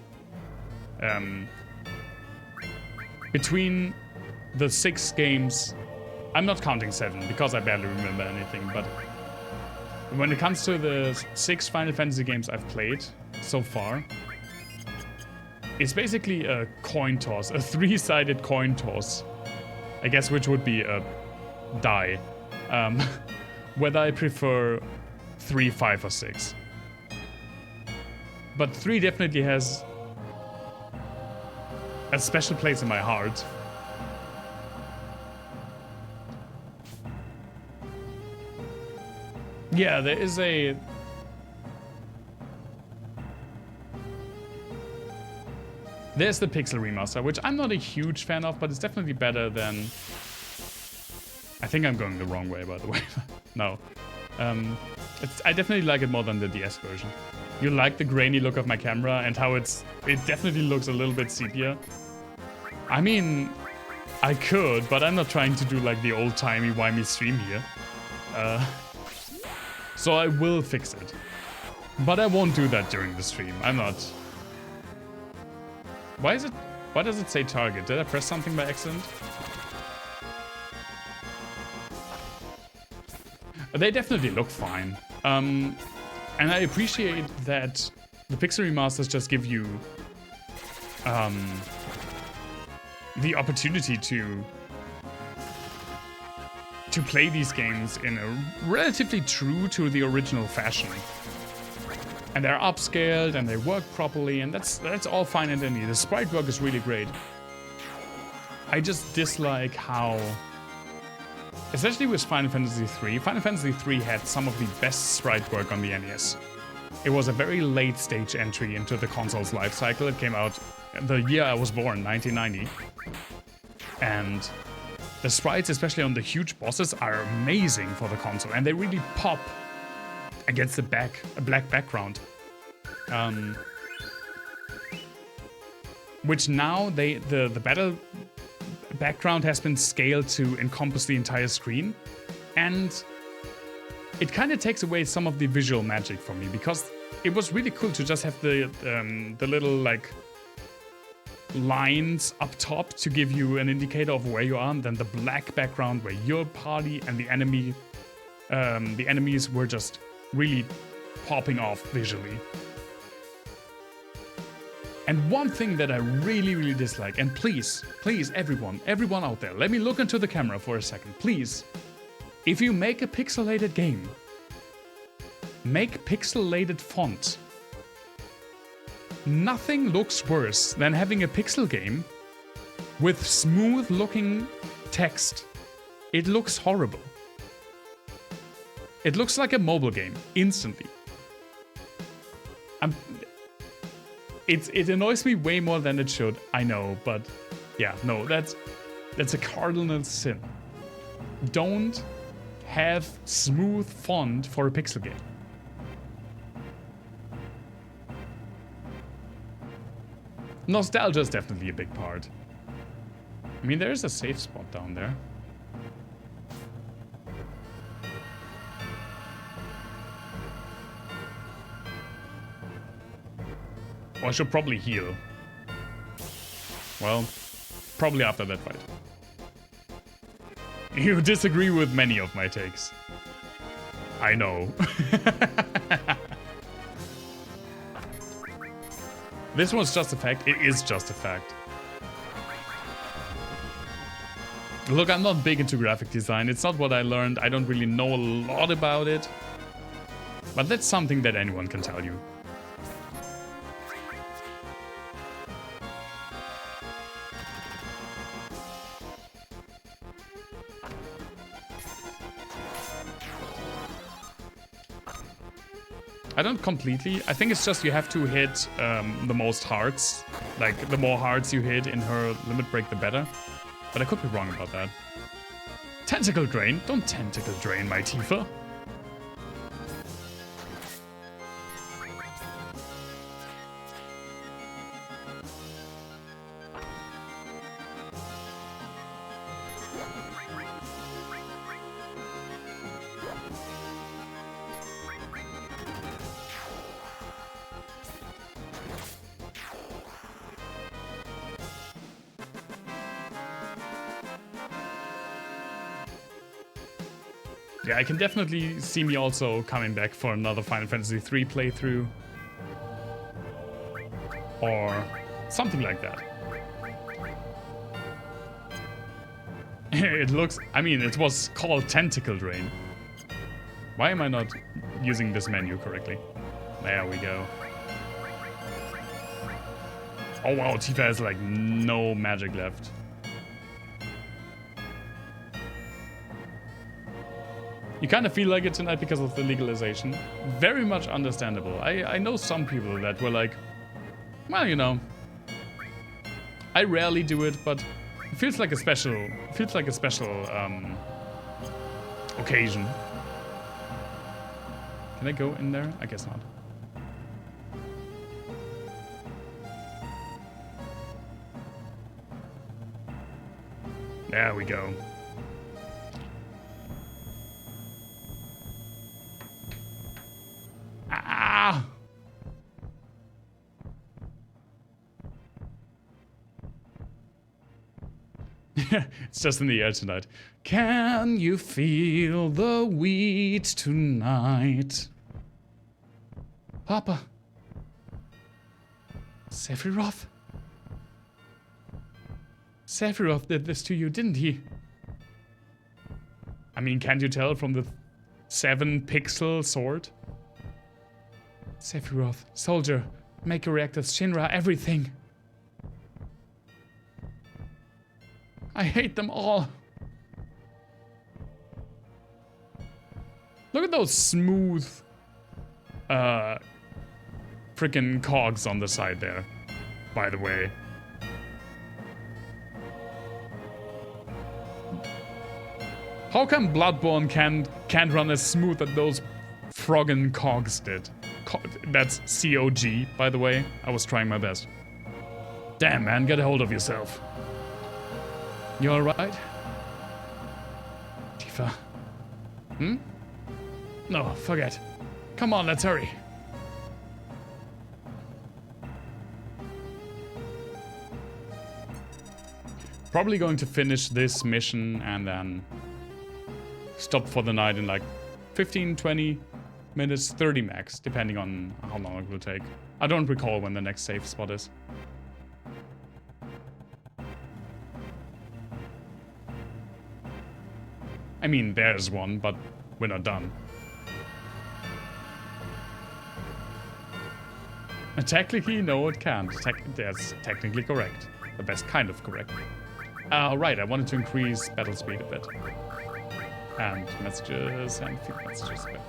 Between the 6 games, I'm not counting 7 because I barely remember anything, but when it comes to the 6 Final Fantasy games I've played so far, it's basically a coin toss, a 3-sided coin toss, I guess, which would be a die, whether I prefer 3, 5, or 6. But 3 definitely has a special place in my heart. Yeah, there's the Pixel Remaster, which I'm not a huge fan of, but it's definitely better than... I think I'm going the wrong way, by the way. No. I definitely like it more than the DS version. You like the grainy look of my camera and how it definitely looks a little bit sepia. I mean, I could, but I'm not trying to do like the old-timey-wimey stream here. So I will fix it. But I won't do that during the stream. I'm not... Why does it say target? Did I press something by accident? They definitely look fine. And I appreciate that the Pixel Remasters just give you the opportunity to play these games in a relatively true to the original fashion. And they're upscaled and they work properly, and that's all fine and dandy. The sprite work is really great. I just dislike how, especially with Final Fantasy III, Final Fantasy III had some of the best sprite work on the NES. It was a very late stage entry into the console's life cycle. It came out the year I was born, 1990. And the sprites, especially on the huge bosses, are amazing for the console, and they really pop against a black background. Which now the battle background has been scaled to encompass the entire screen, and it kind of takes away some of the visual magic from me, because it was really cool to just have the little like lines up top to give you an indicator of where you are, and then the black background where your party and the enemies were just really popping off visually. And one thing that I really, really dislike, and please, everyone out there, let me look into the camera for a second, please. If you make a pixelated game, make pixelated font. Nothing looks worse than having a pixel game with smooth looking text. It looks horrible. It looks like a mobile game, instantly. It annoys me way more than it should, I know, but yeah, no, that's a cardinal sin. Don't have smooth font for a pixel game. Nostalgia is definitely a big part. I mean, there is a safe spot down there. Well, I should probably heal. Well, probably after that fight. You disagree with many of my takes. I know. This one's just a fact. It is just a fact. Look, I'm not big into graphic design. It's not what I learned. I don't really know a lot about it. But that's something that anyone can tell you. I don't completely. I think it's just you have to hit the most hearts. Like, the more hearts you hit in her limit break, the better. But I could be wrong about that. Tentacle Drain? Don't Tentacle Drain my Tifa. Yeah, I can definitely see me also coming back for another Final Fantasy III playthrough. Or something like that. It looks... I mean, it was called Tentacle Drain. Why am I not using this menu correctly? There we go. Oh wow, Tifa has like no magic left. You kind of feel like it tonight because of the legalization. Very much understandable. I know some people that were like, well, you know, I rarely do it, but it feels like a special, occasion. Can I go in there? I guess not. There we go. Ah! It's just in the air tonight. Can you feel the wheat tonight? Papa. Sephiroth? Sephiroth did this to you, didn't he? I mean, can't you tell from the 7-pixel sword? Sephiroth, soldier, Maker Reactors, Shinra, everything. I hate them all. Look at those smooth freaking cogs on the side there, by the way. How come Bloodborne can't run as smooth as those froggin' cogs did? That's COG, by the way. I was trying my best. Damn, man, get a hold of yourself. You alright? Tifa. Hmm? No, forget. Come on, let's hurry. Probably going to finish this mission and then stop for the night in like 15, 20 minutes, 30 max, depending on how long it will take. I don't recall when the next safe spot is. I mean, there's one, but we're not done. And technically, no, it can't. That's technically correct. The best kind of correct. Right, I wanted to increase battle speed a bit. And messages and field messages a bit.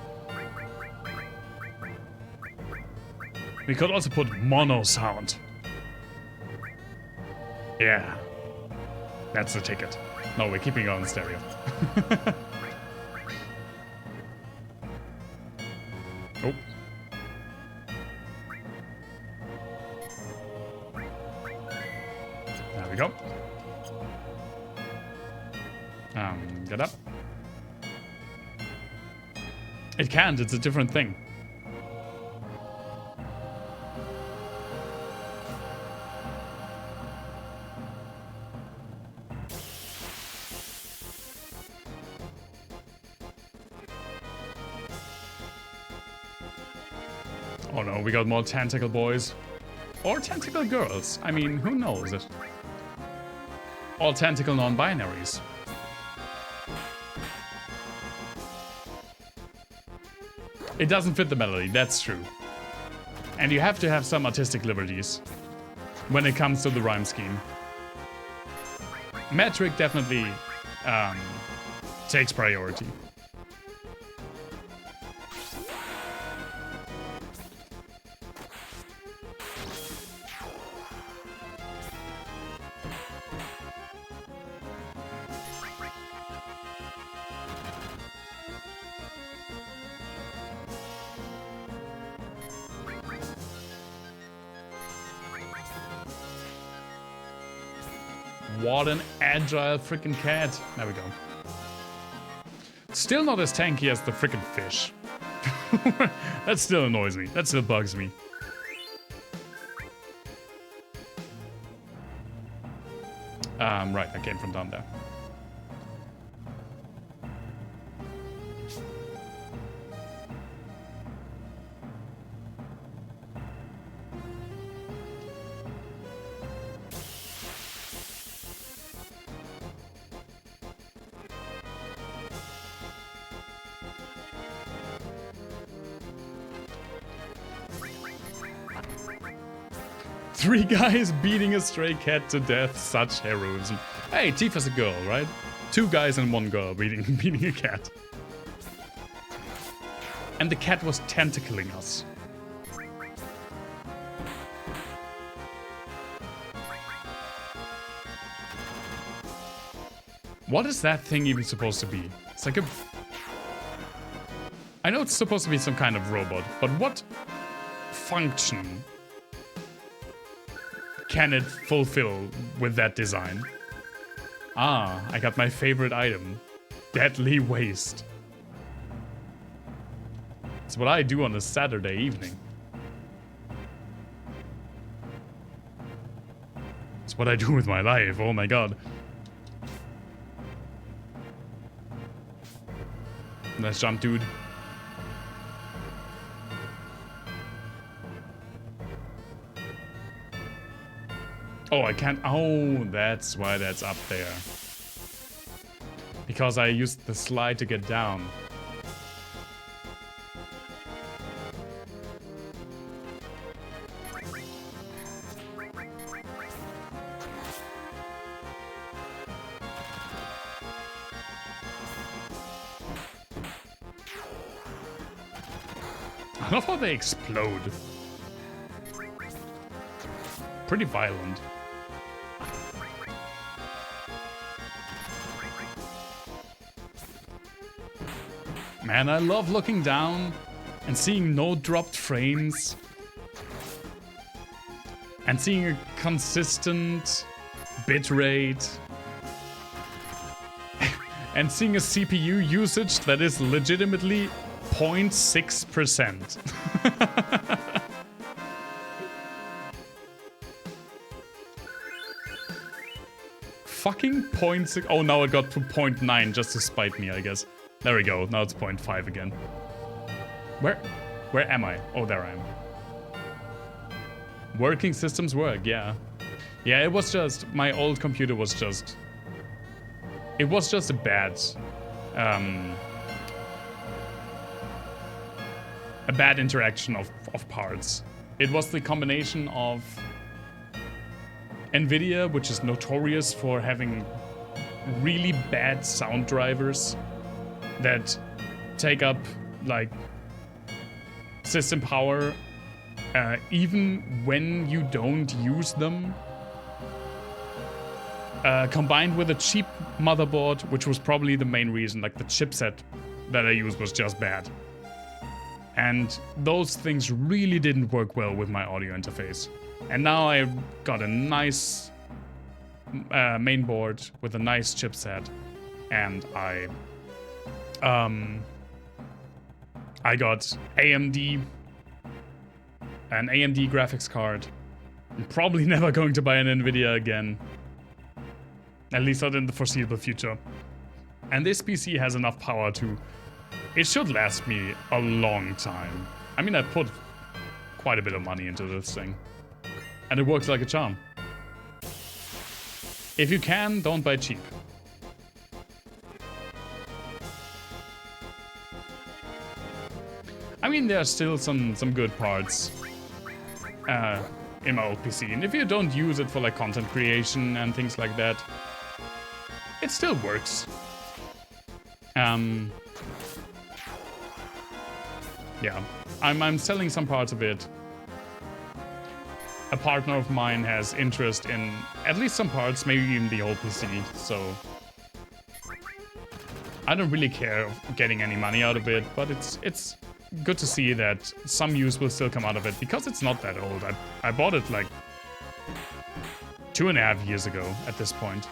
We could also put mono sound. Yeah. That's the ticket. No, we're keeping it on stereo. Oh. There we go. Get up. It can't, it's a different thing. Oh no, we got more tentacle boys. Or tentacle girls. I mean, who knows it? All tentacle non-binaries. It doesn't fit the melody, that's true. And you have to have some artistic liberties when it comes to the rhyme scheme. Metric definitely takes priority. What an agile freaking cat. There we go. Still not as tanky as the freaking fish. That still annoys me. That still bugs me. Right, I came from down there. Three guys beating a stray cat to death, such heroism. Hey, Tifa's a girl, right? Two guys and one girl beating a cat. And the cat was tentacling us. What is that thing even supposed to be? It's like a... I know it's supposed to be some kind of robot, but what function can it fulfill with that design? Ah, I got my favorite item. Deadly Waste. It's what I do on a Saturday evening. It's what I do with my life, oh my god. Nice jump, dude. Oh, I can't. Oh, that's why that's up there. Because I used the slide to get down. I love how they explode. Pretty violent. Man, I love looking down and seeing no dropped frames. And seeing a consistent bitrate. And seeing a CPU usage that is legitimately 0.6%. Fucking 0.6. Oh, now it got to 0.9 just to spite me, I guess. There we go. Now it's 0.5 again. Where am I? Oh, there I am. Working systems work, yeah. Yeah, it was just... My old computer was just... It was just a bad... a bad interaction of parts. It was the combination of NVIDIA, which is notorious for having really bad sound drivers that take up, like, system power even when you don't use them. Combined with a cheap motherboard, which was probably the main reason. Like, the chipset that I used was just bad. And those things really didn't work well with my audio interface. And now I got a nice main board with a nice chipset, and I got an AMD graphics card. I'm probably never going to buy an NVIDIA again. At least not in the foreseeable future. And this PC has enough power to... It should last me a long time. I mean, I put quite a bit of money into this thing. And it works like a charm. If you can, don't buy cheap. I mean, there are still some good parts in my old PC, and if you don't use it for like content creation and things like that, it still works. Yeah, I'm selling some parts of it. A partner of mine has interest in at least some parts, maybe even the whole PC, so I don't really care getting any money out of it, but it's good to see that some use will still come out of it because it's not that old. I bought it like 2.5 years ago at this point,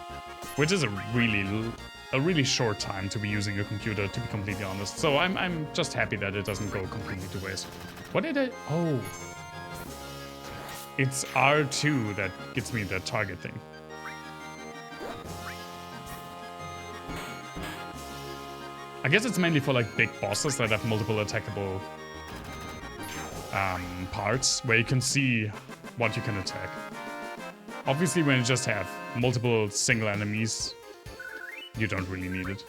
which is a really short time to be using a computer, to be completely honest. So I'm just happy that it doesn't go completely to waste. What did I... Oh. It's R2 that gets me the target thing. I guess it's mainly for like big bosses that have multiple attackable parts where you can see what you can attack. Obviously, when you just have multiple single enemies, you don't really need it.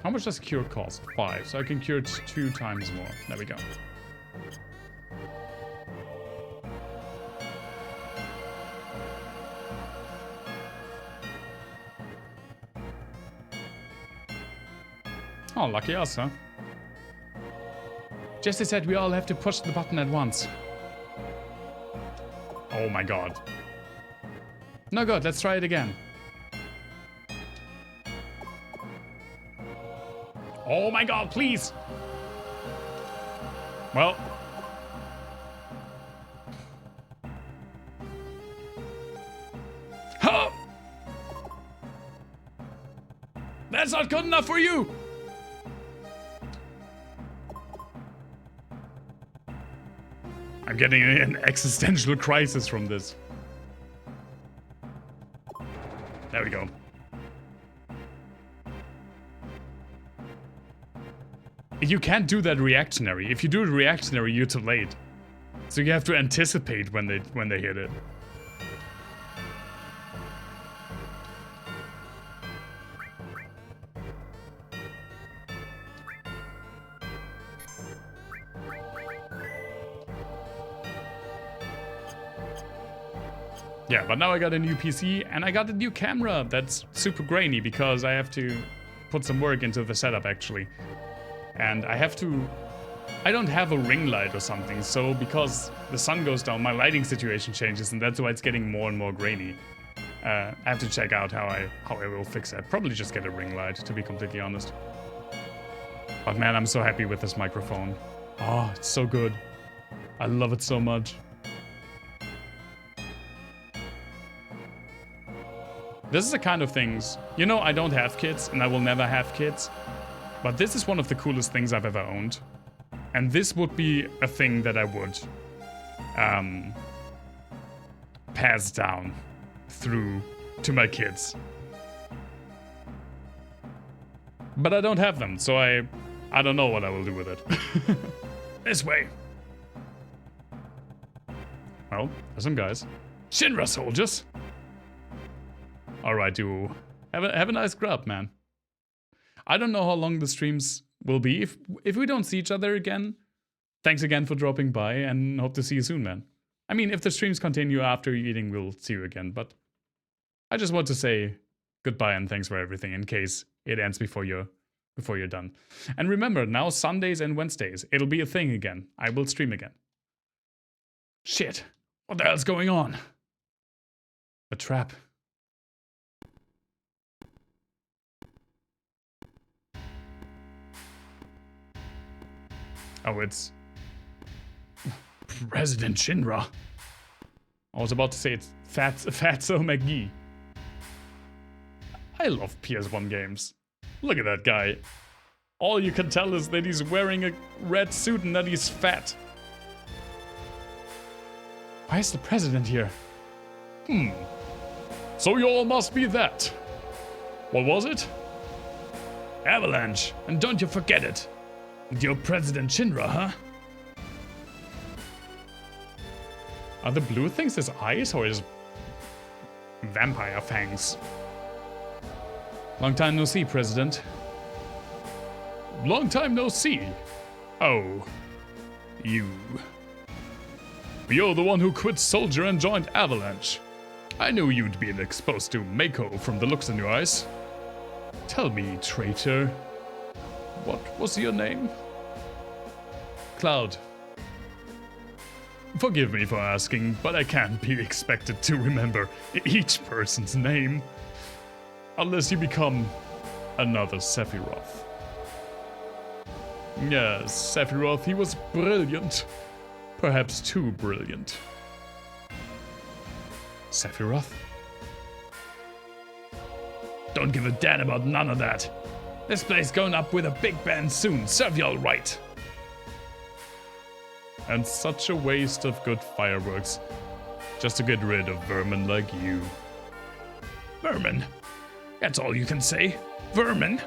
How much does cure cost? 5, so I can cure it 2 times more. There we go. Oh, lucky us, huh? Jesse said we all have to push the button at once. Oh my god. No good, let's try it again. Oh my god, please! Well. Huh! That's not good enough for you! I'm getting an existential crisis from this. There we go. You can't do that reactionary. If you do it reactionary, you're too late. So you have to anticipate when they hit it. Yeah, but now I got a new PC and I got a new camera that's super grainy because I have to put some work into the setup actually. And I don't have a ring light or something, so because the sun goes down, my lighting situation changes and that's why it's getting more and more grainy. I have to check out how I will fix that. Probably just get a ring light, to be completely honest. But man, I'm so happy with this microphone. Oh, it's so good. I love it so much. This is the kind of things, you know, I don't have kids and I will never have kids, but this is one of the coolest things I've ever owned. And this would be a thing that I would pass down through to my kids. But I don't have them, so I don't know what I will do with it. This way. Well, there's some guys. Shinra soldiers! Alright, you have a nice grub, man. I don't know how long the streams will be. If we don't see each other again, thanks again for dropping by and hope to see you soon, man. I mean, if the streams continue after eating, we'll see you again, but I just want to say goodbye and thanks for everything in case it ends before you're done. And remember, now Sundays and Wednesdays, it'll be a thing again. I will stream again. Shit, what the hell's going on? A trap. Oh, it's President Shinra. I was about to say it's Fatso McGee. I love PS1 games. Look at that guy. All you can tell is that he's wearing a red suit and that he's fat. Why is the president here? So you all must be that. What was it? Avalanche, and don't you forget it. And you're President Shinra, huh? Are the blue things his eyes or his vampire fangs? Long time no see, President. Long time no see. Oh, you. You're the one who quit Soldier and joined Avalanche. I knew you'd been exposed to Mako from the looks in your eyes. Tell me, traitor, what was your name? Cloud. Forgive me for asking, but I can't be expected to remember each person's name. Unless you become another Sephiroth. Yes, Sephiroth, he was brilliant. Perhaps too brilliant. Sephiroth? Don't give a damn about none of that. This place going up with a big band soon. Serve y'all right. And such a waste of good fireworks. Just to get rid of vermin like you. Vermin? That's all you can say? Vermin?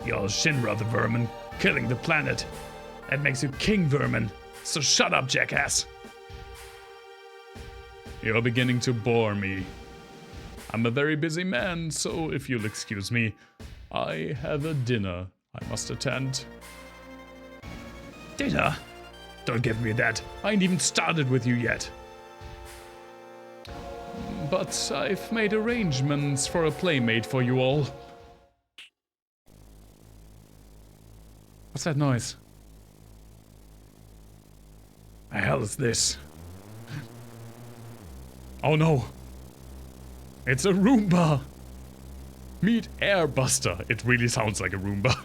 Y'all Shinra the vermin, killing the planet. That makes you King Vermin. So shut up, jackass. You're beginning to bore me. I'm a very busy man, so if you'll excuse me, I have a dinner I must attend. Dinner? Don't give me that. I ain't even started with you yet. But I've made arrangements for a playmate for you all. What's that noise? The hell is this? Oh no! It's a Roomba! Meet Airbuster. It really sounds like a Roomba.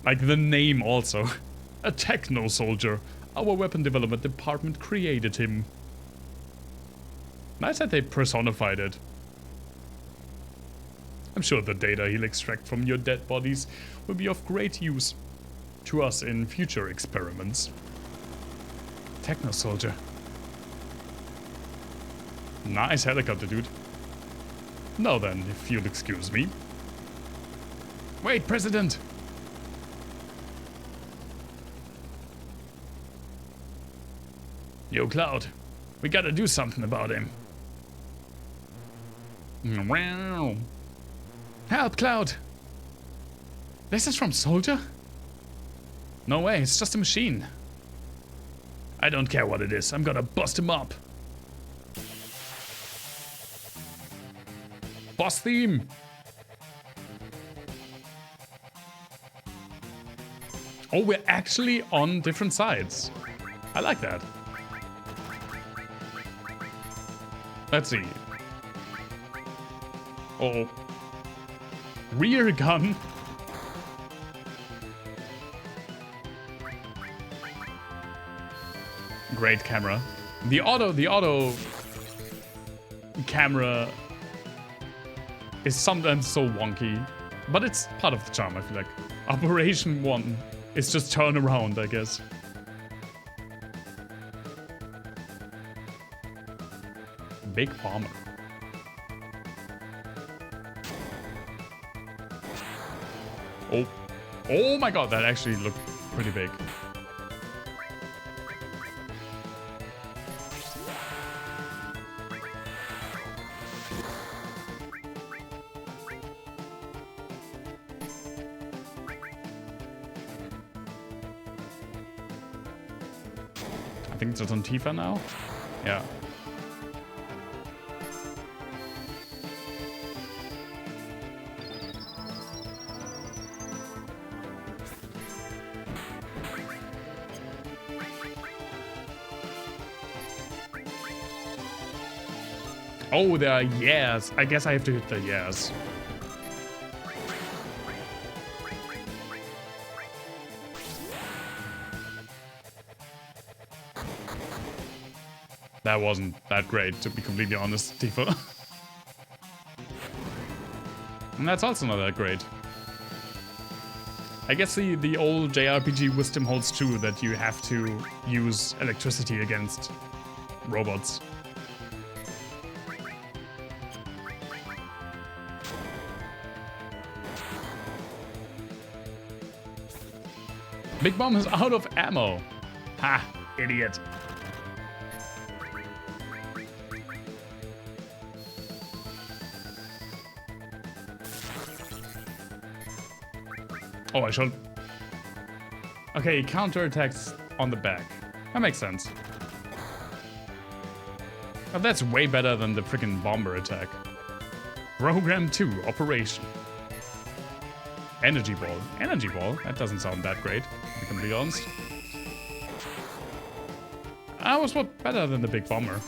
Like the name also. A techno soldier. Our weapon development department created him. Nice that they personified it. I'm sure the data he'll extract from your dead bodies will be of great use to us in future experiments. Techno soldier. Nice helicopter, dude. Now then, if you'll excuse me. Wait, President! Yo, Cloud. We gotta do something about him. Help, Cloud! This is from Soldier? No way, it's just a machine. I don't care what it is, I'm gonna bust him up. Boss theme! Oh, we're actually on different sides. I like that. Let's see. Oh. Rear gun. Great camera. The auto camera is sometimes so wonky, but it's part of the charm, I feel like. Operation 1 is just turn around, I guess. Big bomber. Oh. Oh my god, that actually looked pretty big. I think it's on Tifa now? Yeah. Oh, there are yes. I guess I have to hit the yes. That wasn't that great, to be completely honest, Tifa. And that's also not that great. I guess the old JRPG wisdom holds true that you have to use electricity against robots. Big Bomb is out of ammo. Ha, idiot. Oh, I should. Okay, counterattacks on the back. That makes sense. But that's way better than the freaking bomber attack. Program 2, Operation. Energy Ball. Energy Ball? That doesn't sound that great, to be completely honest. That was what better than the big bomber.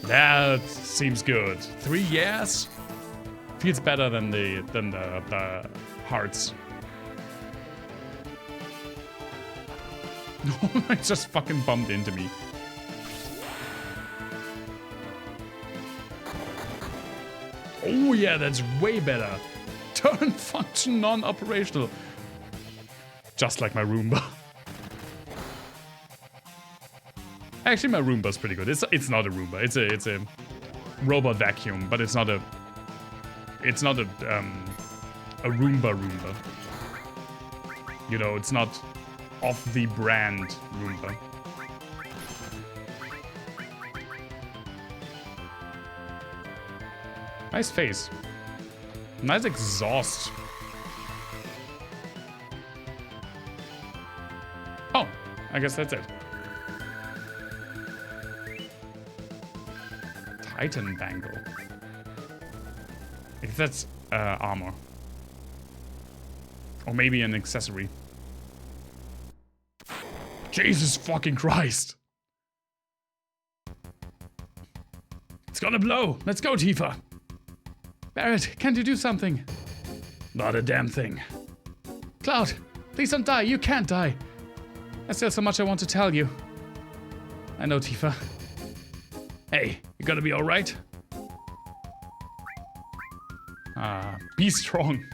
That seems good. 3 years? Feels better than the hearts. No, it just fucking bumped into me. Oh yeah, that's way better. Turn function non-operational. Just like my Roomba. Actually, my Roomba's pretty good. It's not a Roomba. It's a robot vacuum, but it's not a Roomba. You know, it's not of the brand Roomba. Nice face. Nice exhaust. Oh, I guess that's it. Titan bangle. I guess that's armor. Or maybe an accessory. Jesus fucking Christ. It's gonna blow. Let's go, Tifa. Barret, can't you do something? Not a damn thing. Cloud, please don't die. You can't die. There's still so much I want to tell you. I know, Tifa. Hey, you gonna be alright? Be strong.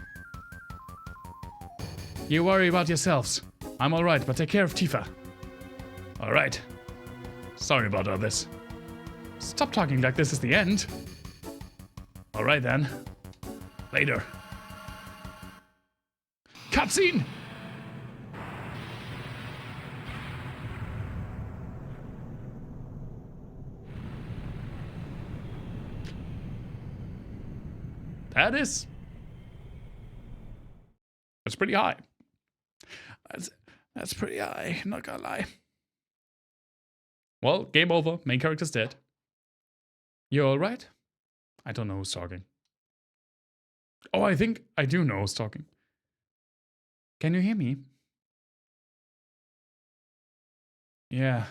You worry about yourselves. I'm alright, but take care of Tifa. Alright. Sorry about all this. Stop talking like this is the end. Alright then. Later. Cutscene! That's pretty high. That's pretty high, not gonna lie. Well, game over. Main character's dead. You alright? I don't know who's talking. Oh, I think I do know who's talking. Can you hear me? Yeah.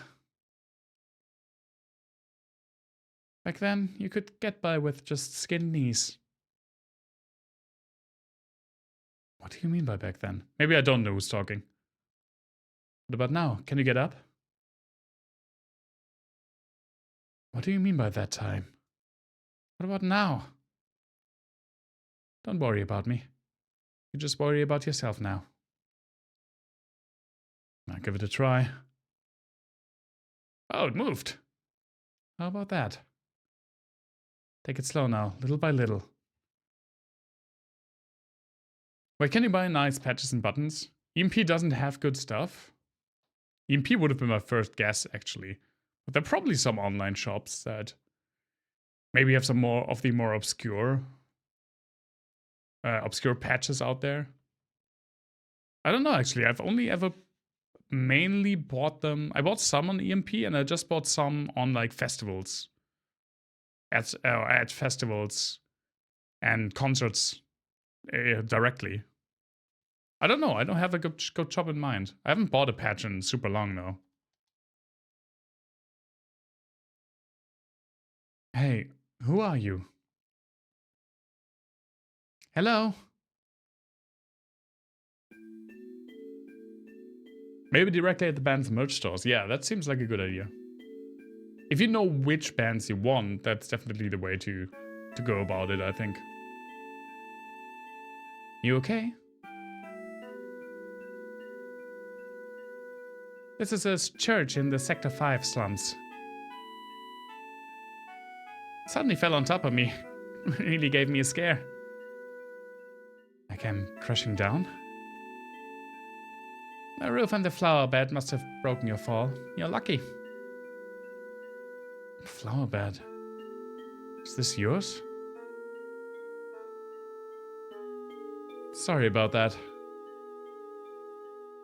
Back then, you could get by with just skinned knees. What do you mean by back then? Maybe I don't know who's talking. What about now? Can you get up? What do you mean by that time? What about now? Don't worry about me. You just worry about yourself now. I'll give it a try. Oh, it moved. How about that? Take it slow now, little by little. Wait, can you buy nice patches and buttons? EMP doesn't have good stuff. EMP would have been my first guess, actually. But there are probably some online shops that maybe have some more of the more obscure patches out there. I don't know, actually. I've only ever mainly bought them. I bought some on EMP, and I just bought some on like festivals. At festivals and concerts directly. I don't know. I don't have a good job in mind. I haven't bought a patch in super long, though. Hey, who are you? Hello? Maybe directly at the band's merch stores. Yeah, that seems like a good idea. If you know which bands you want, that's definitely the way to go about it, I think. You okay? This is a church in the Sector 5 slums. Suddenly fell on top of me. Really gave me a scare. Like I'm crashing down? The roof and the flower bed must have broken your fall. You're lucky. Flower bed. Is this yours? Sorry about that.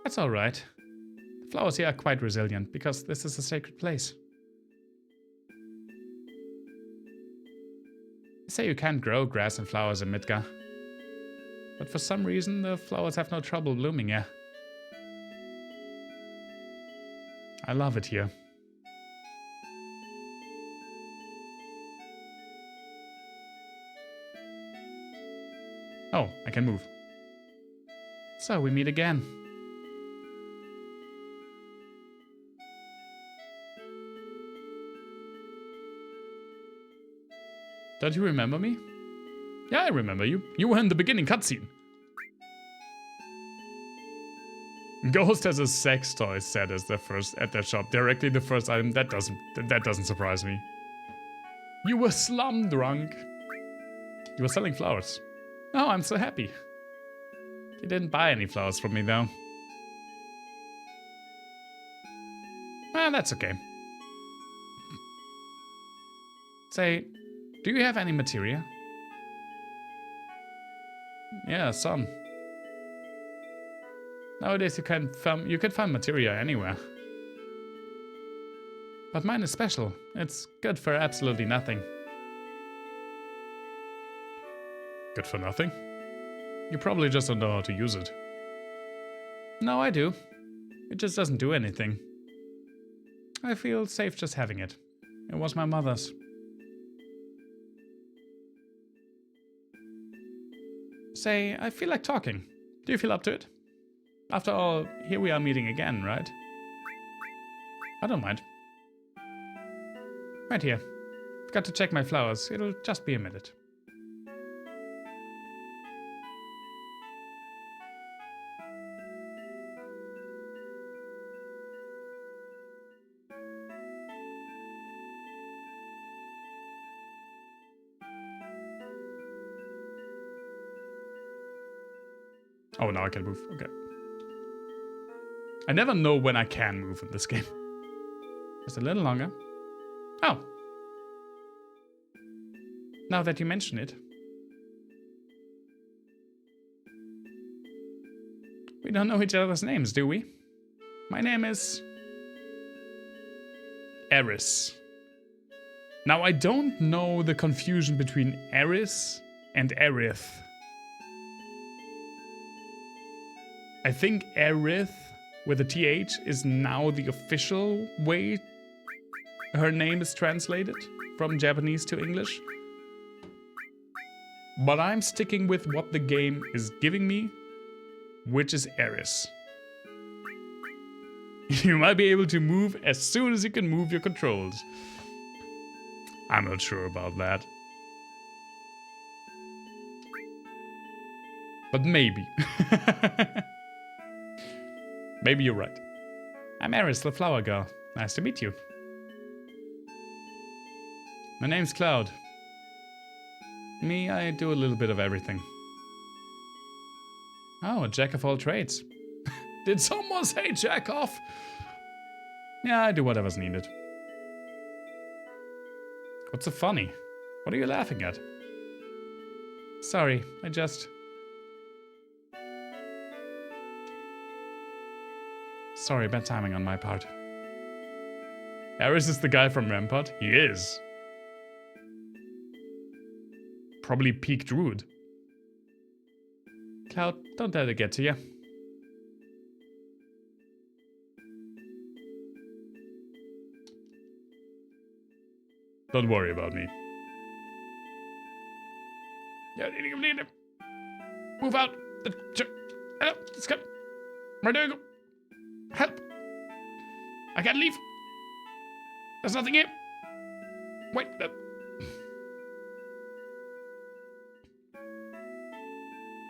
That's alright. The flowers here are quite resilient because this is a sacred place. They say you can't grow grass and flowers in Midgar. But for some reason, the flowers have no trouble blooming here. I love it here. Oh, I can move. So we meet again. Don't you remember me? Yeah, I remember you. You were in the beginning cutscene. Ghost has a sex toy set as their first at their shop. Directly the first item. That doesn't surprise me. You were slum drunk. You were selling flowers. Oh, I'm so happy. You didn't buy any flowers from me though. Well, that's okay. Say, do you have any materia? Yeah, some. Nowadays you can find materia anywhere. But mine is special. It's good for absolutely nothing. Good for nothing? You probably just don't know how to use it. No, I do. It just doesn't do anything. I feel safe just having it. It was my mother's. Say, I feel like talking. Do you feel up to it? After all, here we are meeting again, right? I don't mind. Right here. I've got to check my flowers. It'll just be a minute. Oh, now I can move. Okay. I never know when I can move in this game. Just a little longer. Oh. Now that you mention it. We don't know each other's names, do we? My name is... Eris. Now, I don't know the confusion between Eris and Aerith. I think Aerith with a TH is now the official way her name is translated from Japanese to English. But I'm sticking with what the game is giving me, which is Eris. You might be able to move as soon as you can move your controls. I'm not sure about that. But maybe. Maybe you're right. I'm Eris, the flower girl. Nice to meet you. My name's Cloud. Me, I do a little bit of everything. Oh, a jack of all trades. Did someone say jack off? Yeah, I do whatever's needed. What's so funny? What are you laughing at? Sorry, I just... Sorry, bad timing on my part. Eris is the guy from Rampart? He is. Probably peak druid. Cloud, don't let it get to you. Don't worry about me. Yeah, move out. Hello, let's go. Where do I go? Help! I can't leave. There's nothing here. Wait.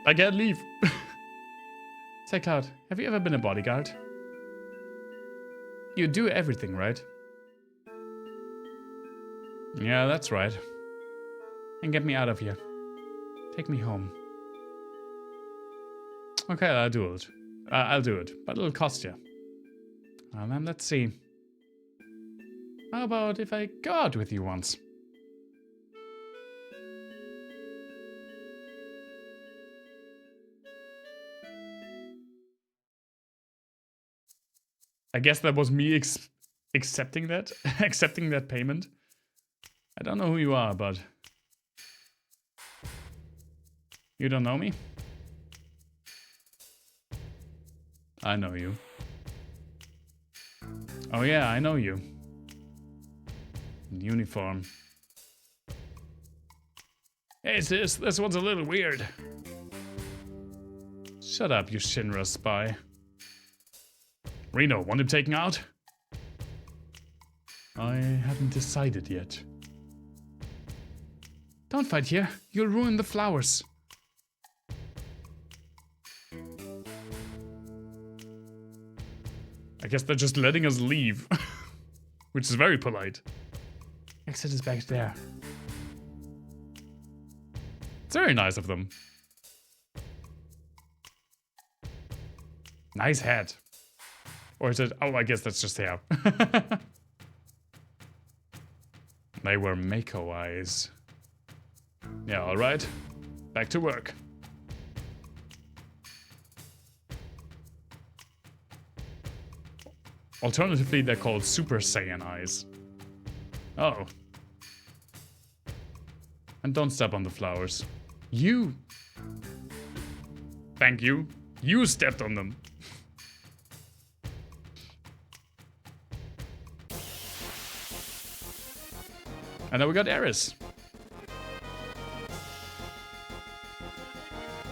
I can't leave. Say, Cloud, have you ever been a bodyguard? You do everything, right? Yeah, that's right. and get me out of here. Take me home. Okay, I'll do it. I'll do it, but it'll cost you. Well, then let's see. How about if I go out with you once? I guess that was me accepting that, accepting that payment. I don't know who you are, but you don't know me? I know you. Oh yeah, I know you. In uniform. Hey sis, this one's a little weird. Shut up, you Shinra spy. Reno, want him taken out? I haven't decided yet. Don't fight here, you'll ruin the flowers. I guess they're just letting us leave. Which is very polite. Exit is back there. It's very nice of them. Nice hat. Or is it? Oh, I guess that's just hair. They were Mako eyes. Yeah, alright. Back to work. Alternatively, they're called Super Saiyan eyes. Oh. And don't step on the flowers. You! Thank you. You stepped on them. And now we got Eris.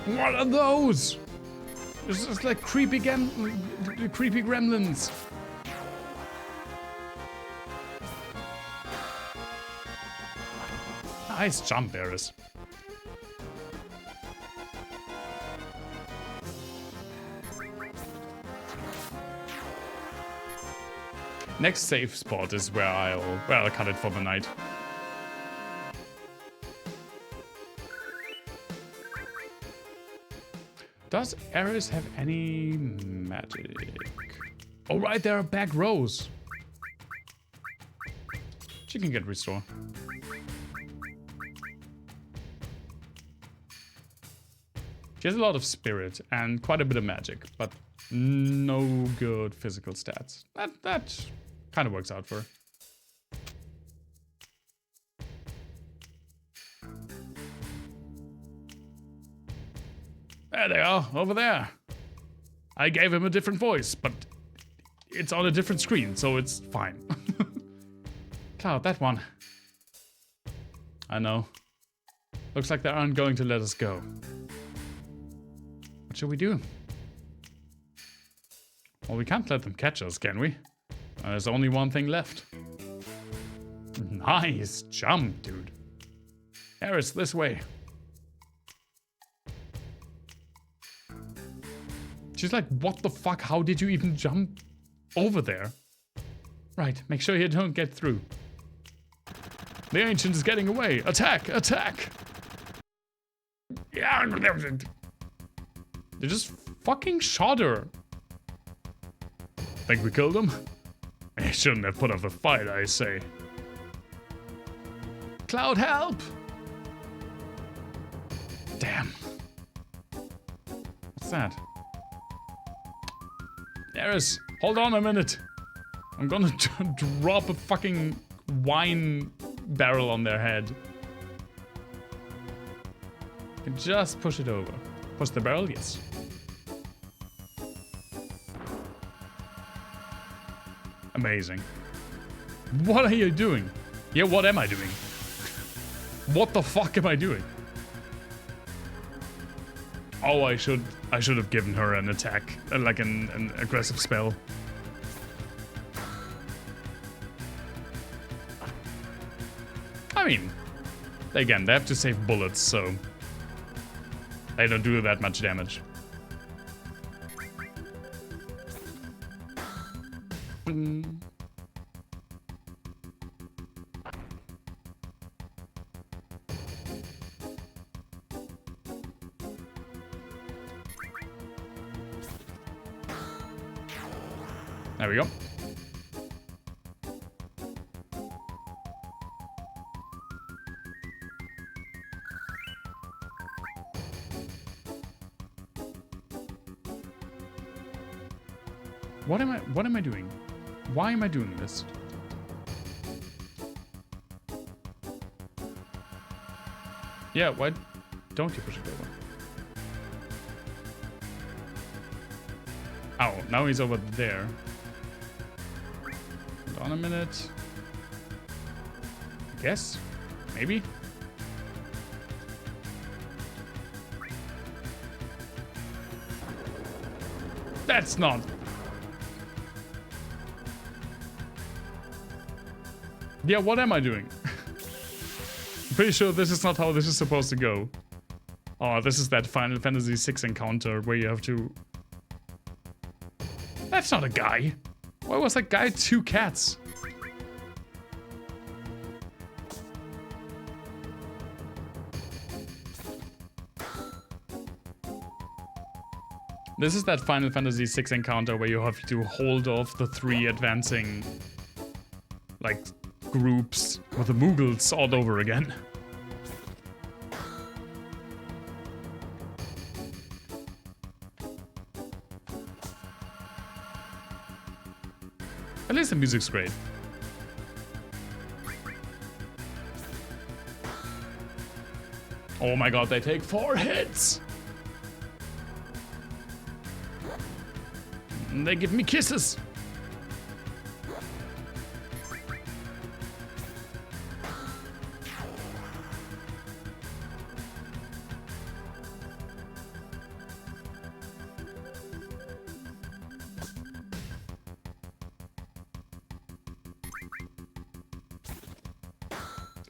What are those? It's just like creepy gremlins. Nice jump, Eris. Next safe spot is where I'll cut it for the night. Does Eris have any magic? Oh right, there are back rows. She can get restore. She has a lot of spirit and quite a bit of magic, but no good physical stats. That kind of works out for her. There they are, over there. I gave him a different voice, but it's on a different screen, so it's fine. Cloud, that one. I know. Looks like they aren't going to let us go. What should we do? Well, we can't let them catch us, can we? There's only one thing left. Nice jump, dude. Eris, this way. She's like, what the fuck? How did you even jump over there? Right, make sure you don't get through. The ancient is getting away. Attack! Attack! Yeah, they just fucking shot her. Think we killed him? I shouldn't have put up a fight, I say. Cloud, help! Damn. What's that? Eris, hold on a minute. I'm gonna drop a fucking wine barrel on their head. You can just push it over. Push the barrel, yes. Amazing. What are you doing? Yeah, what am I doing? What the fuck am I doing? Oh, I should have given her an attack, like an aggressive spell. I mean, again, they have to save bullets, so they don't do that much damage. There we go. What am I doing? Why am I doing this? Yeah, why don't you push it over? Oh, now he's over there. Hold on a minute. I guess? Maybe? That's not... Yeah, what am I doing? I'm pretty sure this is not how this is supposed to go. Oh, this is that Final Fantasy VI encounter where you have to... That's not a guy. Why was that guy 2 cats? This is that Final Fantasy VI encounter where you have to hold off the 3 advancing... like... groups with the Moogles all over again. At least the music's great. Oh my god, they take 4 hits! And they give me kisses!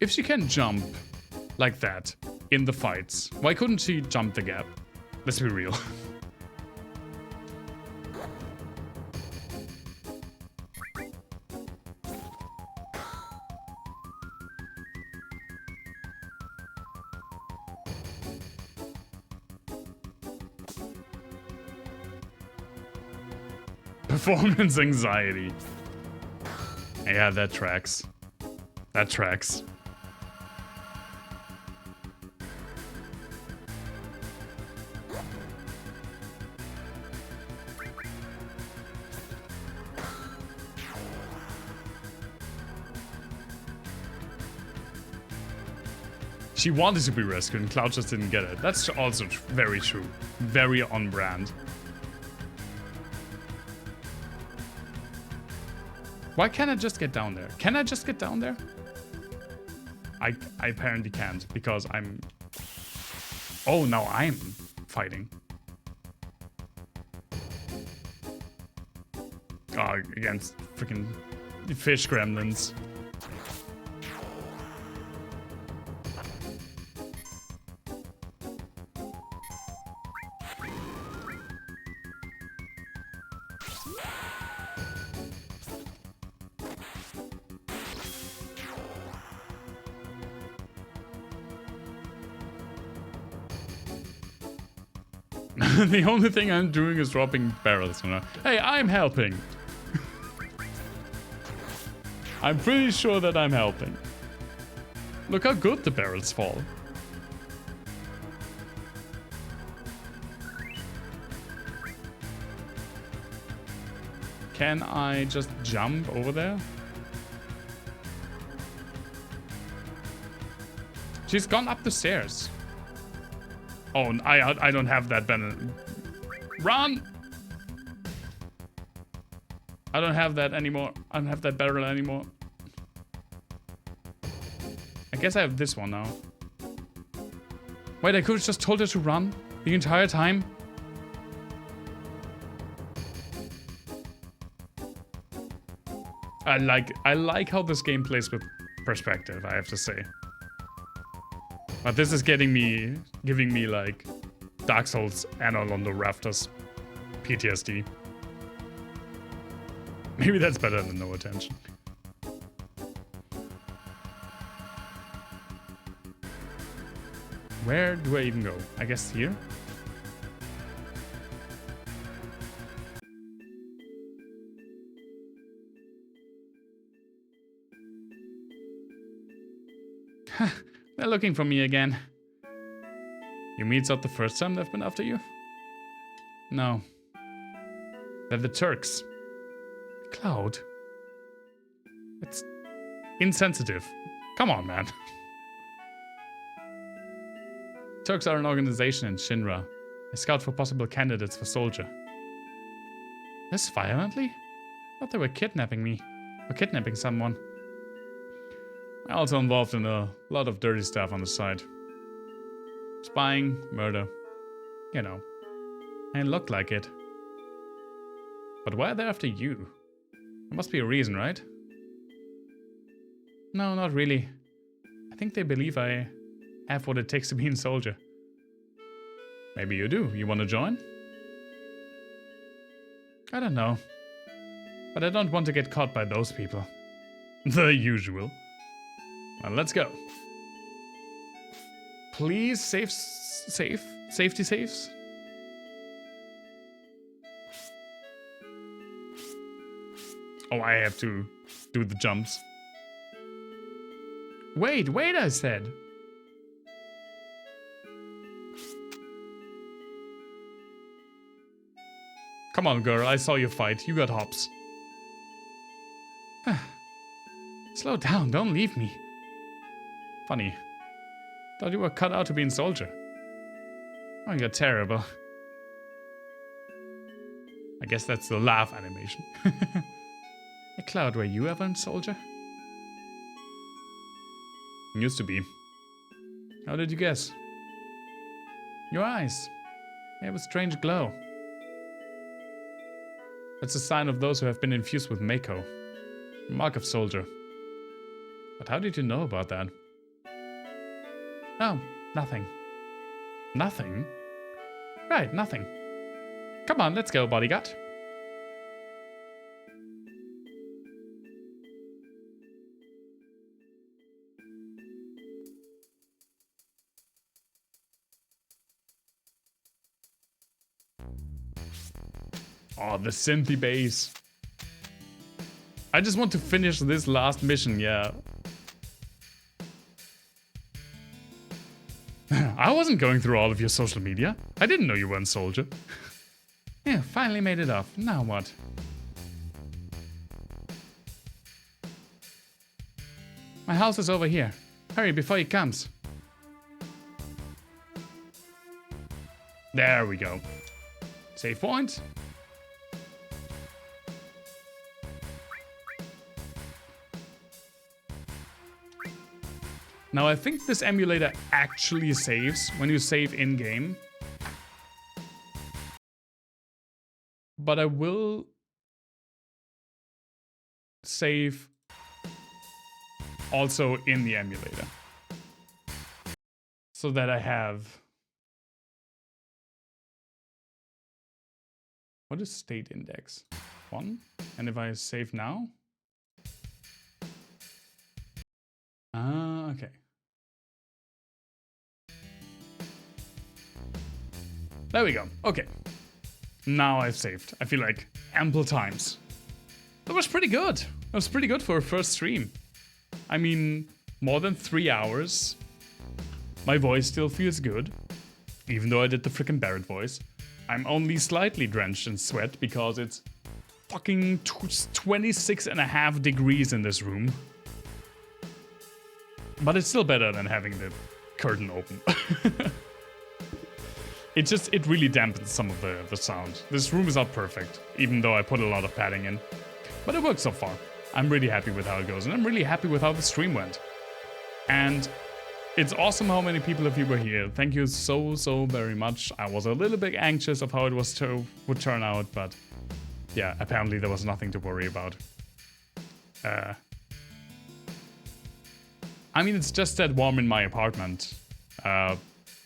If she can jump like that in the fights, why couldn't she jump the gap? Let's be real. Performance anxiety. Yeah, that tracks. That tracks. She wanted to be rescued and Cloud just didn't get it. That's also very true. Very on brand. Why can't I just get down there? Can I just get down there? I apparently can't because I'm... Oh, now I'm fighting. Oh, against freaking fish gremlins. The only thing I'm doing is dropping barrels. You know? Hey, I'm helping. I'm pretty sure that I'm helping. Look how good the barrels fall. Can I just jump over there? She's gone up the stairs. Oh, I don't have that banner. Run! I don't have that anymore. I don't have that barrel anymore. I guess I have this one now. Wait, I could have just told her to run the entire time? I like how this game plays with perspective, I have to say. But this is giving me like Dark Souls Anal on the Rafters PTSD. Maybe that's better than no attention. Where do I even go? I guess here? They're looking for me again. You mean it's not the first time they've been after you? No. They're the Turks. Cloud? It's insensitive. Come on, man. Turks are an organization in Shinra. They scout for possible candidates for soldier. This violently? I thought they were kidnapping me. Or kidnapping someone. I'm also involved in a lot of dirty stuff on the side. Spying, murder. You know. I look like it. But why are they after you? There must be a reason, right? No, not really. I think they believe I have what it takes to be a soldier. Maybe you do. You want to join? I don't know. But I don't want to get caught by those people. The usual. Well, let's go. Please safety saves. Oh, I have to do the jumps. Wait, I said. Come on, girl, I saw you fight. You got hops. Slow down, don't leave me. Funny. Thought you were cut out to be a soldier. Oh, you're terrible. I guess that's the laugh animation. Hey, Cloud, were you ever a soldier? Used to be. How did you guess? Your eyes. They have a strange glow. That's a sign of those who have been infused with Mako. Mark of soldier. But how did you know about that? Oh, nothing. Nothing? Right, nothing. Come on, let's go, bodyguard. Oh, the synthy bass. I just want to finish this last mission, yeah. I wasn't going through all of your social media. I didn't know you were a soldier. Yeah, finally made it off. Now what? My house is over here. Hurry before he comes. There we go. Save point. Now I think this emulator actually saves when you save in-game. But I will save also in the emulator. So that I have... What is state index? 1? And if I save now? Ah, okay. There we go. Okay. Now I've saved. I feel like ample times. That was pretty good. That was pretty good for a first stream. I mean, more than 3 hours. My voice still feels good. Even though I did the frickin' Barrett voice. I'm only slightly drenched in sweat because it's fucking 26.5 degrees in this room. But it's still better than having the curtain open. It really dampens some of the sound. This room is not perfect, even though I put a lot of padding in. But it works so far. I'm really happy with how it goes, and I'm really happy with how the stream went. And it's awesome how many people of you were here. Thank you so very much. I was a little bit anxious of how it would turn out, but yeah, apparently there was nothing to worry about. I mean, it's just that warm in my apartment.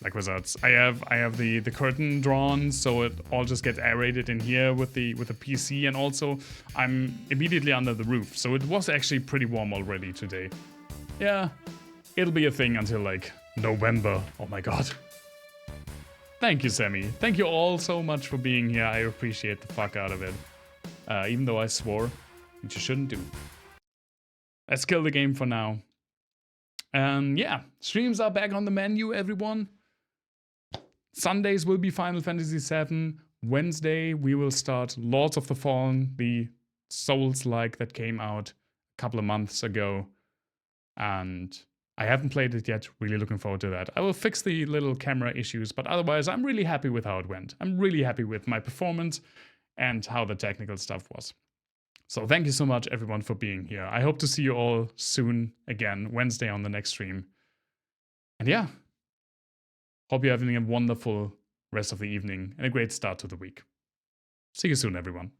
Like wizards. I have the curtain drawn, so it all just gets aerated in here with the PC, and also I'm immediately under the roof, so it was actually pretty warm already today. Yeah, it'll be a thing until like November. Oh my god. Thank you, Sammy. Thank you all so much for being here. I appreciate the fuck out of it. Even though I swore, which you shouldn't do. Let's kill the game for now. And yeah, streams are back on the menu, everyone. Sundays will be Final Fantasy VII. Wednesday, we will start Lords of the Fallen, the Souls-like that came out a couple of months ago. And I haven't played it yet. Really looking forward to that. I will fix the little camera issues, but otherwise, I'm really happy with how it went. I'm really happy with my performance and how the technical stuff was. So thank you so much, everyone, for being here. I hope to see you all soon again, Wednesday on the next stream. And yeah, hope you're having a wonderful rest of the evening and a great start to the week. See you soon, everyone.